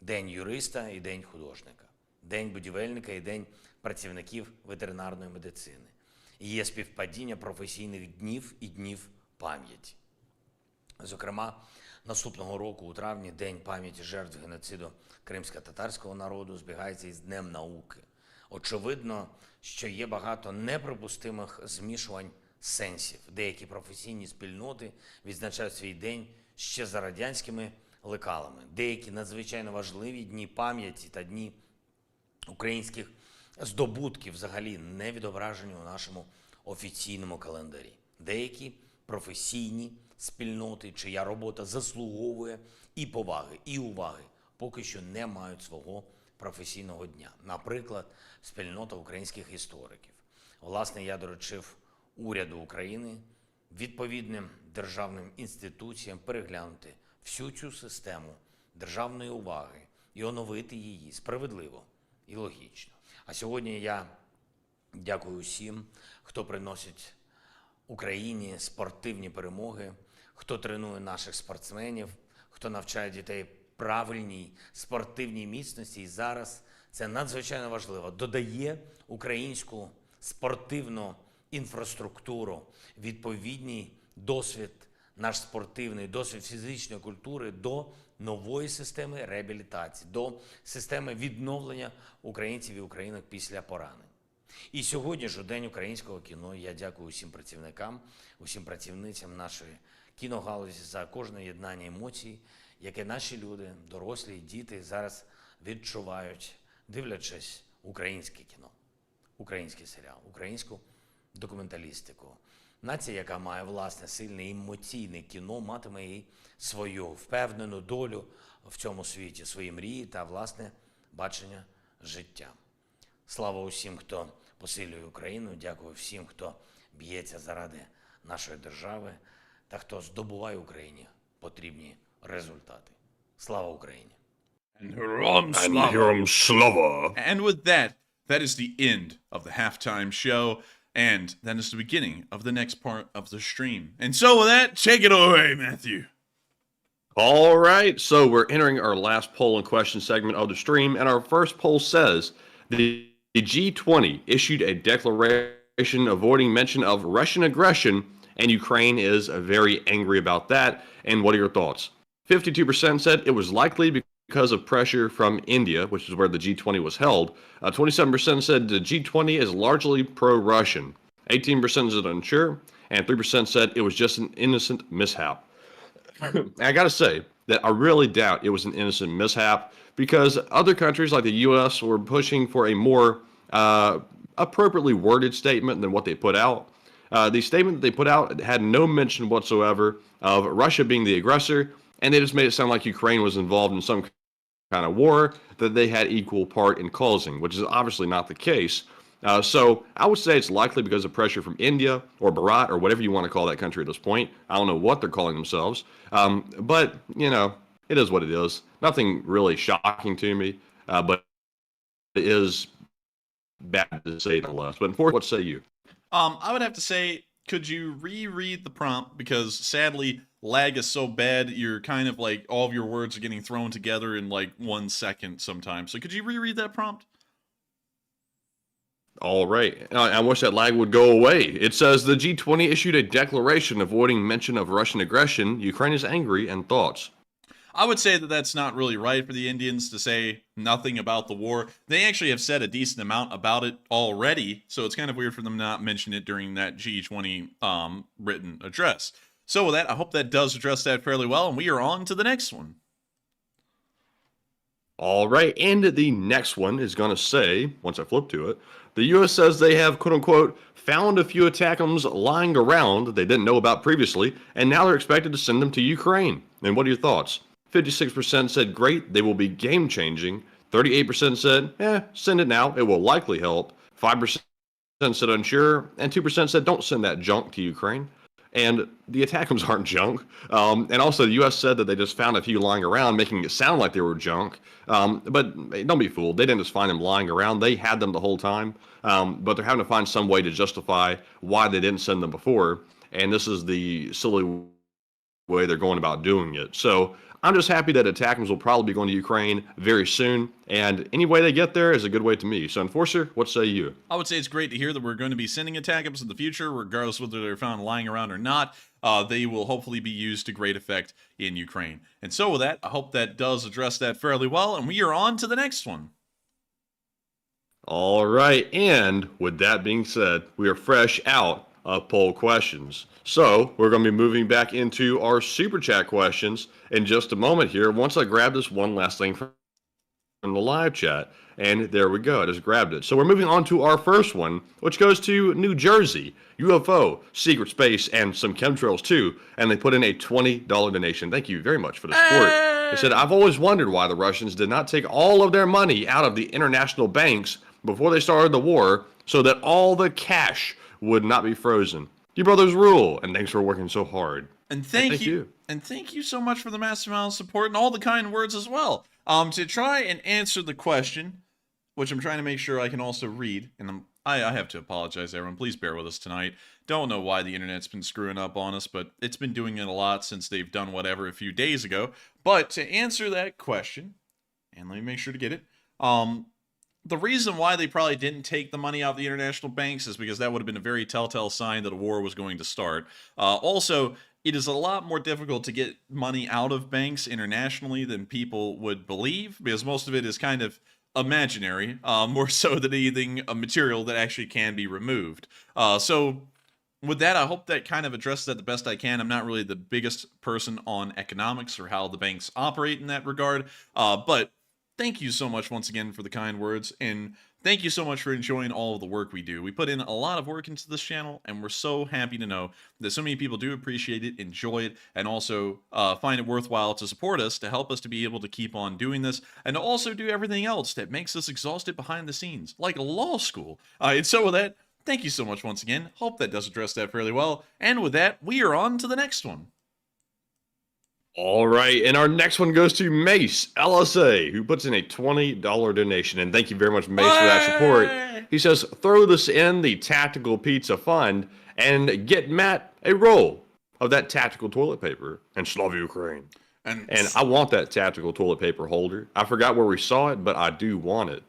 S5: День юриста і День художника. День будівельника і День працівників ветеринарної медицини. І є співпадіння професійних днів і днів пам'яті. Зокрема, наступного року у травні День пам'яті жертв геноциду кримсько-татарського народу збігається із Днем науки. Очевидно, що є багато неприпустимих змішувань сенсів. Деякі професійні спільноти відзначають свій день ще за радянськими лекалами. Деякі надзвичайно важливі дні пам'яті та дні українських здобутків взагалі не відображені у нашому офіційному календарі. Деякі професійні спільноти, чия робота заслуговує і поваги, і уваги, поки що не мають свого професійного дня. Наприклад, спільнота українських істориків. Власне, я доручив уряду України відповідним державним інституціям переглянути всю цю систему державної уваги і оновити її справедливо і логічно. А сьогодні я дякую усім, хто приносить Україні спортивні перемоги, хто тренує наших спортсменів, хто навчає дітей правильній спортивній міцності. І зараз це надзвичайно важливо. Додає українську спортивну інфраструктуру, відповідний досвід, наш спортивний досвід фізичної культури до нової системи реабілітації, до системи відновлення українців і українок після поранень. І сьогодні ж у День українського кіно я дякую усім працівникам, усім працівницям нашої кіногалузі за кожне єднання емоцій, яке наші люди, дорослі, діти зараз відчувають, дивлячись українське кіно, український серіал, українську документалістику. Нація, яка має власне сильне емоційне кіно, матиме і свою впевнену долю в цьому світі, свої мрії та власне бачення життя. Слава усім, хто посилює Україну, дякую всім, хто б'ється заради нашої держави та хто здобуває Україні потрібні результати. Слава Україні!
S3: And with that, that is the end of the halftime show. And that is the beginning of the next part of the stream. And so with that, take it away, Matthew.
S4: All right, so we're entering our last poll and question segment of the stream, and our first poll says the G20 issued a declaration avoiding mention of Russian aggression, and Ukraine is very angry about that. And what are your thoughts? 52% said it was likely because of pressure from India, which is where the G20 was held. 27% said the G20 is largely pro-Russian. 18% said unsure, and 3% said it was just an innocent mishap. I gotta say that I really doubt it was an innocent mishap because other countries like the U.S. were pushing for a more appropriately worded statement than what they put out. The statement that they put out had no mention whatsoever of Russia being the aggressor, and they just made it sound like Ukraine was involved in some kind of war that they had equal part in causing, which is obviously not the case. So I would say it's likely because of pressure from India or Bharat or whatever you want to call that country at this point. I don't know what they're calling themselves. But, you know, it is what it is. Nothing really shocking to me, but it is bad to say nonetheless. But what say you?
S3: I would have to say, could you reread the prompt? Because sadly, lag is so bad, you're kind of like, all of your words are getting thrown together in like 1 second sometimes. So could you reread that prompt?
S4: All right. I wish that lag would go away. It says the G20 issued a declaration avoiding mention of Russian aggression. Ukraine is angry, and thoughts.
S3: I would say that that's not really right for the Indians to say nothing about the war. They actually have said a decent amount about it already, so it's kind of weird for them to not mention it during that G20 written address. So with that, I hope that does address that fairly well, and we are on to the next one.
S4: All right, and the next one is going to say, once I flip to it, the U.S. says they have, quote-unquote, found a few ATACMS lying around that they didn't know about previously, and now they're expected to send them to Ukraine. And what are your thoughts? 56% said great, they will be game-changing. 38% said, send it now. It will likely help. 5% said unsure, and 2% said don't send that junk to Ukraine. And the ATACMS aren't junk. And also, the U.S. said that they just found a few lying around, making it sound like they were junk. But don't be fooled. They didn't just find them lying around. They had them the whole time. But they're having to find some way to justify why they didn't send them before. And this is the silly way they're going about doing it. So I'm just happy that ATACMS will probably be going to Ukraine very soon, and any way they get there is a good way to me. So, Enforcer, what say you?
S3: I would say it's great to hear that we're going to be sending ATACMS in the future, regardless whether they're found lying around or not. They will hopefully be used to great effect in Ukraine. And so with that, I hope that does address that fairly well, and we are on to the next one.
S4: All right, and with that being said, we are fresh out of poll questions. So we're going to be moving back into our super chat questions in just a moment here. Once I grab this one last thing from the live chat, and there we go. I just grabbed it. So we're moving on to our first one, which goes to New Jersey, UFO, secret space, and some chemtrails too. And they put in a $20 donation. Thank you very much for the support. They said, I've always wondered why the Russians did not take all of their money out of the international banks before they started the war so that all the cash would not be frozen. You brothers rule, and thanks for working so hard.
S3: And thank you. And thank you so much for the massive amount of support and all the kind words as well. To try and answer the question, which I'm trying to make sure I can also read, and I have to apologize, everyone. Please bear with us tonight. Don't know why the internet's been screwing up on us, but it's been doing it a lot since they've done whatever a few days ago. But to answer that question, and let me make sure to get it, the reason why they probably didn't take the money out of the international banks is because that would have been a very telltale sign that a war was going to start. Also, it is a lot more difficult to get money out of banks internationally than people would believe, because most of it is kind of imaginary, more so than anything a material that actually can be removed. So with that, I hope that kind of addresses that the best I can. I'm not really the biggest person on economics or how the banks operate in that regard, but thank you so much once again for the kind words, and thank you so much for enjoying all of the work we do. We put in a lot of work into this channel, and we're so happy to know that so many people do appreciate it, enjoy it, and also find it worthwhile to support us, to help us to be able to keep on doing this, and to also do everything else that makes us exhausted behind the scenes, like law school. And so with that, thank you so much once again. Hope that does address that fairly well. And with that, we are on to the next one.
S4: All right, and our next one goes to Mace LSA, who puts in a $20 donation, and thank you very much, Mace, for that support. He says, throw this in the Tactical Pizza Fund and get Matt a roll of that tactical toilet paper, and Slava Ukraine. And I want that tactical toilet paper holder. I forgot where we saw it, but I do want it.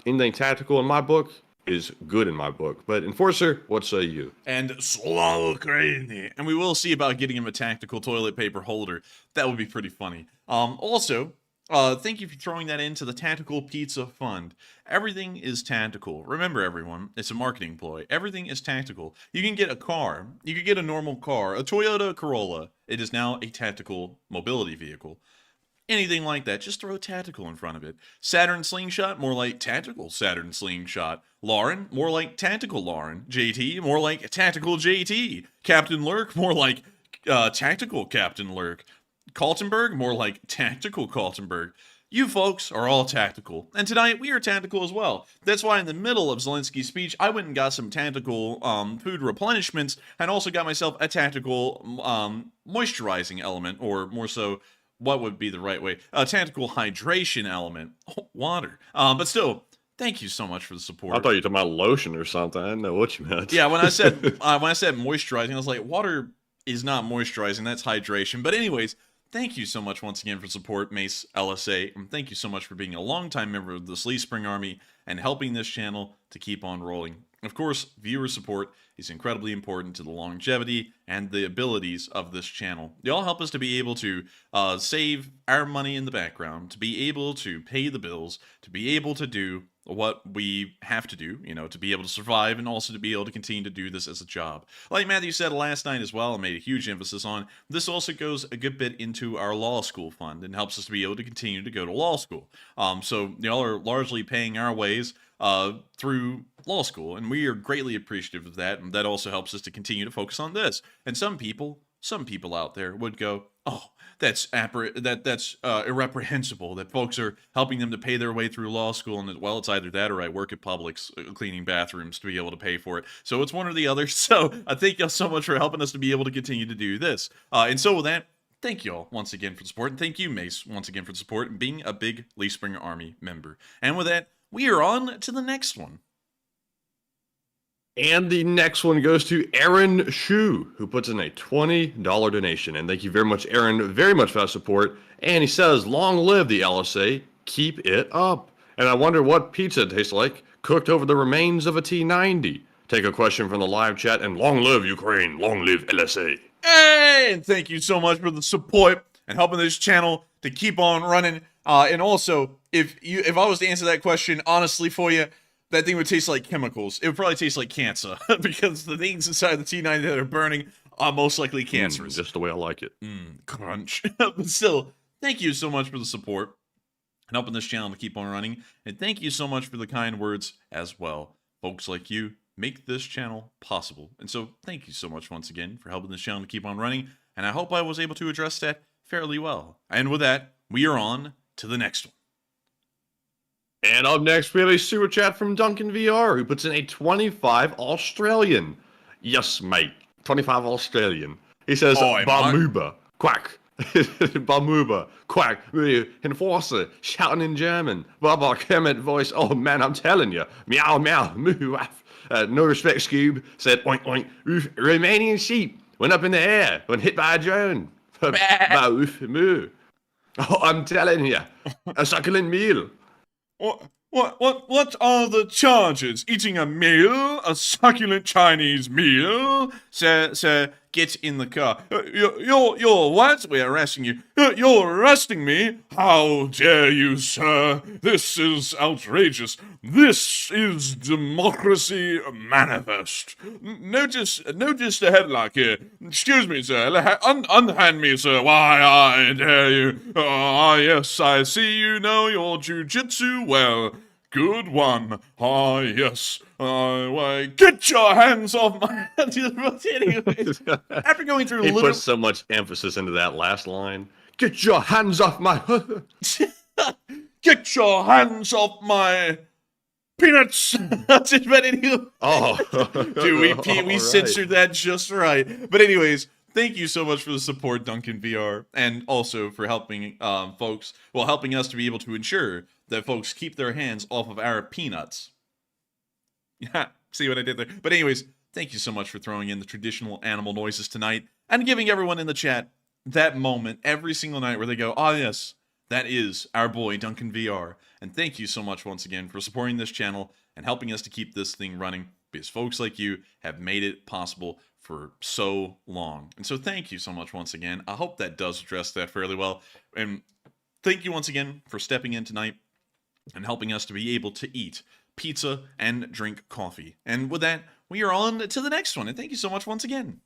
S4: Anything tactical in my book is good in my book. But Enforcer, what say you?
S3: And Slava Ukraini. And we will see about getting him a tactical toilet paper holder. That would be pretty funny. Also, thank you for throwing that into the Tactical Pizza Fund. Everything is tactical. Remember, everyone, it's a marketing ploy. Everything is tactical. You can get a car. You can get a normal car. A Toyota Corolla. It is now a tactical mobility vehicle. Anything like that, just throw tactical in front of it. Saturn Slingshot, more like tactical Saturn Slingshot. Lauren, more like tactical Lauren. JT, more like tactical JT. Captain Lurk, more like tactical Captain Lurk. Kaltenberg, more like tactical Kaltenberg. You folks are all tactical, and tonight we are tactical as well. That's why in the middle of Zelensky's speech, I went and got some tactical food replenishments, and also got myself a tactical moisturizing element, or more so, what would be the right way? A tactical hydration element. Oh, water. But still, thank you so much for the support.
S4: I thought you were talking about lotion or something. I didn't know what you meant.
S3: Yeah, when I said moisturizing, I was like, water is not moisturizing, that's hydration. But anyways, thank you so much once again for support, Mace LSA. And thank you so much for being a longtime member of the Sleeve Spring Army and helping this channel to keep on rolling. Of course, viewer support is incredibly important to the longevity and the abilities of this channel. Y'all help us to be able to save our money in the background, to be able to pay the bills, to be able to do what we have to do, you know, to be able to survive, and also to be able to continue to do this as a job. Like Matthew said last night as well, and made a huge emphasis on, this also goes a good bit into our law school fund and helps us to be able to continue to go to law school. So y'all are largely paying our ways through law school, and we are greatly appreciative of that, and that also helps us to continue to focus on this. And some people out there would go, Oh, that's irreprehensible that folks are helping them to pay their way through law school, and well, it's either that or I work at Publix cleaning bathrooms to be able to pay for it. So it's one or the other. So I thank y'all so much for helping us to be able to continue to do this. And so with that, thank you all once again for the support, and thank you, Mace, once again for the support and being a big Leaf Springer Army member. And with that, we are on to the next one.
S4: And the next one goes to Aaron Shu, who puts in a $20 donation. And thank you very much, Aaron, very much for that support. And he says, long live the LSA, keep it up. And I wonder what pizza tastes like cooked over the remains of a T-90. Take a question from the live chat, and long live Ukraine, long live LSA.
S3: Hey, and thank you so much for the support and helping this channel to keep on running. And also, if I was to answer that question honestly for you, that thing would taste like chemicals. It would probably taste like cancer because the things inside the T-90 that are burning are most likely cancerous.
S4: Just the way I like it.
S3: Crunch. But still, thank you so much for the support and helping this channel to keep on running. And thank you so much for the kind words as well. Folks like you make this channel possible. And so thank you so much once again for helping this channel to keep on running. And I hope I was able to address that fairly well. And with that, we are on to the next one.
S4: And up next, we have a super chat from Duncan VR, who puts in a 25 Australian. Yes, mate. 25 Australian. He says, Bamuba, quack. Bamuba, quack. Enforcer, shouting in German. Baba, Kermit voice. Oh, man, I'm telling you. Meow, meow, moo, waff. No respect, Scoob. Said, oink, oink. Oof. Romanian sheep went up in the air when hit by a drone. Oof, moo. Oh, I'm telling you. A succulent meal.
S3: What are the charges? Eating a meal? A succulent Chinese meal? Sir, get in the car. You're what? We're arresting you. You're arresting me? How dare you, sir? This is outrageous. This is democracy manifest. Notice the headlock here. Excuse me, sir. Unhand me, sir. Why, I dare you. Ah, yes, I see you know your jujitsu well. Good one. Ah, yes. Why, get your hands off my... Anyways, after going through
S4: he puts so much emphasis into that last line. Get your hands off my...
S3: Get your hands off my... peanuts.
S4: Oh.
S3: Dude, we censored that just right. But anyways, thank you so much for the support, Duncan VR, and also for helping helping us to be able to ensure that folks keep their hands off of our peanuts. Yeah, see what I did there? But anyways, thank you so much for throwing in the traditional animal noises tonight and giving everyone in the chat that moment every single night where they go, oh yes, that is our boy Duncan VR. And thank you so much once again for supporting this channel and helping us to keep this thing running, because folks like you have made it possible for so long. And so thank you so much once again. I hope that does address that fairly well. And thank you once again for stepping in tonight and helping us to be able to eat pizza and drink coffee. And with that, we are on to the next one. And thank you so much once again.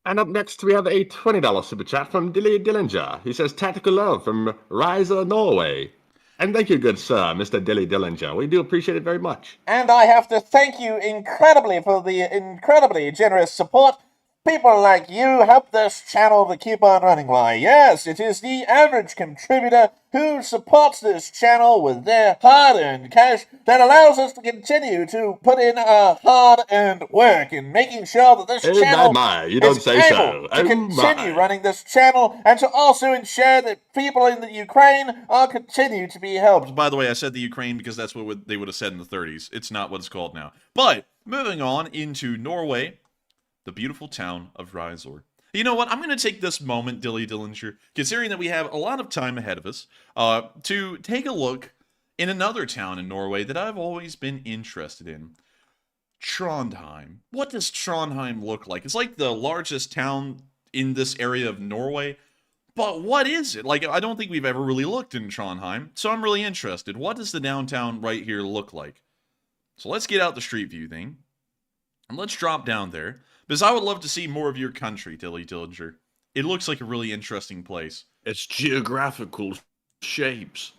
S13: And up next, we have a $20 super chat from Dilly Dillinger. He says, Tactical Love from Riser, Norway. And thank you, good sir, Mr. Dilly Dillinger. We do appreciate it very much.
S14: And I have to thank you incredibly for the incredibly generous support. People like you help this channel to keep on running. Why, yes, it is the average contributor who supports this channel with their hard-earned cash that allows us to continue to put in our hard-earned work in making sure that this channel
S13: you don't
S14: is
S13: say
S14: able
S13: so.
S14: to continue running this channel and to also ensure that people in the Ukraine are continue to be helped.
S3: By the way, I said the Ukraine because that's what they would have said in the 30s. It's not what it's called now. But moving on into Norway, the beautiful town of Risor. You know what? I'm going to take this moment, Dilly Dillinger, considering that we have a lot of time ahead of us, to take a look in another town in Norway that I've always been interested in. Trondheim. What does Trondheim look like? It's like the largest town in this area of Norway, but what is it? Like, I don't think we've ever really looked in Trondheim, so I'm really interested. What does the downtown right here look like? So let's get out the street view thing, and let's drop down there. Because I would love to see more of your country, Dilly Dillinger. It looks like a really interesting place.
S4: It's geographical shapes.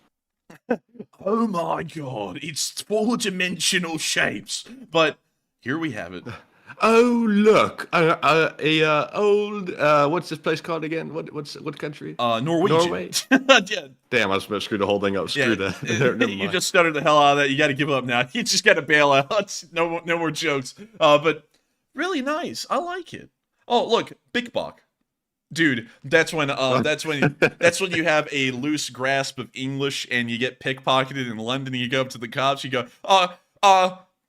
S3: Oh my god, it's four-dimensional shapes. But here we have it.
S13: Oh, look, old, what's this place called again? What country?
S3: Norwegian.
S13: Norway?
S3: Yeah.
S13: Damn, I was about to screw the whole thing up. Screw that. Never
S3: You
S13: mind.
S3: just stuttered the hell out of that. You got to give up now. You just got to bail out. No more jokes. But really nice. I like it. Oh, look, Bickbach. Dude, that's when you have a loose grasp of English and you get pickpocketed in London and you go up to the cops, you go,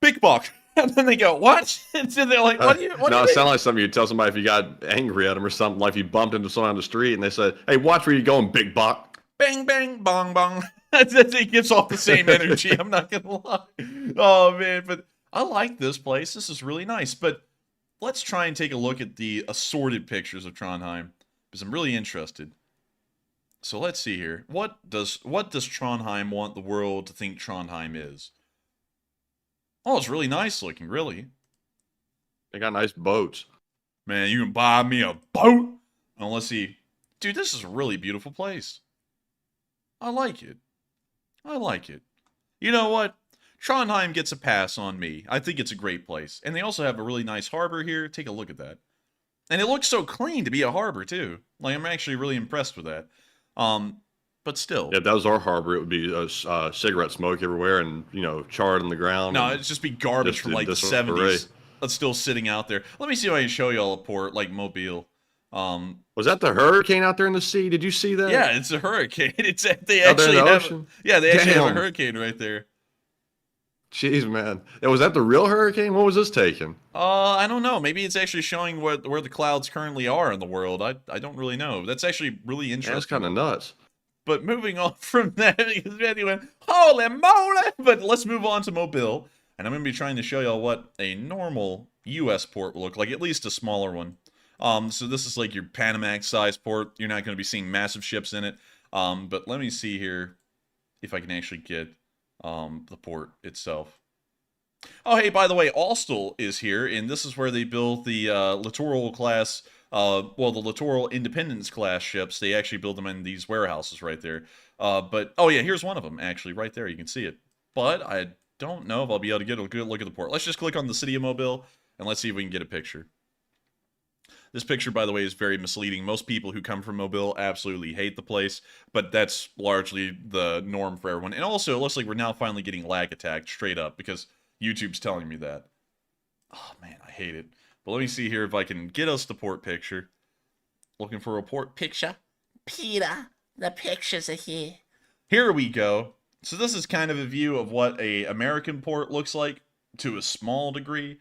S3: Bickbach. And then they go, what? And so they're like, what do you
S13: No,
S3: mean?
S13: it sounded like something you'd tell somebody if you got angry at them or something, like you bumped into someone on the street and they said, hey, watch where you're going, big buck.
S3: Bang, bang, bong, bong. It gives off the same energy, I'm not going to lie. Oh, man, but I like this place. This is really nice. But let's try and take a look at the assorted pictures of Trondheim, because I'm really interested. So let's see here. What does Trondheim want the world to think Trondheim is? Oh, it's really nice looking, really.
S13: They got nice boats.
S3: Man, you can buy me a boat? Oh, let's see. Dude, this is a really beautiful place. I like it. I like it. You know what? Trondheim gets a pass on me. I think it's a great place. And they also have a really nice harbor here. Take a look at that. And it looks so clean to be a harbor, too. Like, I'm actually really impressed with that. But still.
S13: Yeah, if that was our harbor, it would be cigarette smoke everywhere and, charred on the ground.
S3: No, it'd just be garbage from, like, the 70s. That's still sitting out there. Let me see if I can show you all a port, like Mobile.
S13: Was that the hurricane out there in the sea? Did you see that?
S3: Yeah, it's a hurricane. They
S13: Out there
S3: actually
S13: in the
S3: have,
S13: ocean?
S3: yeah, they actually have a
S13: Damn.
S3: hurricane right there.
S13: Jeez, man. Was that the real hurricane? What was this taking?
S3: I don't know. Maybe it's actually showing where the clouds currently are in the world. I don't really know. That's actually really interesting.
S13: Yeah, that's kind of nuts.
S3: But moving on from that, because Randy went, holy moly! But let's move on to Mobile. And I'm going to be trying to show y'all what a normal U.S. port will look like, at least a smaller one. So this is like your Panamax-sized port. You're not going to be seeing massive ships in it. But let me see here if I can actually get the port itself. Oh, hey, by the way, Austell is here, and this is where they built the Littoral class, the Littoral Independence class ships. They actually build them in these warehouses right there. But, oh yeah, here's one of them, actually, right there. You can see it. But I don't know if I'll be able to get a good look at the port. Let's just click on the city of Mobile, and let's see if we can get a picture. This picture, by the way, is very misleading. Most people who come from Mobile absolutely hate the place, but that's largely the norm for everyone. And also, it looks like we're now finally getting lag attacked straight up, because YouTube's telling me that. Oh, man, I hate it. But let me see here if I can get us the port picture. Looking for a port picture?
S17: Peter, the pictures are here.
S3: Here we go. So this is kind of a view of what a American port looks like, to a small degree.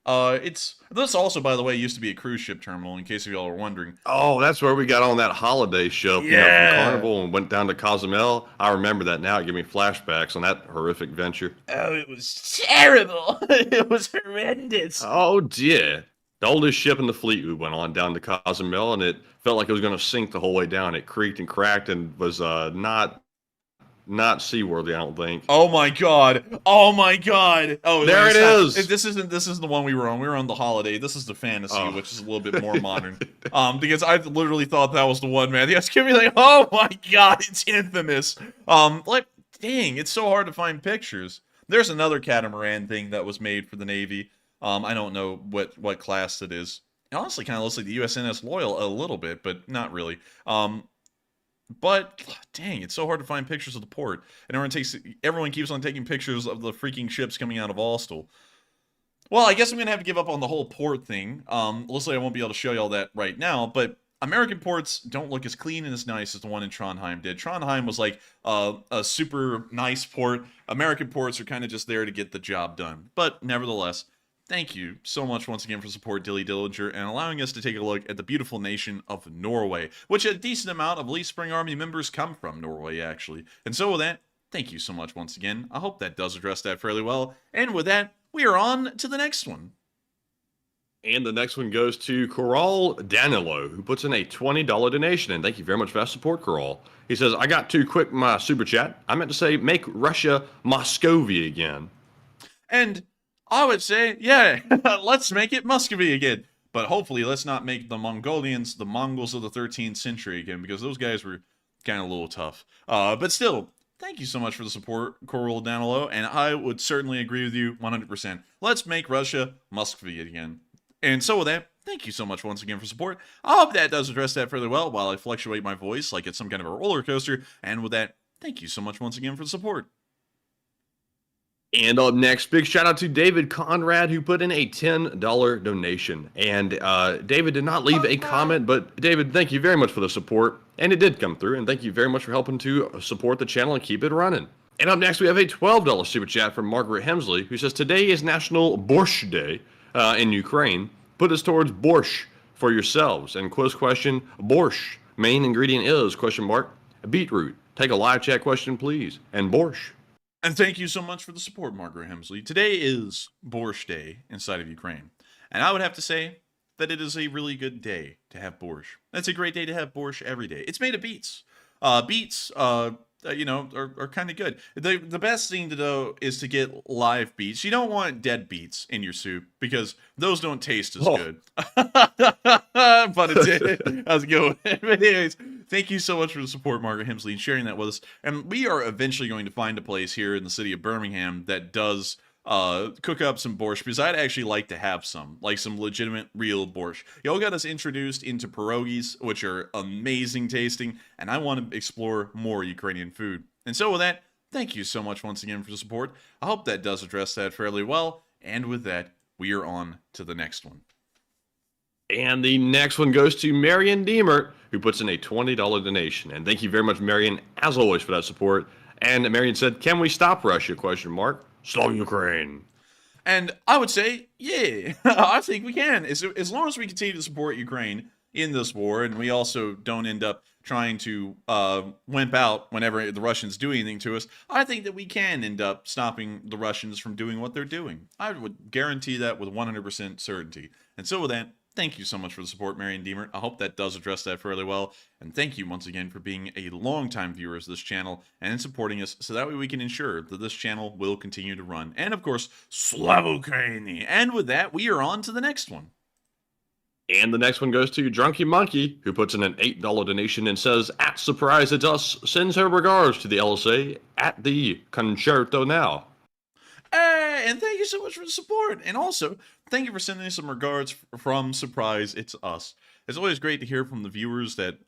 S3: This also, by the way, used to be a cruise ship terminal, in case y'all are wondering.
S13: Oh, that's where we got on that holiday ship, from Carnival and went down to Cozumel. I remember that now. It gave me flashbacks on that horrific venture.
S17: Oh, it was terrible. It was horrendous.
S13: Oh, dear. The oldest ship in the fleet we went on down to Cozumel, and it felt like it was going to sink the whole way down. It creaked and cracked and was not seaworthy, I don't think.
S3: Oh my god! Oh my god! Oh,
S13: there it is.
S3: This isn't the one we were on. We were on the Holiday. This is the Fantasy, which is a little bit more modern. Because I literally thought that was the one, man. You guys give me like, oh my god, it's infamous. Like, dang, it's so hard to find pictures. There's another catamaran thing that was made for the Navy. I don't know what class it is. It honestly kind of looks like the USNS Loyal a little bit, but not really. But dang, it's so hard to find pictures of the port, and everyone keeps on taking pictures of the freaking ships coming out of Austell. Well, I guess I'm gonna have to give up on the whole port thing. Looks like I won't be able to show y'all that right now, but American ports don't look as clean and as nice as the one in Trondheim did. Trondheim was like a super nice port. American ports are kind of just there to get the job done. But nevertheless, thank you so much once again for support, Dilly Dillinger, and allowing us to take a look at the beautiful nation of Norway, which a decent amount of Leaf Spring Army members come from Norway, actually. And so with that, thank you so much once again. I hope that does address that fairly well. And with that, we are on to the next one.
S13: And the next one goes to Coral Danilo, who puts in a $20 donation. And thank you very much for that support, Coral. He says, I got too quick my super chat. I meant to say, make Russia Muscovy again.
S3: And I would say, yeah, let's make it Muscovy again. But hopefully, let's not make the Mongolians the Mongols of the 13th century again, because those guys were kind of a little tough. But still, thank you so much for the support, Coral Danilo, and I would certainly agree with you 100%. Let's make Russia Muscovy again. And so with that, thank you so much once again for support. I hope that does address that fairly well while I fluctuate my voice like it's some kind of a roller coaster. And with that, thank you so much once again for the support.
S13: And up next, big shout out to David Conrad, who put in a $10 donation. And David did not leave a comment, but David, thank you very much for the support. And it did come through, and thank you very much for helping to support the channel and keep it running. And up next, we have a $12 super chat from Margaret Hemsley, who says, today is National Borscht Day in Ukraine. Put us towards borscht for yourselves. And quiz question, borscht, main ingredient is, question mark, beetroot. Take a live chat question, please. And borscht.
S3: And thank you so much for the support, Margaret Hemsley. Today is Borscht Day inside of Ukraine. And I would have to say that it is a really good day to have borscht. That's a great day to have borscht every day. It's made of beets. Beets, you know, are kind of good. The best thing to do is to get live beets. You don't want dead beets in your soup because those don't taste as good. But it did. How's it going? But anyways, thank you so much for the support, Margaret Hemsley, and sharing that with us. And we are eventually going to find a place here in the city of Birmingham that does cook up some borscht, because I'd actually like to have some legitimate real borscht. Y'all got us introduced into pierogies, which are amazing tasting, and I want to explore more Ukrainian food. And so with that, thank you so much once again for the support. I hope that does address that fairly well. And with that, we are on to the next one.
S13: And the next one goes to Marion Deemer, who puts in a $20 donation. And thank you very much, Marion, as always, for that support. And Marion said, can we stop Russia, question mark? Slow Ukraine.
S3: And I would say, yeah, I think we can. As long as we continue to support Ukraine in this war, and we also don't end up trying to wimp out whenever the Russians do anything to us, I think that we can end up stopping the Russians from doing what they're doing. I would guarantee that with 100% certainty. And so with that, thank you so much for the support, Marion Deemer. I hope that does address that fairly well. And thank you once again for being a longtime viewer of this channel and supporting us, so that way we can ensure that this channel will continue to run. And of course, Slava Ukraini. And with that, we are on to the next one.
S13: And the next one goes to Drunky Monkey, who puts in an $8 donation and says, at Surprise It's Us, sends her regards to the LSA at the Concerto now.
S3: And thank you so much for the support. And also, thank you for sending some regards from Surprise It's Us. It's always great to hear from the viewers that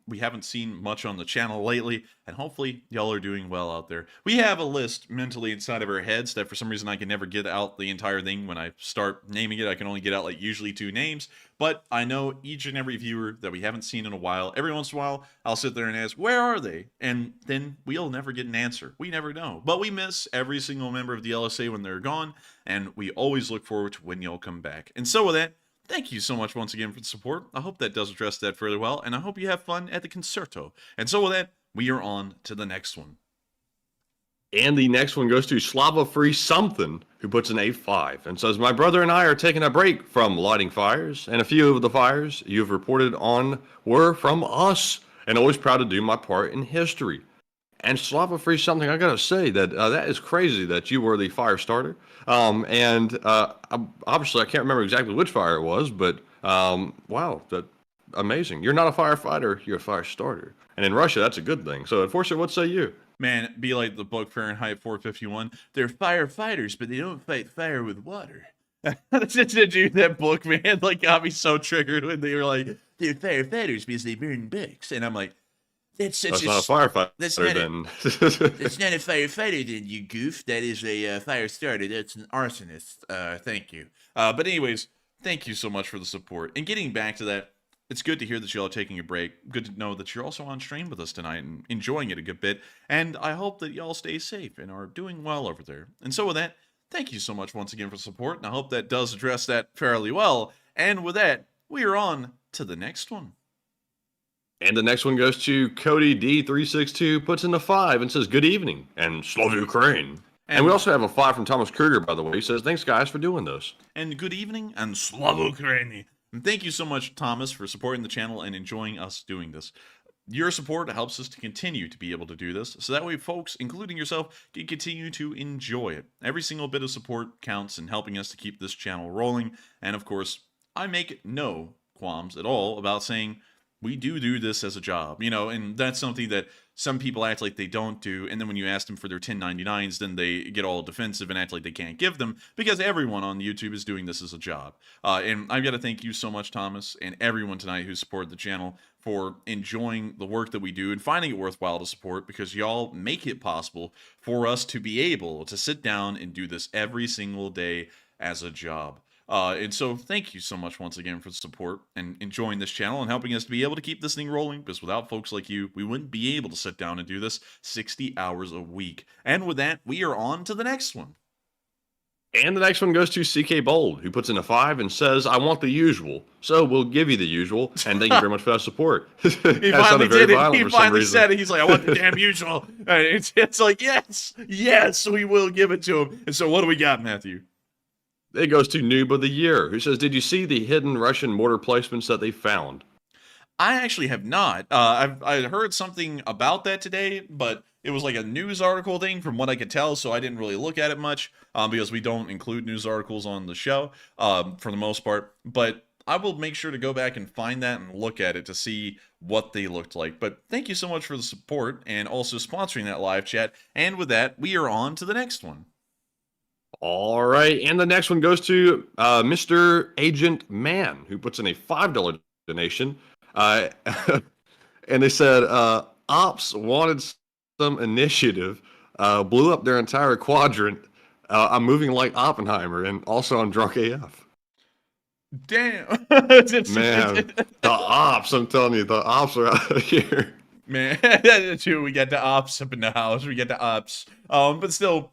S3: we haven't seen much on the channel lately, and hopefully y'all are doing well out there. We have a list mentally inside of our heads that for some reason I can never get out the entire thing. When I start naming it, I can only get out like usually 2 names, but I know each and every viewer that we haven't seen in a while. Every once in a while, I'll sit there and ask, where are they? And then we'll never get an answer. We never know. But we miss every single member of the LSA when they're gone, and we always look forward to when y'all come back. And so with that, thank you so much once again for the support. I hope that does address that fairly well, and I hope you have fun at the Concerto. And so with that, we are on to the next one.
S13: And the next one goes to Slava Free Something, who puts in a 5 and says, my brother and I are taking a break from lighting fires, and a few of the fires you have reported on were from us, and always proud to do my part in history. And Slava Free Something, I gotta say that that is crazy that you were the fire starter. Obviously I can't remember exactly which fire it was, but wow, that amazing. You're not a firefighter, you're a fire starter. And in Russia, that's a good thing. So, Enforcer, what say you?
S3: Man, be like the book Fahrenheit 451. They're firefighters, but they don't fight fire with water. Dude, that book, man, like got me so triggered when they were like, they're firefighters because they burn books. And I'm like, that's not a
S13: firefighter then.
S3: That's not a firefighter then, you goof. That is a fire starter. That's an arsonist. Thank you. But anyways, thank you so much for the support. And getting back to that, it's good to hear that y'all are taking a break. Good to know that you're also on stream with us tonight and enjoying it a good bit. And I hope that y'all stay safe and are doing well over there. And so with that, thank you so much once again for the support. And I hope that does address that fairly well. And with that, we are on to the next one.
S13: And the next one goes to Cody D362, puts in a 5 and says, good evening, and Slava Ukraine. And we also have a 5 from Thomas Kruger, by the way. He says, thanks, guys, for doing this.
S3: And good evening, and Slava Ukraini. And thank you so much, Thomas, for supporting the channel and enjoying us doing this. Your support helps us to continue to be able to do this, so that way folks, including yourself, can continue to enjoy it. Every single bit of support counts in helping us to keep this channel rolling. And of course, I make no qualms at all about saying, We do this as a job, you know, and that's something that some people act like they don't do, and then when you ask them for their 1099s, then they get all defensive and act like they can't give them, because everyone on YouTube is doing this as a job. And I've got to thank you so much, Thomas, and everyone tonight who supported the channel for enjoying the work that we do and finding it worthwhile to support, because y'all make it possible for us to be able to sit down and do this every single day as a job. And so thank you so much once again for the support and enjoying this channel and helping us to be able to keep this thing rolling, because without folks like you, we wouldn't be able to sit down and do this 60 hours a week. And with that, we are on to the next one.
S13: And the next one goes to CK Bold, who puts in a 5 and says, I want the usual. So we'll give you the usual. And thank you very much for that support.
S3: He finally did it. He finally said it. He's like, I want the damn usual. And it's like, yes, we will give it to him. And so what do we got, Matthew?
S13: It goes to Noob of the Year, who says, did you see the hidden Russian mortar placements that they found?
S3: I actually have not. I heard something about that today, but it was like a news article thing from what I could tell, so I didn't really look at it much, because we don't include news articles on the show, for the most part. But I will make sure to go back and find that and look at it to see what they looked like. But thank you so much for the support and also sponsoring that live chat. And with that, we are on to the next one.
S13: All right, and the next one goes to Mr. Agent Man, who puts in a $5 donation. And they said, Ops wanted some initiative, blew up their entire quadrant. I'm moving like Oppenheimer, and also I'm drunk AF.
S3: Damn.
S13: Man, the Ops, I'm telling you, the Ops are out here.
S3: Man, too, we got the Ops up in the house. We got the Ops. But still,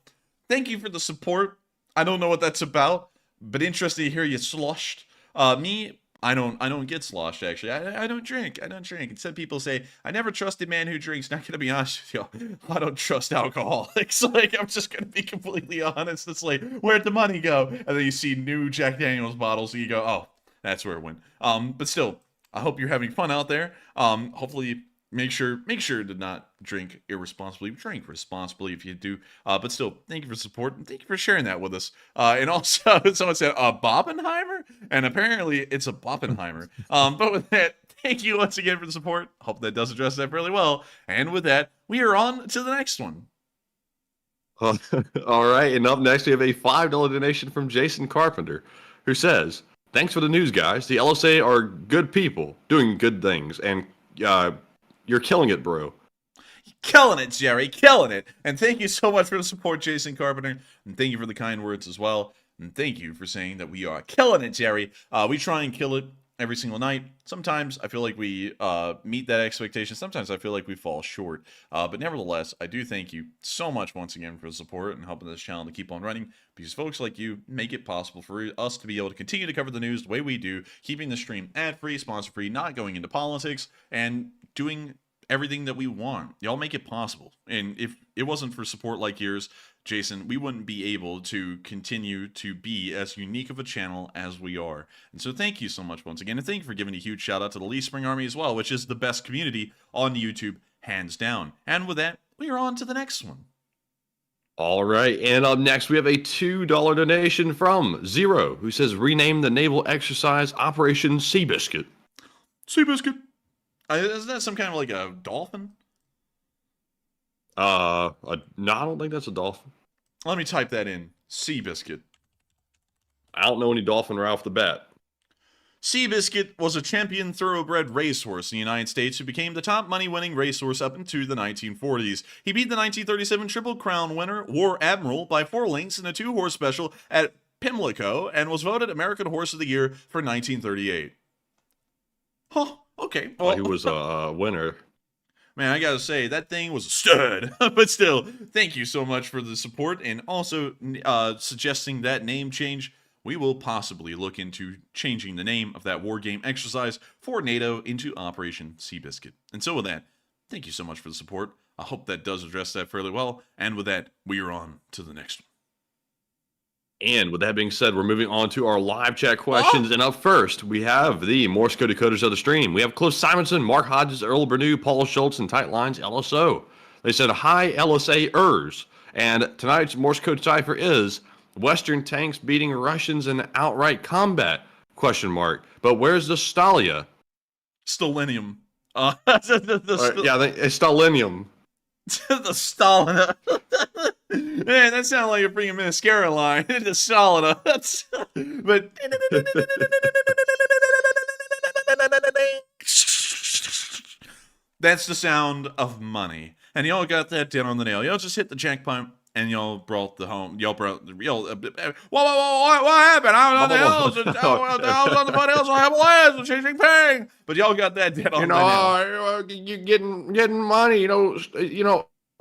S3: thank you for the support. I don't know what that's about, but interested to hear you sloshed. Me, I don't get sloshed, actually. I don't drink. I don't drink. Instead, people say, I never trust a man who drinks. Not gonna be honest with you. I don't trust alcoholics. Like, I'm just gonna be completely honest. It's like, where'd the money go? And then you see new Jack Daniels bottles, and you go, oh, that's where it went. But still, I hope you're having fun out there. Hopefully, make sure to not drink irresponsibly. Drink responsibly if you do. But still, thank you for support and thank you for sharing that with us. And also, someone said Boppenheimer, and apparently it's a Boppenheimer. But with that, thank you once again for the support. Hope that does address that fairly well. And with that, we are on to the next one.
S13: All right, and up next we have a $5 donation from Jason Carpenter, who says, "Thanks for the news, guys. The LSA are good people doing good things, and you're killing it, bro."
S3: Killing it, Jerry. Killing it. And thank you so much for the support, Jason Carpenter. And thank you for the kind words as well. And thank you for saying that we are killing it, Jerry. We try and kill it every single night. Sometimes I feel like we meet that expectation. Sometimes I feel like we fall short. But nevertheless, I do thank you so much once again for the support and helping this channel to keep on running, because folks like you make it possible for us to be able to continue to cover the news the way we do, keeping the stream ad-free, sponsor-free, not going into politics, and doing everything that we want. Y'all make it possible. And if it wasn't for support like yours, Jason, we wouldn't be able to continue to be as unique of a channel as we are. And so thank you so much once again. And thank you for giving a huge shout out to the Lee Spring Army as well, which is the best community on YouTube, hands down. And with that, we are on to the next one.
S13: All right, and up next we have a $2 donation from Zero, who says, rename the naval exercise Operation Seabiscuit.
S3: Seabiscuit. Isn't that some kind of like a dolphin?
S13: No, I don't think that's a dolphin.
S3: Let me type that in. Seabiscuit.
S13: I don't know any dolphin right off the bat.
S3: Seabiscuit was a champion thoroughbred racehorse in the United States who became the top money-winning racehorse up into the 1940s. He beat the 1937 Triple Crown winner, War Admiral, by 4 lengths in a 2-horse special at Pimlico and was voted American Horse of the Year for 1938. Huh. Okay.
S13: Well, he was a winner.
S3: Man, I gotta say, that thing was a stud. But still, thank you so much for the support and also suggesting that name change. We will possibly look into changing the name of that war game exercise for NATO into Operation Seabiscuit. And so with that, thank you so much for the support. I hope that does address that fairly well. And with that, we are on to the next one.
S13: And with that being said, we're moving on to our live chat questions. And up first, we have the Morse code decoders of the stream. We have Cliff Simonson, Mark Hodges, Earl Bernew, Paul Schultz, and Tight Lines LSO. They said, hi, LSA-ers. And tonight's Morse code cipher is Western tanks beating Russians in outright combat, ? But where's the Stalia?
S3: Stalinium.
S13: Yeah, I think it's Stalinium.
S3: The Stalin. Man, that sounded like a freaking mascara line. The Stalin. But that's the sound of money. And y'all got that down on the nail. Y'all just hit the jackpot and y'all brought the home. Y'all brought the real. What happened? I was on the hills. I was on the foothills. I have lands. Chasing paying. But y'all got that down on the nail.
S13: You're getting money.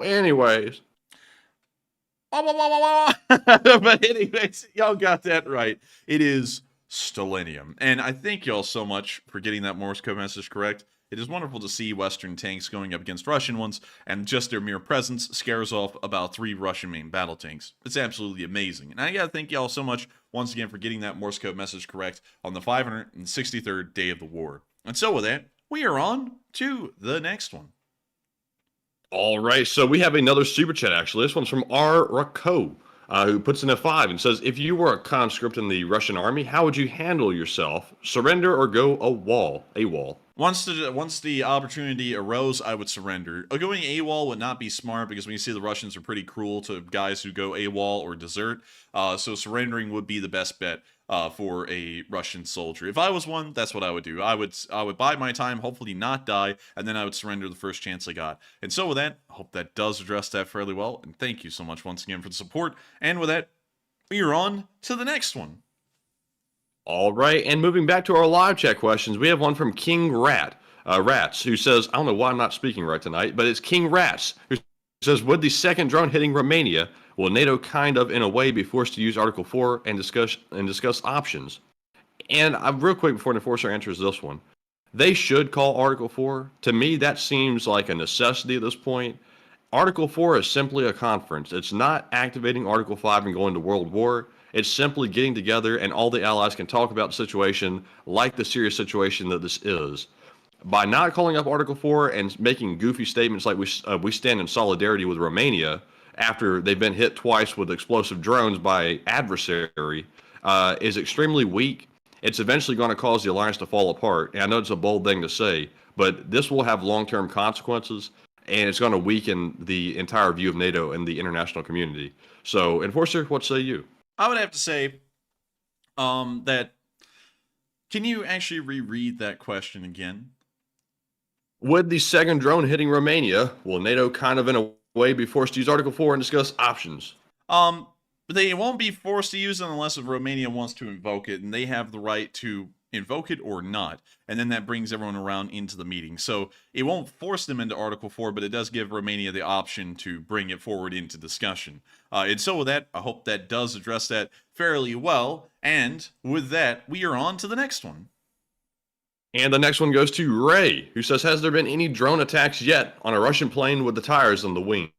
S13: Anyways.
S3: But anyways, y'all got that right. It is Stalinium. And I thank y'all so much for getting that Morse code message correct. It is wonderful to see Western tanks going up against Russian ones, and just their mere presence scares off about 3 Russian main battle tanks. It's absolutely amazing. And I gotta thank y'all so much once again for getting that Morse code message correct on the 563rd day of the war. And so with that, we are on to the next one.
S13: All right, so we have another super chat, actually. This one's from R. Rako, who puts in a 5 and says, if you were a conscript in the Russian army, how would you handle yourself? Surrender or go AWOL?
S3: Once the opportunity arose, I would surrender. Going AWOL would not be smart because we see the Russians are pretty cruel to guys who go AWOL or desert. So surrendering would be the best bet for a Russian soldier. If I was one, that's what I would do. I would bide my time, hopefully not die, and then I would surrender the first chance I got. And so with that, I hope that does address that fairly well. And thank you so much once again for the support. And with that, we are on to the next one.
S13: All right, and moving back to our live chat questions, we have one from King Rats, who says, I don't know why I'm not speaking right tonight, but it's King Rats, who says, would the second drone hitting Romania, will NATO kind of, in a way, be forced to use Article 4 and discuss options? And real quick before an enforcer answers this one, they should call Article 4. To me, that seems like a necessity at this point. Article 4 is simply a conference. It's not activating Article 5 and going to World War. It's simply getting together and all the allies can talk about the situation like the serious situation that this is. By not calling up Article 4 and making goofy statements like we stand in solidarity with Romania after they've been hit twice with explosive drones by adversary is extremely weak. It's eventually going to cause the alliance to fall apart. And I know it's a bold thing to say, but this will have long-term consequences and it's going to weaken the entire view of NATO and the international community. So, Enforcer, what say you?
S3: I would have to say that, can you actually reread that question again?
S13: Would the second drone hitting Romania, will NATO kind of in a way be forced to use Article 4 and discuss options?
S3: They won't be forced to use it unless if Romania wants to invoke it, and they have the right to invoke it or not. And then that brings everyone around into the meeting. So it won't force them into Article 4, but it does give Romania the option to bring it forward into discussion. And so with that, I hope that does address that fairly well. And with that, we are on to the next one.
S13: And the next one goes to Ray, who says, has there been any drone attacks yet on a Russian plane with the tires on the wing?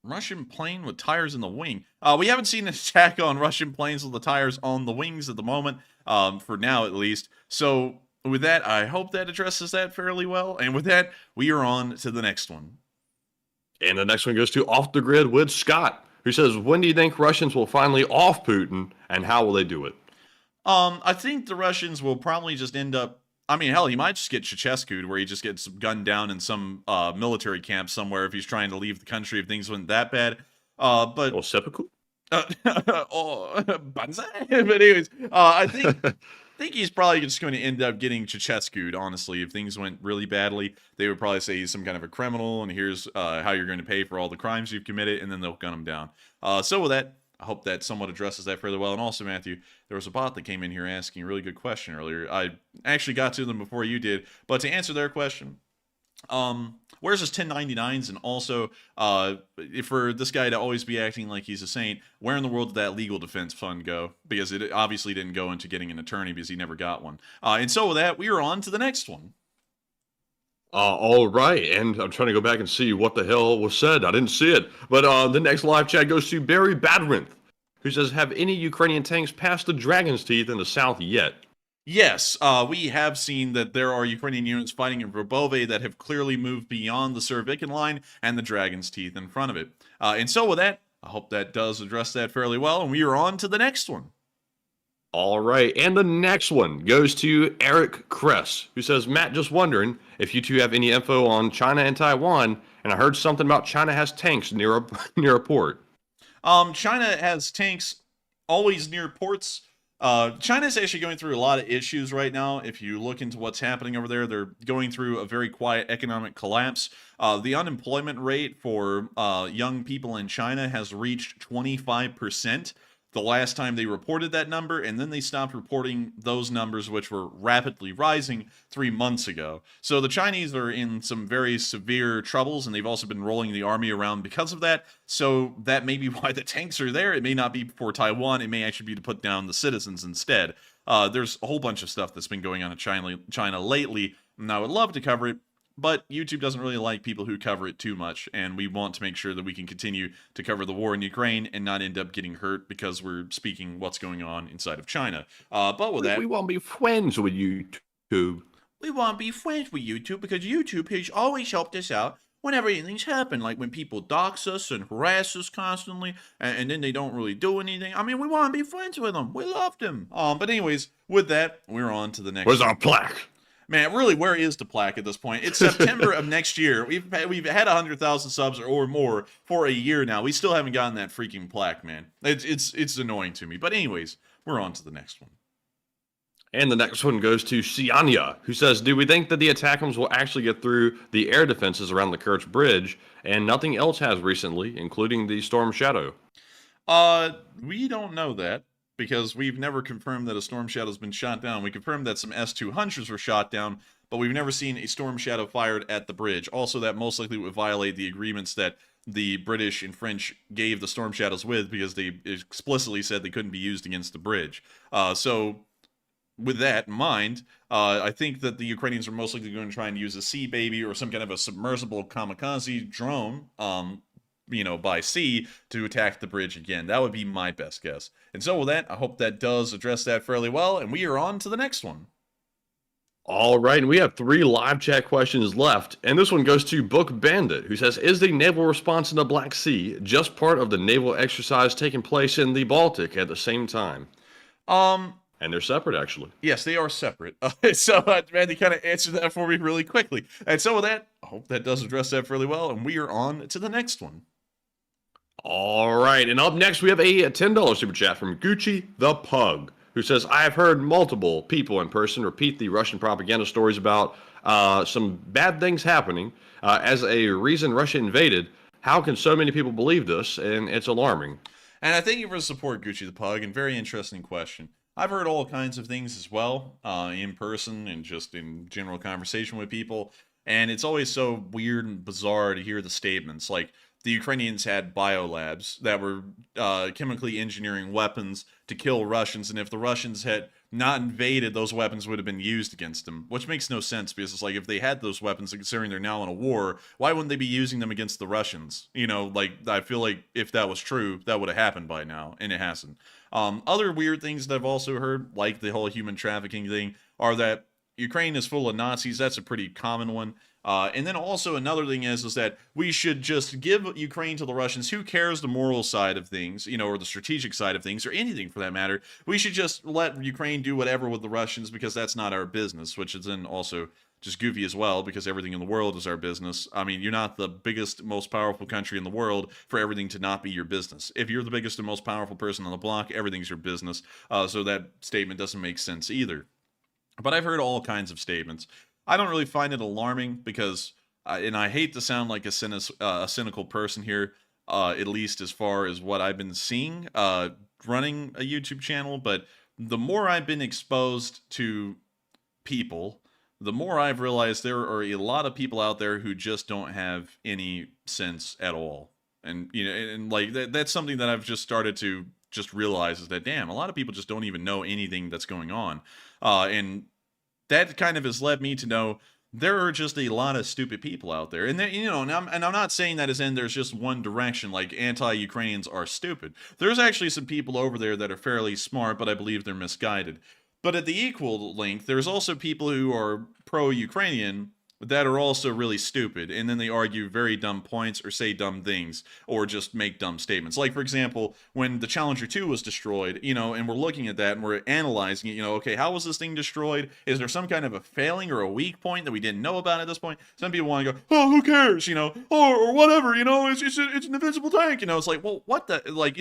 S3: Russian plane with tires in the wing. We haven't seen an attack on Russian planes with the tires on the wings at the moment, for now at least. So with that, I hope that addresses that fairly well. And with that, we are on to the next one.
S13: And the next one goes to Off the Grid with Scott, who says, when do you think Russians will finally off Putin, and how will they do it?
S3: I think the Russians will probably just end up, I mean, hell, he might just get Ceausescu'd, where he just gets gunned down in some military camp somewhere if he's trying to leave the country if things went that bad. But
S13: or seppuku?
S3: Banzai. But anyways, I think he's probably just going to end up getting Ceausescu'd, honestly. If things went really badly, they would probably say he's some kind of a criminal, and here's how you're going to pay for all the crimes you've committed, and then they'll gun him down. So with that, I hope that somewhat addresses that fairly well. And also, Matthew, there was a bot that came in here asking a really good question earlier. I actually got to them before you did. But to answer their question, where's his 1099s? And also, for this guy to always be acting like he's a saint, where in the world did that legal defense fund go? Because it obviously didn't go into getting an attorney because he never got one. And so with that, we are on to the next one.
S13: All right, and I'm trying to go back and see what the hell was said. I didn't see it. But the next live chat goes to Barry Badrinth, who says, have any Ukrainian tanks passed the Dragon's Teeth in the south yet?
S3: Yes, we have seen that there are Ukrainian units fighting in Verbove that have clearly moved beyond the Surovikin line and the Dragon's Teeth in front of it. And so with that, I hope that does address that fairly well, and we are on to the next one.
S13: All right, and the next one goes to Eric Kress, who says, Matt, just wondering if you two have any info on China and Taiwan, and I heard something about China has tanks near a, near a port.
S3: China has tanks always near ports. China's actually going through a lot of issues right now. If you look into what's happening over there, they're going through a very quiet economic collapse. The unemployment rate for young people in China has reached 25% the last time they reported that number, and then they stopped reporting those numbers, which were rapidly rising 3 months ago. So the Chinese are in some very severe troubles, and they've also been rolling the army around because of that. So that may be why the tanks are there. It may not be for Taiwan. It may actually be to put down the citizens instead. There's a whole bunch of stuff that's been going on in China lately, and I would love to cover it, but YouTube doesn't really like people who cover it too much, and we want to make sure that we can continue to cover the war in Ukraine and not end up getting hurt because we're speaking what's going on inside of China. But with that,
S13: we won't be friends with YouTube.
S3: We won't be friends with YouTube because YouTube has always helped us out whenever anything's happened, like when people dox us and harass us constantly, and then they don't really do anything. I mean, we want to be friends with them. We love them. But anyways, with that, we're on to the next.
S13: Where's our plaque?
S3: Man, really, where is the plaque at this point? It's September of next year. We've had 100,000 subs or more for a year now. We still haven't gotten that freaking plaque, man. It's annoying to me. But anyways, we're on to the next one.
S13: And the next one goes to Sianya, who says, do we think that the attackums will actually get through the air defenses around the Kerch Bridge, and nothing else has recently, including the Storm Shadow?
S3: We don't know that, because we've never confirmed that a Storm Shadow's been shot down. We confirmed that some S-200s were shot down, but we've never seen a Storm Shadow fired at the bridge. Also, that most likely would violate the agreements that the British and French gave the Storm Shadows with, because they explicitly said they couldn't be used against the bridge. So with that in mind, I think that the Ukrainians are most likely going to try and use a Sea Baby or some kind of a submersible kamikaze drone, by sea to attack the bridge again. That would be my best guess. And so with that, I hope that does address that fairly well, and we are on to the next one.
S13: All right, and we have 3 live chat questions left, and this one goes to Book Bandit, who says, is the naval response in the Black Sea just part of the naval exercise taking place in the Baltic at the same time? And they're separate, actually.
S3: Yes, they are separate. So Randy kind of answered that for me really quickly. And so with that, I hope that does address that fairly well, and we are on to the next one.
S13: All right, and up next we have a $10 super chat from Gucci the Pug, who says, I have heard multiple people in person repeat the Russian propaganda stories about some bad things happening as a reason Russia invaded. How can so many people believe this? And it's alarming.
S3: And I thank you for the support, Gucci the Pug, and very interesting question. I've heard all kinds of things as well, in person and just in general conversation with people, and it's always so weird and bizarre to hear the statements, like, the Ukrainians had biolabs that were chemically engineering weapons to kill Russians, and if the Russians had not invaded, those weapons would have been used against them, which makes no sense, because it's like, if they had those weapons, considering they're now in a war, why wouldn't they be using them against the Russians? I feel like if that was true, that would have happened by now, and it hasn't. Other weird things that I've also heard, like the whole human trafficking thing, are that Ukraine is full of Nazis. That's a pretty common one. And then also another thing is that we should just give Ukraine to the Russians. Who cares the moral side of things, or the strategic side of things, or anything for that matter? We should just let Ukraine do whatever with the Russians, because that's not our business, which is then also just goofy as well, because everything in the world is our business. I mean, you're not the biggest, most powerful country in the world for everything to not be your business. If you're the biggest and most powerful person on the block, everything's your business. So that statement doesn't make sense either. But I've heard all kinds of statements. I don't really find it alarming because, and I hate to sound like a cynical person here, at least as far as what I've been seeing running a YouTube channel, but the more I've been exposed to people, the more I've realized there are a lot of people out there who just don't have any sense at all. And, that's something that I've just started to just realize, is that, damn, a lot of people just don't even know anything that's going on. And that kind of has led me to know there are just a lot of stupid people out there. And, and I'm not saying that as in there's just one direction, like anti-Ukrainians are stupid. There's actually some people over there that are fairly smart, but I believe they're misguided. But at the equal length, there's also people who are pro-Ukrainian that are also really stupid, and then they argue very dumb points or say dumb things or just make dumb statements. Like, for example, when the Challenger 2 was destroyed, and we're looking at that and we're analyzing it, okay, how was this thing destroyed? Is there some kind of a failing or a weak point that we didn't know about at this point? Some people want to go, oh, who cares, or whatever, it's an invincible tank, it's like, well, what the, like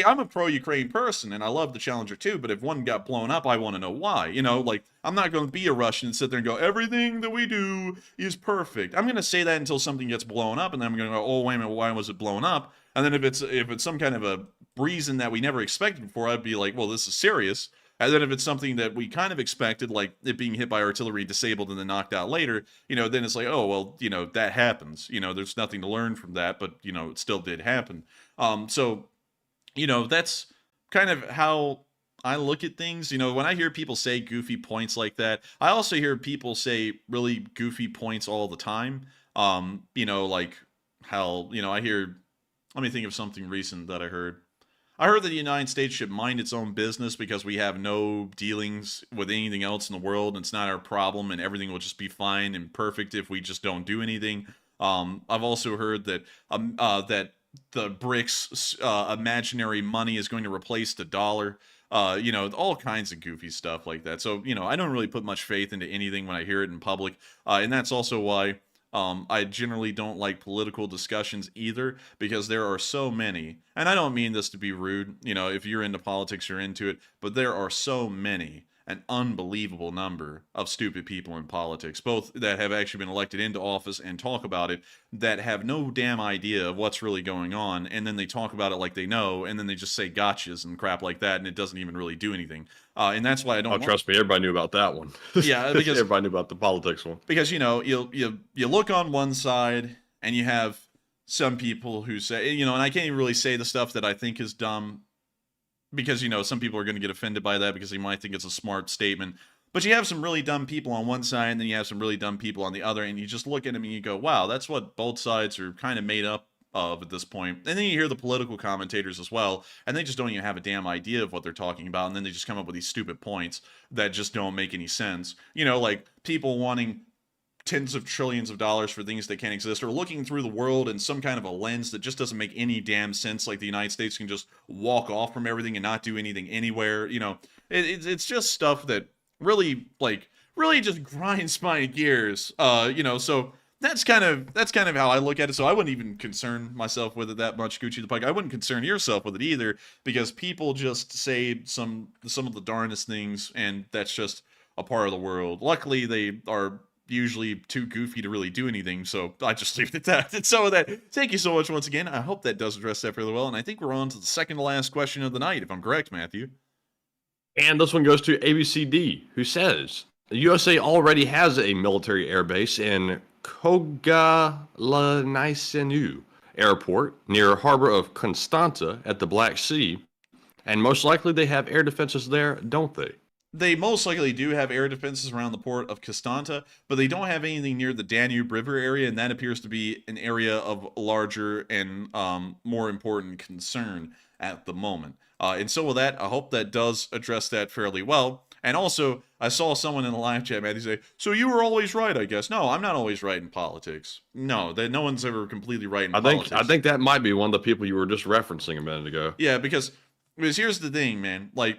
S3: I'm a pro-Ukraine person and I love the Challenger 2, but if one got blown up, I want to know why. I'm not going to be a Russian and sit there and go, everything that we do is perfect. I'm going to say that until something gets blown up, and then I'm going to go, oh, wait a minute, why was it blown up? And then if it's some kind of a reason that we never expected before, I'd be like, well, this is serious. And then if it's something that we kind of expected, like it being hit by artillery, disabled, and then knocked out later, then it's like, oh, well, that happens. There's nothing to learn from that, but, it still did happen. So that's kind of how I look at things. When I hear people say goofy points like that, I also hear people say really goofy points all the time. Like how, I hear, let me think of something recent that I heard. I heard that the United States should mind its own business because we have no dealings with anything else in the world, and it's not our problem, and everything will just be fine and perfect if we just don't do anything. I've also heard that that the BRICS imaginary money is going to replace the dollar. All kinds of goofy stuff like that. So, I don't really put much faith into anything when I hear it in public. And that's also why I generally don't like political discussions either, because there are so many, and I don't mean this to be rude, if you're into politics, you're into it, but there are so many, an unbelievable number of stupid people in politics, both that have actually been elected into office and talk about it, that have no damn idea of what's really going on, and then they talk about it like they know, and then they just say gotchas and crap like that, and it doesn't even really do anything. And that's why I don't.
S4: Oh, trust me, everybody knew about that one.
S3: Yeah, because
S4: everybody knew about the politics one.
S3: Because you look on one side and you have some people who say, and I can't even really say the stuff that I think is dumb, because some people are going to get offended by that because they might think it's a smart statement. But you have some really dumb people on one side, and then you have some really dumb people on the other, and you just look at them and you go, wow, that's what both sides are kind of made up of at this point. And then you hear the political commentators as well, and they just don't even have a damn idea of what they're talking about, and then they just come up with these stupid points that just don't make any sense. Like people wanting tens of trillions of dollars for things that can't exist, or looking through the world in some kind of a lens that just doesn't make any damn sense, like the United States can just walk off from everything and not do anything anywhere. It's just stuff that really just grinds my gears. So that's kind of how I look at it. So I wouldn't even concern myself with it that much, Gucci the Pike. I wouldn't concern yourself with it either, because people just say some of the darndest things, and that's just a part of the world. Luckily, they are usually too goofy to really do anything, so I just leave it at that. And so with that, thank you so much once again. I hope that does address that fairly well, and I think we're on to the second to last question of the night, if I'm correct, Matthew.
S4: And this one goes to ABCD, who says, the USA already has a military air base in Kogalanytsenu Airport near harbor of Constanta at the Black Sea, and most likely they have air defenses there, don't they?
S3: They most likely do have air defenses around the port of Constanta, but they don't have anything near the Danube River area, and that appears to be an area of larger and more important concern at the moment. And so with that, I hope that does address that fairly well. And also, I saw someone in the live chat, Matthew, say, so you were always right, I guess. No, I'm not always right in politics. No, no one's ever completely right in politics.
S4: I think that might be one of the people you were just referencing a minute ago.
S3: Yeah, because here's the thing, man. Like,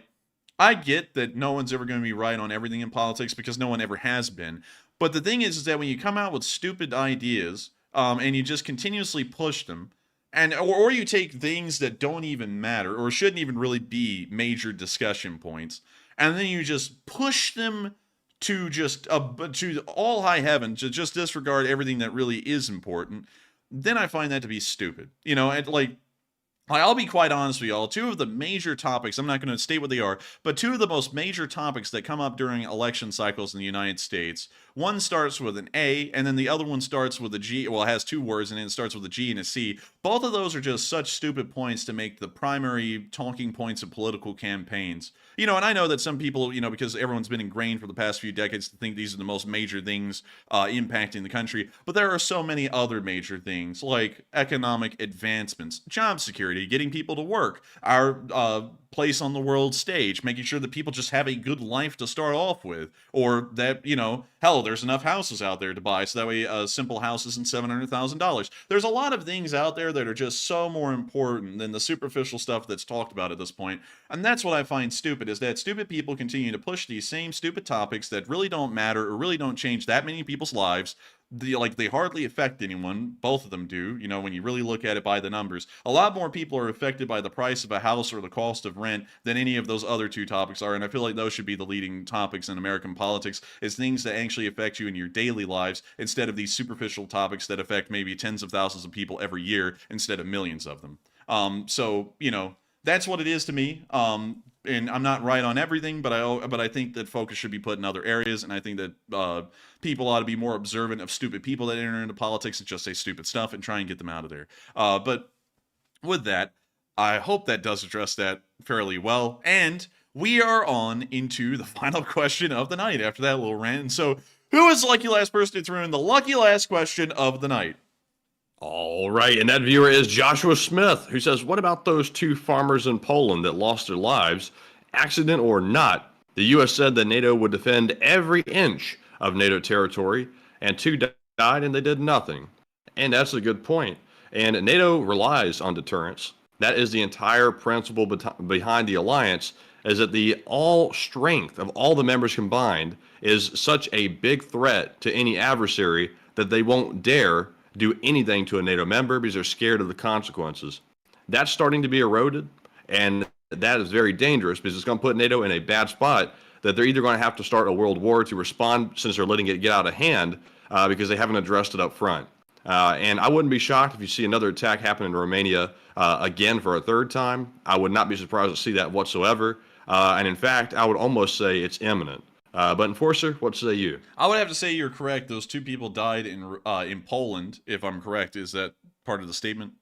S3: I get that no one's ever going to be right on everything in politics because no one ever has been. But the thing is that when you come out with stupid ideas and you just continuously push them, or you take things that don't even matter or shouldn't even really be major discussion points, and then you just push them to just to all high heaven, to just disregard everything that really is important, then I find that to be stupid. And I'll be quite honest with y'all, two of the major topics, I'm not going to state what they are, but two of the most major topics that come up during election cycles in the United States, one starts with an A, and then the other one starts with a G, well, it has two words, and it starts with a G and a C. Both of those are just such stupid points to make the primary talking points of political campaigns. And I know that some people, because everyone's been ingrained for the past few decades to think these are the most major things impacting the country, but there are so many other major things, like economic advancements, job security, getting people to work, our place on the world stage, making sure that people just have a good life to start off with, or that, hell, there's enough houses out there to buy, so that way a simple house isn't $700,000. There's a lot of things out there that are just so more important than the superficial stuff that's talked about at this point, and that's what I find stupid, is that stupid people continue to push these same stupid topics that really don't matter or really don't change that many people's lives. They hardly affect anyone. Both of them do, you know, when you really look at it by the numbers. A lot more people are affected by the price of a house or the cost of rent than any of those other two topics are, and I feel like those should be the leading topics in American politics, is things that actually affect you in your daily lives instead of these superficial topics that affect maybe tens of thousands of people every year instead of millions of them. So, you know, that's what it is to me. And I'm not right on everything, but I think that focus should be put in other areas, and I think that people ought to be more observant of stupid people that enter into politics and just say stupid stuff and try and get them out of there. But with that, I hope that does address that fairly well, and we are on into the final question of the night after that little rant. And so, who is the lucky last person to throw in the lucky last question of the night?
S4: All right, and that viewer is Joshua Smith, who says, what about those 2 farmers in Poland that lost their lives? Accident or not, the U.S. said that NATO would defend every inch of NATO territory, and 2 died and they did nothing. And that's a good point. And NATO relies on deterrence. That is the entire principle behind the alliance, is that the all strength of all the members combined is such a big threat to any adversary that they won't dare do anything to a NATO member because they're scared of the consequences. That's starting to be eroded, and that is very dangerous because it's going to put NATO in a bad spot that they're either going to have to start a world war to respond since they're letting it get out of hand because they haven't addressed it up front. And I wouldn't be shocked if you see another attack happen in Romania again for a 3rd time. I would not be surprised to see that whatsoever. And in fact, I would almost say it's imminent. But Enforcer, what say you?
S3: I would have to say you're correct. Those 2 people died in Poland, if I'm correct. Is that part of the statement?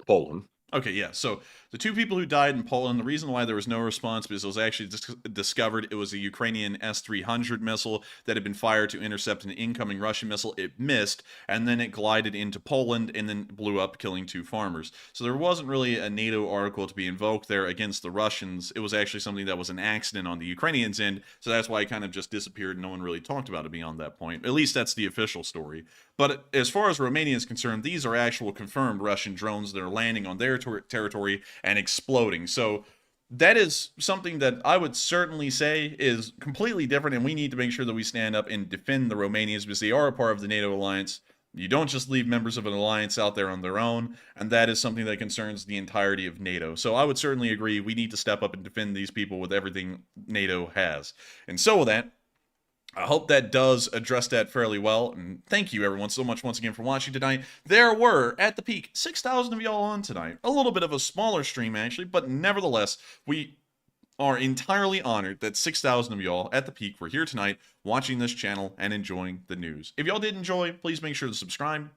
S4: Poland.
S3: Okay, yeah. So the 2 people who died in Poland, the reason why there was no response because it was actually discovered it was a Ukrainian S-300 missile that had been fired to intercept an incoming Russian missile. It missed, and then it glided into Poland and then blew up, killing 2 farmers. So there wasn't really a NATO article to be invoked there against the Russians. It was actually something that was an accident on the Ukrainians' end, so that's why it kind of just disappeared and no one really talked about it beyond that point. At least that's the official story. But as far as Romania is concerned, these are actual confirmed Russian drones that are landing on their territory and exploding. So that is something that I would certainly say is completely different, and we need to make sure that we stand up and defend the Romanians because they are a part of the NATO alliance. You don't just leave members of an alliance out there on their own, and that is something that concerns the entirety of NATO. So I would certainly agree we need to step up and defend these people with everything NATO has. And so with that, I hope that does address that fairly well, and thank you everyone so much once again for watching tonight. There were, at the peak, 6,000 of y'all on tonight. A little bit of a smaller stream, actually, but nevertheless, we are entirely honored that 6,000 of y'all at the peak were here tonight watching this channel and enjoying the news. If y'all did enjoy, please make sure to subscribe.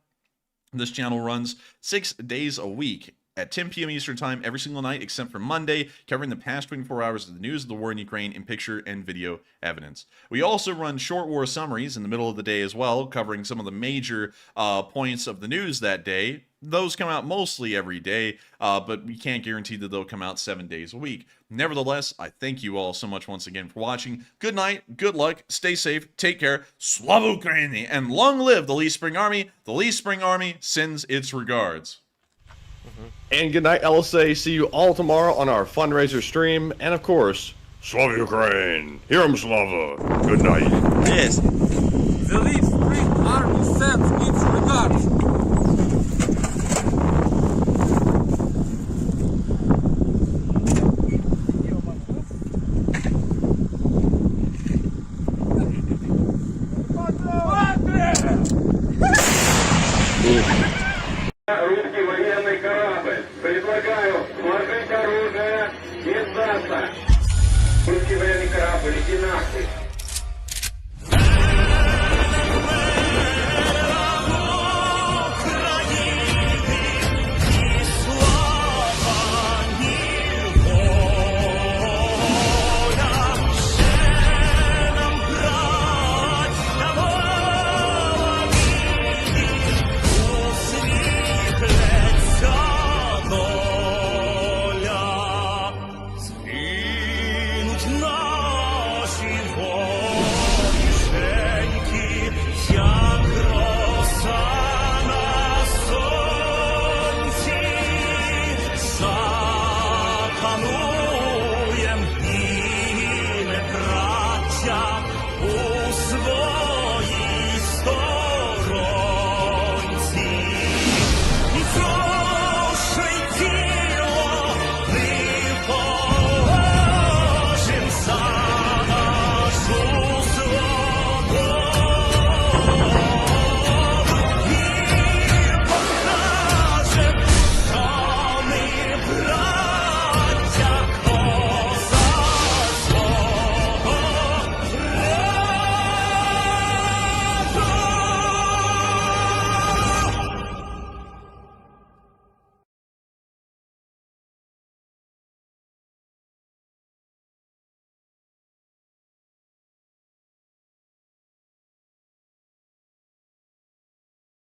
S3: This channel runs 6 days a week at 10 p.m. Eastern Time every single night except for Monday, covering the past 24 hours of the news of the war in Ukraine in picture and video evidence. We also run short war summaries in the middle of the day as well, covering some of the major points of the news that day. Those come out mostly every day, but we can't guarantee that they'll come out 7 days a week. Nevertheless, I thank you all so much once again for watching. Good night, good luck, stay safe, take care, Slava Ukraini, and long live the Lee Spring Army. The Lee Spring Army sends its regards.
S4: And good night, LSA. See you all tomorrow on our fundraiser stream. And of course, Slava Ukraine. Hear 'em, Slava. Good night.
S6: Yes. The Lee Spring Army sends